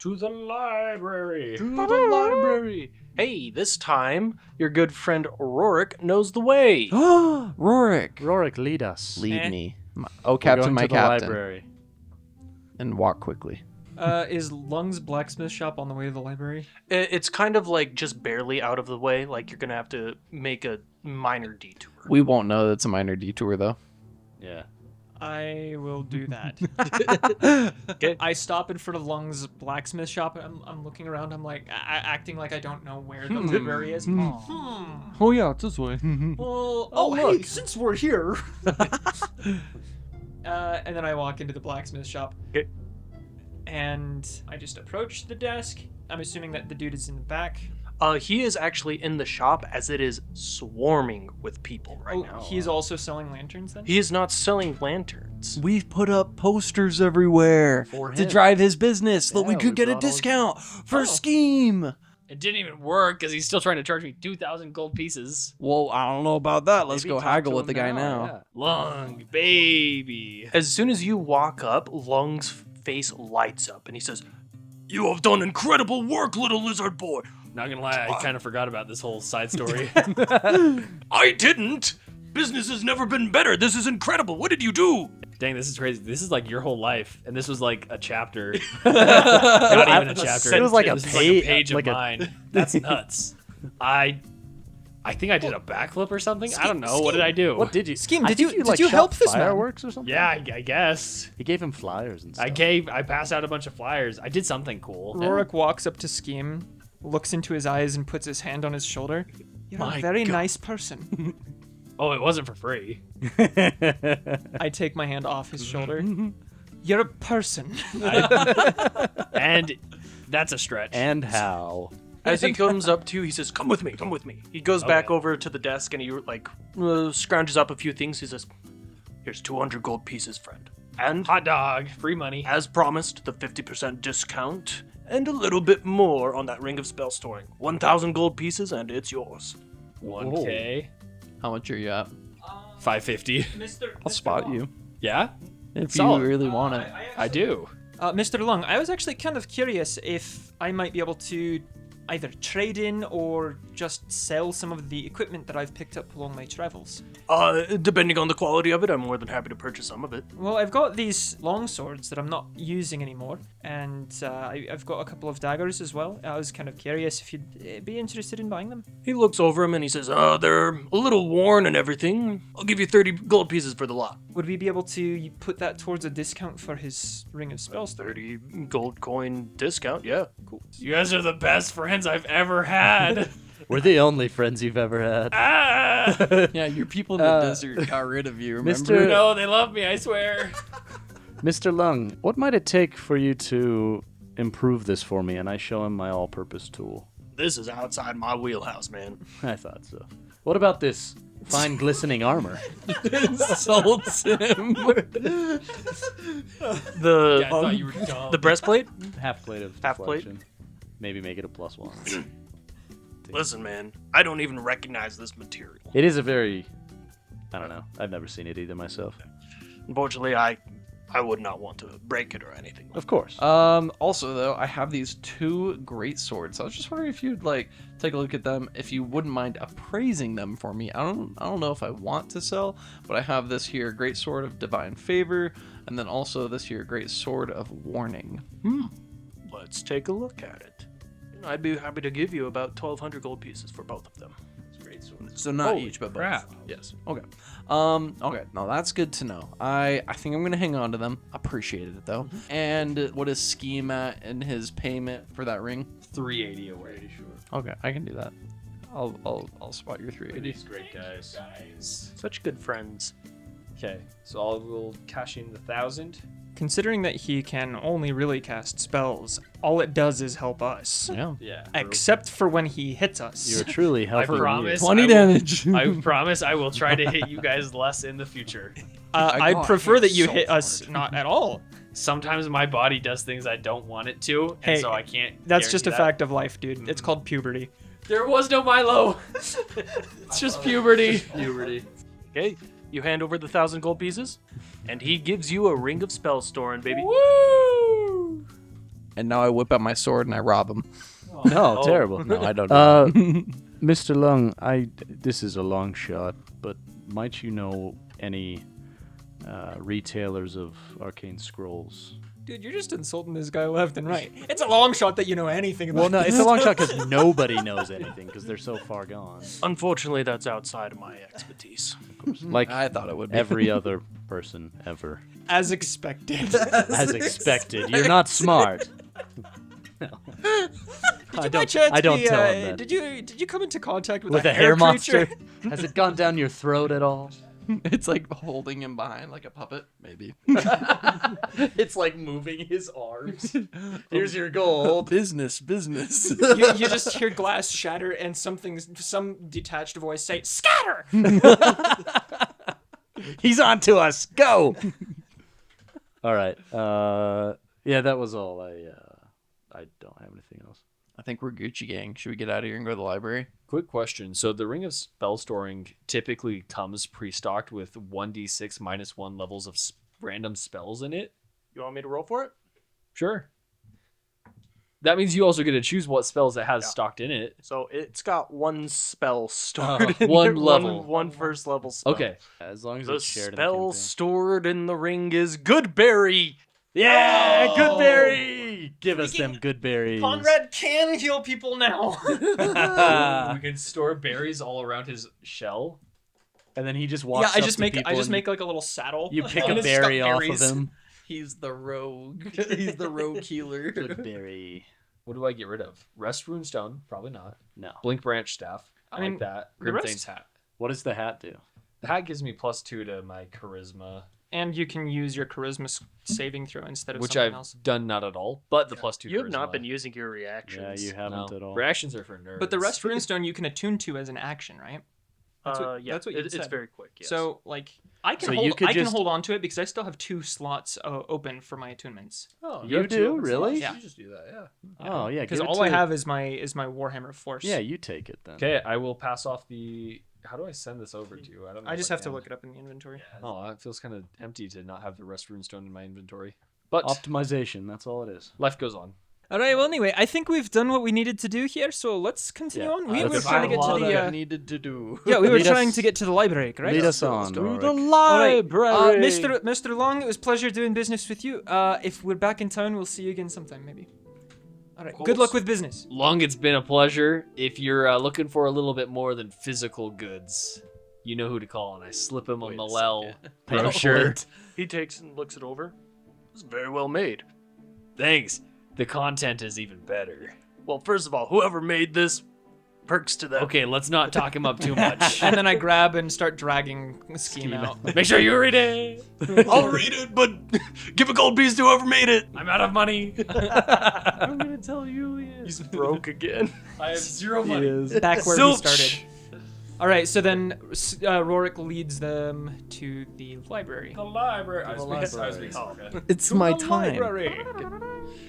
To the library. To the library. Hey, this time, your good friend Rorik knows the way. Rorik! Rorik, lead us. Lead me. Oh, We're Captain, going my to the captain. library. And walk quickly. Is Lung's blacksmith shop on the way to the library? It's kind of like just barely out of the way. Like you're going to have to make a minor detour. We won't know that's a minor detour, though. Yeah. I will do that. Okay. I stop in front of Lung's blacksmith shop. And I'm looking around. I'm like acting like I don't know where the library is. Oh, yeah, it's this way. Well, hey, since we're here. And then I walk into the blacksmith shop. Okay. And I just approach the desk. I'm assuming that the dude is in the back. He is actually in the shop as it is swarming with people right now. He's also selling lanterns then? He is not selling lanterns. We've put up posters everywhere For to him. drive his business so that we Yeah, could we get a brought all- discount for Oh. Scheme. It didn't even work because he's still trying to charge me 2,000 gold pieces. Well, I don't know about that. Let's Maybe go talk haggle to with the him guy now. yeah. Lung, baby. As soon as you walk up, Lung's face lights up and he says, "You have done incredible work, little lizard boy." Not gonna lie, I kind of forgot about this whole side story. I didn't. Business has never been better. This is incredible. What did you do? Dang, this is crazy. This is like your whole life, and this was like a chapter. Not even a chapter. It was like a This is page- page like of a- mine. That's nuts. I think I did a backflip or something. I don't know. What did I do? What did you? Scheme, I did think you- like, did you shot help this man? fireworks or something? Yeah, I guess. He gave him flyers and stuff. I passed out a bunch of flyers. I did something cool. Rorik walks up to Scheme, looks into his eyes, and puts his hand on his shoulder. You're My a very God. nice person. Oh, it wasn't for free. I take my hand off his shoulder. You're a person. And that's a stretch. And how? As he comes up to you, he says, "Come with me. Come with me." He goes back Okay. over to the desk and he like scrounges up a few things. He says, "Here's 200 gold pieces, friend. And Hot dog, free money. as promised, the 50% discount and a little bit more on that Ring of Spell Storing. 1,000 gold pieces and it's yours. 1K. How much are you at? 550. I'll spot you Yeah? if Solid. you really want it. I do. Mr. Lung, I was actually kind of curious if I might be able to either trade in or just sell some of the equipment that I've picked up along my travels. Depending on the quality of it, I'm more than happy to purchase some of it. Well, I've got these long swords that I'm not using anymore, and I've got a couple of daggers as well. I was kind of curious if you'd be interested in buying them. He looks over them and he says, they're a little worn and everything. I'll give you 30 gold pieces for the lot. Would we be able to put that towards a discount for his Ring of Spells? 30 gold coin discount, yeah. Cool. You guys are the best friends I've ever had. We're the only friends you've ever had. Yeah, your people in the desert got rid of you, remember? Mr. No, they love me, I swear. Mr. Lung, what might it take for you to improve this for me? And I show him my all-purpose tool. This is outside my wheelhouse, man. I thought so. What about this fine glistening armor? Insults him. The I thought you were dumb. the breastplate? Half plate of Half plate? deflection. Maybe make it a +1. Listen, man, I don't even recognize this material. It is a very... I don't know. I've never seen it either myself. Unfortunately, I would not want to break it or anything. Of course. Also, though, I have these 2 great swords. I was just wondering if you'd take a look at them. If you wouldn't mind appraising them for me. I don't know if I want to sell, but I have this here great sword of divine favor, and then also this here great sword of warning. Let's take a look at it. I'd be happy to give you about 1,200 gold pieces for both of them. So not Holy each, but both. crap. Yes. Okay. Okay. No, that's good to know. I think I'm gonna hang on to them. Appreciated it though. And what is Scheme at in his payment for that ring? 380 away. Okay, I can do that. I'll spot your 380. These great guys. Such good friends. Okay, so I will cash in the 1,000. Considering that he can only really cast spells, all it does is help us. Yeah. Yeah. Except for when he hits us. You're truly I helping me. promise. 20 I will- damage. I promise I will try to hit you guys less in the future. I'd got prefer hit that you so hit us hard. not at all. Sometimes my body does things I don't want it to, and Hey, so I can't. That's just a guarantee that. fact of life, dude. It's called puberty. There was no Milo. It's just puberty. Puberty. Okay, you hand over the 1,000 gold pieces, and he gives you a Ring of Spell Storing, baby. Woo! And now I whip out my sword and I rob him. No, terrible. No, I don't know. Mr. Lung, this is a long shot, but might you know any retailers of arcane scrolls? Dude, you're just insulting this guy left and right. It's a long shot that you know anything about. Well, no, it's a long shot because nobody knows anything because they're so far gone. Unfortunately, that's outside of my expertise. Like I thought it would be. every other person ever. As expected. As expected. You're not smart. Did you by chance I don't be, tell him that. Did you come into contact with, With a hair monster? Has it gone down your throat at all? It's like holding him behind like a puppet, maybe. It's like moving his arms. Here's your gold. business. you just hear glass shatter and some detached voice say, "Scatter!" He's on to us. Go. All right. Yeah, that was all. I don't have anything else. I think we're Gucci gang. Should we get out of here and go to the library? Quick question. So the Ring of Spell Storing typically comes pre-stocked with 1d6 -1 levels of random spells in it. You want me to roll for it? Sure. That means you also get to choose what spells it has stocked in it. So it's got 1 spell stored in one there, level. One first level spell. Okay. As long as The it's shared spell in the campaign. stored in the ring is Goodberry. Yeah, Oh! good berry. Give us them good berries. Conrad can heal people now. We can store berries all around his shell. And then he just walks. Yeah, I up just to make people and like a little saddle. You pick and a it's got berry off of berries. him. He's the rogue. He's the rogue healer. Good berry. What do I get rid of? Rest Runestone? Probably not. No. Blink Branch Staff. I mean, like that. the rest- Grimthane's hat. What does the hat do? The hat gives me +2 to my charisma, And you can use your charisma saving throw instead of which something I've else. done not at all, but the +2 You have charisma. not been using your reactions. Yeah, you haven't No. at all. Reactions are for nerds. But the rest runestone you can attune to as an action, right? Yeah, that's what you it's said. very quick. Yes. So like I can So hold you could I can just- hold on to it because I still have 2 slots open for my attunements. Oh, You do? Really? Yeah. You just do that, yeah. Oh, yeah. Because give it all I to- have is my Warhammer Force. Yeah, you take it then. Okay, I will pass off the. How do I send this over to you? I don't know. I if just have to can. look it up in the inventory. Oh, it feels kind of empty to not have the rest runestone in my inventory. But Optimization, that's all it is. life goes on. All right. Well, anyway, I think we've done what we needed to do here. So let's continue Yeah, on. We let's were trying to get to the. needed to do. Yeah, we were Lead trying us- to get to the library, correct? Lead us on, To Ulrich. the All right, library. Mr. Long, it was a pleasure doing business with you. If we're back in town, we'll see you again sometime, maybe. All right. Good luck with business. Long, it's been a pleasure. If you're looking for a little bit more than physical goods, you know who to call, and I slip him a Malel brochure. he takes and looks it over. It's very well made. Thanks. The content is even better. Well, first of all, whoever made this, perks to them. Okay, let's not talk him up too much. And then I grab and start dragging Scheme out. Make sure you read it. I'll read it, but give a gold piece to whoever made it. I'm out of money. I'm gonna tell you he's broke again. I have 0 money. Back where we Zilch. started. All right, so then Rorik leads them to the library. The library. It's my time.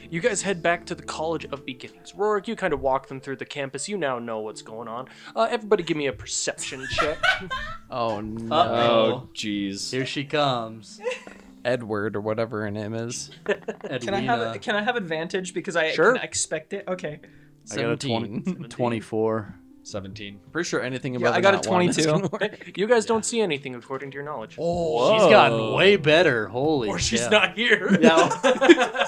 You guys head back to the College of Beginnings. Rorik, you kind of walk them through the campus. You now know what's going on. Everybody give me a perception check. Oh no. Oh, jeez. Here she comes. Edward or whatever her name is. Can I have advantage because I Sure. can expect it? Okay. I got a 17. 24. 17. Pretty sure anything Yeah, above I got a that one is 22. gonna work. You guys don't see anything according to your knowledge. Oh, She's gotten way better. Holy Or she's shit. not here.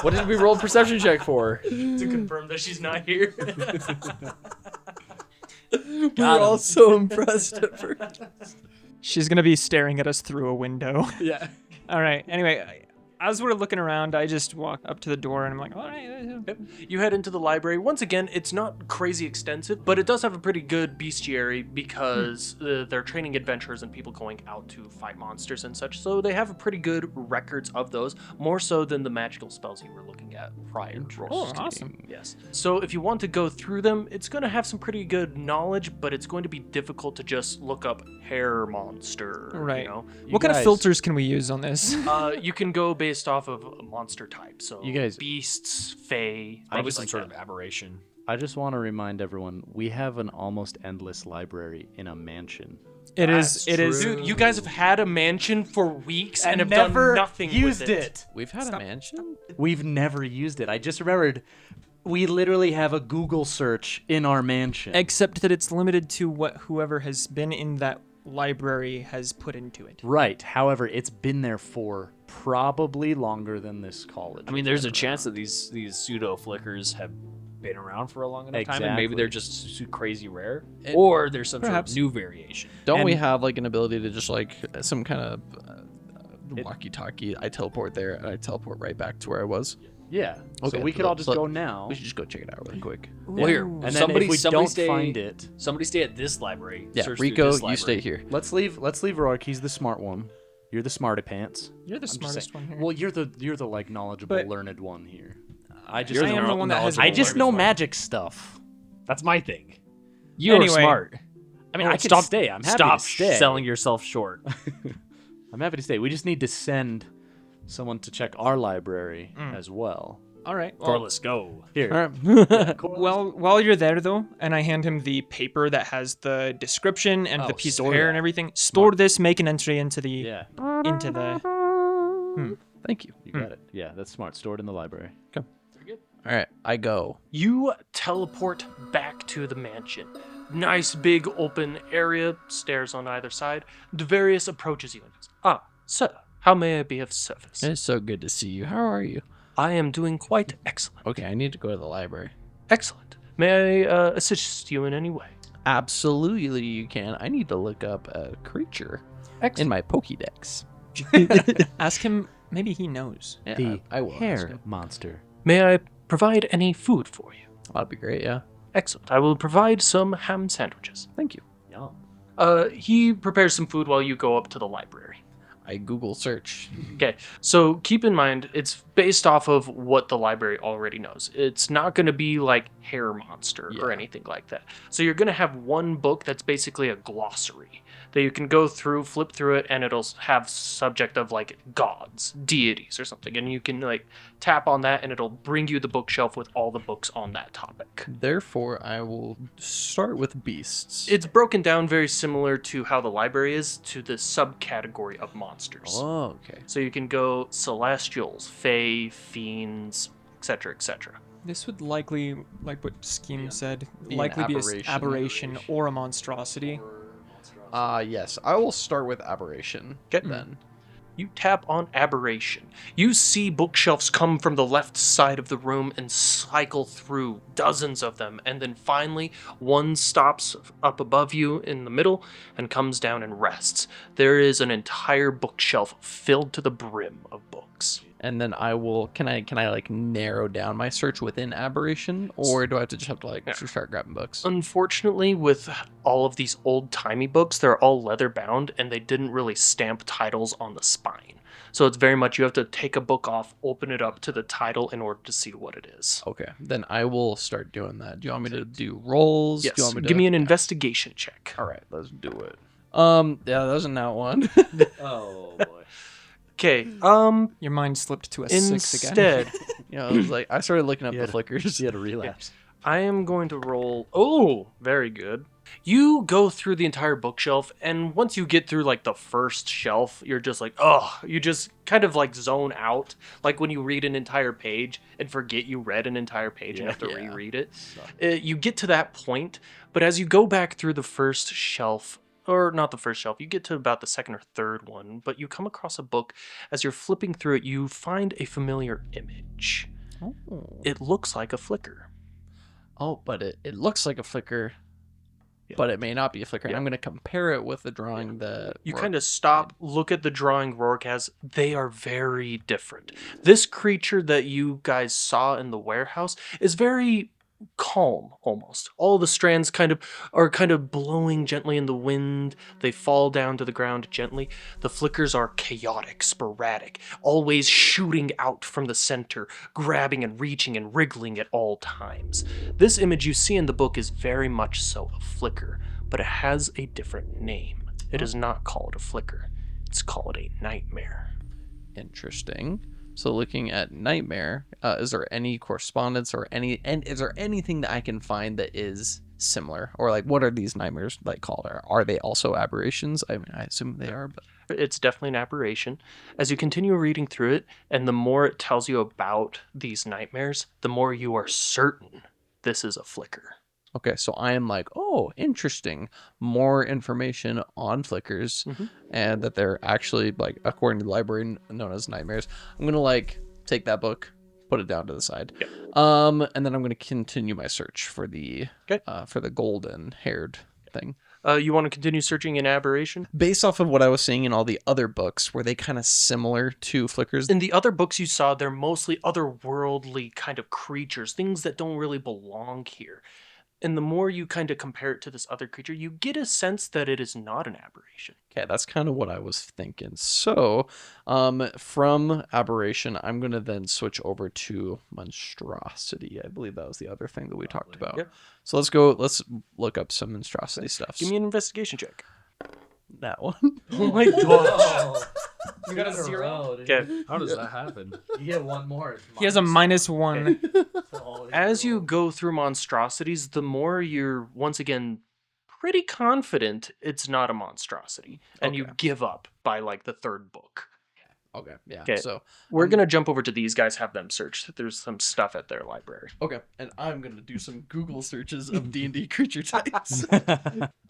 What did we roll perception check for? To confirm that she's not here. we were all so impressed at first. She's gonna be staring at us through a window. Yeah. All right. Anyway, as we're looking around, I just walk up to the door and I'm like, all right. You head into the library. Once again, it's not crazy extensive, but it does have a pretty good bestiary because they're training adventurers and people going out to fight monsters and such. So they have a pretty good records of those, more so than the magical spells you were looking at prior. Oh, awesome. Yes. So if you want to go through them, it's going to have some pretty good knowledge, but it's going to be difficult to just look up hair monster. Right. You know? What kind of guys- filters can we use on this? You can go based off of a monster type. So You guys- beasts, fae, Probably things some like sort that. of aberration. I just want to remind everyone we have an almost endless library in a mansion. It is. Dude, you guys have had a mansion for weeks and have never done nothing used with it. We've had a mansion? We've never used it. I just remembered we literally have a Google search in our mansion. Except that it's limited to what whoever has been in that library has put into it. Right. However, it's been there for probably longer than this college. I mean, there's a chance that these pseudo flickers have been around for a long enough time, and maybe they're just crazy rare, It- or there's some Perhaps. sort of new variation. Don't we And- have like an ability to just like some kind of walkie-talkie? I teleport there and I teleport right back to where I was. Yeah. Okay, So we could all just go now. We should just go check it out really quick. Well, here, Ooh. And then somebody, if we somebody don't stay, find it, somebody stay at this library. Yeah, search through Rico, this you stay library. here. let's leave Rorik. He's the smart one. You're the smarty pants. You're the I'm just smartest saying- one here. Well, you're the like knowledgeable, But- learned one here. I am the one that has. I the just largest know one. magic stuff. That's my thing. You're Anyway. smart. I mean, Oh, I can stop- stay. I'm happy Stop to stay. selling yourself short. I'm happy to stay. We just need to send someone to check our library as well. All right. Corliss, go. Here. Well, while you're there though, and I hand him the paper that has the description and the Oh, piece of store hair that. and everything, store this, make an entry into the Yeah, into the. Thank you. you got it. Yeah, that's smart. Stored in the library. All right, I go. You teleport back to the mansion. Nice big open area, stairs on either side. The various approaches you. Sir, how may I be of service? It's so good to see you. How are you? I am doing quite excellent. Okay, I need to go to the library. Excellent. May I assist you in any way? Absolutely, you can. I need to look up a creature in my Pokédex. Ask him. Maybe he knows. Yeah, The I will. ask hair him. monster. May I provide any food for you? That'd be great. Yeah. Excellent. I will provide some ham sandwiches. Thank you. Yum. He prepares some food while you go up to the library. I Google search. Okay, so keep in mind, it's based off of what the library already knows. It's not going to be like Hair Monster or Yeah. anything like that. So you're going to have one book that's basically a glossary that you can go through, flip through it, and it'll have subject of like gods, deities, or something. And you can like tap on that, and it'll bring you the bookshelf with all the books on that topic. Therefore, I will start with beasts. It's broken down very similar to how the library is to the subcategory of monsters. Oh, okay. So you can go celestials, fae, fiends, etc., etc. This would likely, like what Scheme said, Be an likely be an aberration. aberration or a monstrosity. Yes, I will start with aberration. Okay. Then. You tap on aberration. You see bookshelves come from the left side of the room and cycle through, dozens of them, and then finally one stops up above you in the middle and comes down and rests. There is an entire bookshelf filled to the brim of books. And then I will. Can I like narrow down my search within aberration, or do I have to just have to like Yeah. start grabbing books? Unfortunately, with all of these old-timey books, they're all leather-bound, and they didn't really stamp titles on the spine. So it's very much you have to take a book off, open it up to the title in order to see what it is. Okay, then I will start doing that. Do you want me to do rolls? Yes, Do you want me to... give me an investigation check. All right, let's do it. Yeah, that was a nat one. Oh boy. Okay, Your mind slipped to a 6 again. instead, You know, I was like, I started looking up You the had- flickers. He had a relapse. I am going to roll. Oh, very good. You go through the entire bookshelf, and once you get through like the first shelf, you're just like, oh, you just kind of like zone out. Like when you read an entire page and forget you read an entire page and have to Yeah. reread it. You get to that point, but as you go back through the first shelf, or not the first shelf, you get to about the second or third one, but you come across a book. As you're flipping through it, you find a familiar image. Oh. It looks like a flicker. Oh, but it looks like a flicker, Yeah. but it may not be a flicker. And Yeah. I'm going to compare it with the drawing that You Rourke kind of stop, look at the drawing Rourke has. They are very different. This creature that you guys saw in the warehouse is very calm almost. All the strands are kind of blowing gently in the wind. They fall down to the ground gently. The flickers are chaotic, sporadic, always shooting out from the center, grabbing and reaching and wriggling at all times. This image you see in the book is very much so a flicker, but it has a different name. It is not called a flicker. It's called a nightmare. Interesting. So looking at nightmare, is there any correspondence or is there anything that I can find that is similar, or like what are these nightmares like called? Are they also aberrations? I mean, I assume they are, but It's definitely an aberration. As you continue reading through it, and the more it tells you about these nightmares, the more you are certain this is a flicker. okay. So I am like, oh, interesting. More information on flickers, Mhm. and that they're actually like, according to the library, known as nightmares. I'm gonna like take that book, put it down to the side, Yep. and then I'm gonna continue my search for the Okay. for the golden haired thing. You want to continue searching in aberration? Based off of what I was seeing in all the other books, were they kind of similar to flickers? In the other books you saw, they're mostly otherworldly kind of creatures, things that don't really belong here. And the more you kind of compare it to this other creature, you get a sense that it is not an aberration. Okay, that's kind of what I was thinking. So, from aberration, I'm gonna then switch over to monstrosity. I believe that was the other thing that we talked about. Yep. So let's look up some monstrosity stuff. Give me an investigation check. that one. Oh my gosh. You got a 0? Okay. How does that happen? You get one more. He has a -1. As you go through monstrosities, the more you're once again pretty confident it's not a monstrosity. And you Okay. give up by like the third book. Okay, yeah. Okay. So We're going to jump over to these guys, have them search. There's some stuff at their library. okay, and I'm gonna do some Google searches of D&D creature types.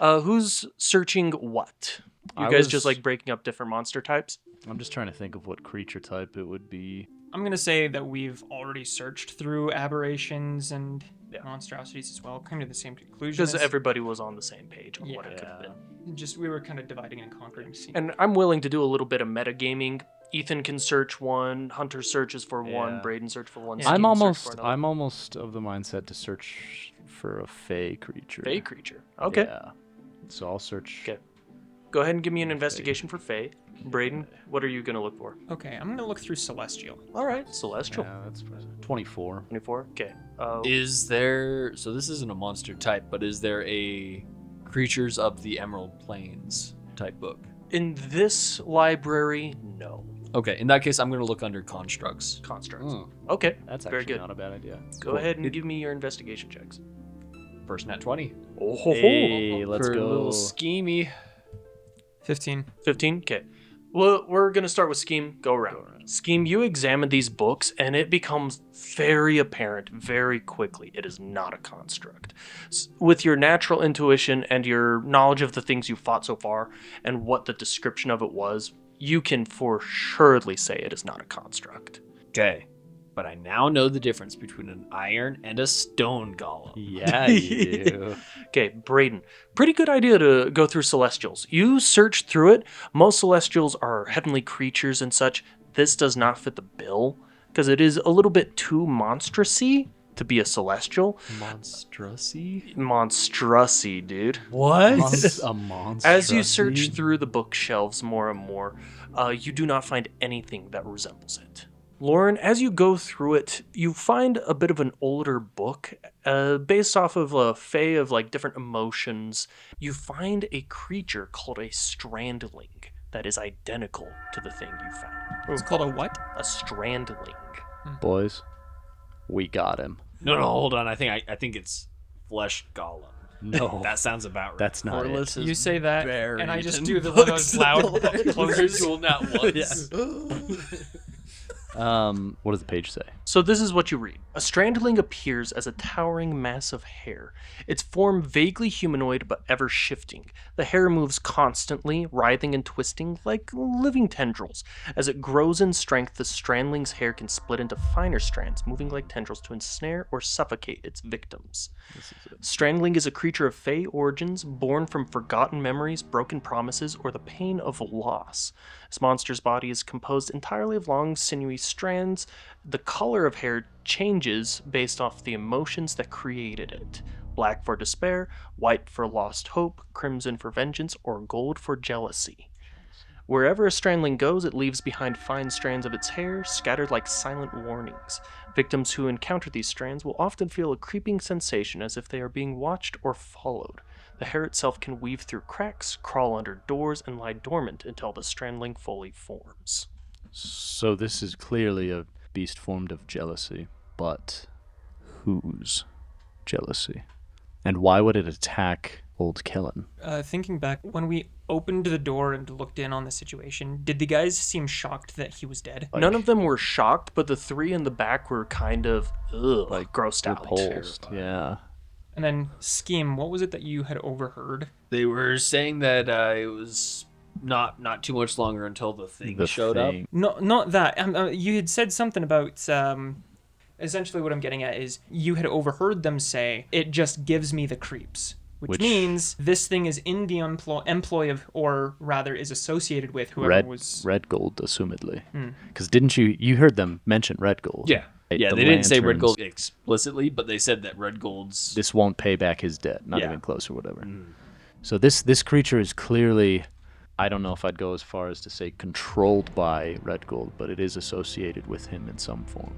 Who's searching what? You I guys just was- like breaking up different monster types? I'm just trying to think of what creature type it would be. I'm going to say that we've already searched through aberrations and Yeah. monstrosities as well, coming to the same conclusion. Because as- everybody was on the same page on what it could have Yeah. been. just we were kind of dividing and conquering. Scene. And I'm willing to do a little bit of metagaming. Ethan can search one, Hunter searches for one, Yeah. Braden search for one. Yeah. Scheme search for another. I'm almost of the mindset to search for a fey creature. Fey creature. Okay. Yeah. So I'll search. 'Kay. Go ahead and give me an investigation for Fae. Braden, what are you going to look for? Okay, I'm gonna look through Celestial. All right, Celestial. Yeah, that's 24. 24? Okay. Is there, so this isn't a monster type, but is there a Creatures of the Emerald Plains type book? In this library, no. Okay, in that case, I'm going to look under constructs. Constructs. Okay, That's very actually good. not a bad idea. Go ahead and give me your investigation checks. First nat 20. Oh, Hey, let's For a little go. schemey. 15. 15? Okay. Well, we're going to start with Scheme. Go around. Scheme, you examine these books, and it becomes very apparent very quickly it is not a construct. With your natural intuition and your knowledge of the things you fought so far and what the description of it was, you can for suredly say it is not a construct. Okay. But I now know the difference between an iron and a stone golem. Yeah, you do. Okay, Braden. Pretty good idea to go through Celestials. You search through it. Most Celestials are heavenly creatures and such. This does not fit the bill because it is a little bit too monstrous-y to be a Celestial. Monstrosy? Monstrous-y, dude. What? A monster. As you search through the bookshelves more and more, you do not find anything that resembles it. Lauren, as you go through it, you find a bit of an older book based off of a fae of like different emotions. You find a creature called a strandling that is identical to the thing you found. It's called a what? A strandling. Boys, we got him. No, hold on. I think it's flesh golem. No, That sounds about right. that's not it. You say that, and I just do the one of those books. loud closures. Virtual not once. What does the page say? So this is what you read. A strandling appears as a towering mass of hair. Its form vaguely humanoid but ever shifting. The hair moves constantly, writhing and twisting like living tendrils. As it grows in strength, the strandling's hair can split into finer strands, moving like tendrils to ensnare or suffocate its victims. Strandling is a creature of fey origins, born from forgotten memories, broken promises, or the pain of loss. This monster's body is composed entirely of long, sinewy strands. The color of hair changes based off the emotions that created it. Black for despair, white for lost hope, crimson for vengeance, or gold for jealousy. Wherever a strandling goes, it leaves behind fine strands of its hair, scattered like silent warnings. Victims who encounter these strands will often feel a creeping sensation as if they are being watched or followed. The hair itself can weave through cracks, crawl under doors, and lie dormant until the strandling fully forms. So this is clearly a beast formed of jealousy, but whose jealousy? And why would it attack old Kellen? Thinking back, when we opened the door and looked in on the situation, did the guys seem shocked that he was dead? None of them were shocked, but the three in the back were kind of grossed out. Repulsed. Yeah. And then, Scheme, what was it that you had overheard? They were saying that it was not too much longer until the thing showed up. No, not that. You had said something about. Essentially, what I'm getting at is you had overheard them say, "It just gives me the creeps," which means this thing is in the employ of, or rather, is associated with whoever was Red Gold, assumedly. Because didn't you heard them mention Red Gold? Yeah. Right? Yeah, The they didn't say Red lanterns. Gold explicitly, but they said that Red Gold's... This won't pay back his debt. Not Yeah. even close or whatever. So this creature is clearly, I don't know if I'd go as far as to say controlled by Red Gold, but it is associated with him in some form.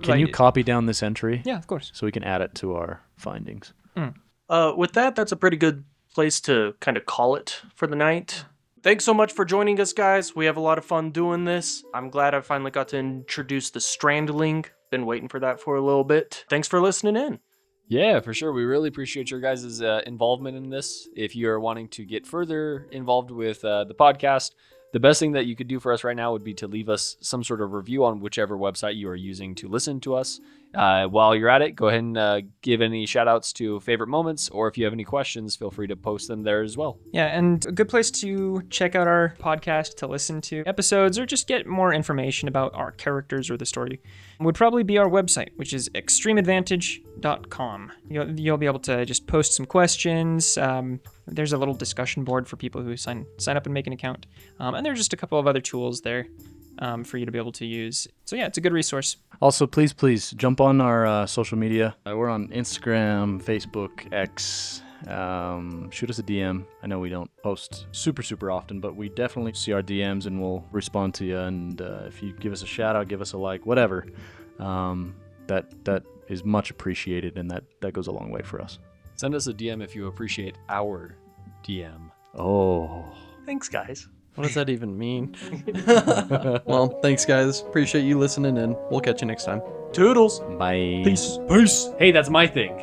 Can you Like- copy down this entry? Yeah, of course. So we can add it to our findings. With that, that's a pretty good place to kind of call it for the night. Thanks so much for joining us, guys. We have a lot of fun doing this. I'm glad I finally got to introduce the Strandling. Been waiting for that for a little bit. Thanks for listening in. Yeah, for sure. We really appreciate your guys' involvement in this. If you're wanting to get further involved with the podcast, the best thing that you could do for us right now would be to leave us some sort of review on whichever website you are using to listen to us. While you're at it, go ahead and give any shout outs to favorite moments, or if you have any questions, feel free to post them there as well. Yeah, and a good place to check out our podcast to listen to episodes or just get more information about our characters or the story would probably be our website, which is extremeadvantage.com. You'll be able to just post some questions. There's a little discussion board for people who sign up and make an account. And there's just a couple of other tools there for you to be able to use. So yeah, it's a good resource. Also, please jump on our social media. We're on Instagram, Facebook, X, shoot us a DM. I know we don't post super often, but we definitely see our DMs and we'll respond to you. And if you give us a shout out, give us a like, whatever, that is much appreciated, and that goes a long way for us. Send us a DM if you appreciate our DM. Oh. Thanks, guys. What does that even mean? Well, thanks, guys. Appreciate you listening in. We'll catch you next time. Toodles. Bye. Peace. Hey, that's my thing.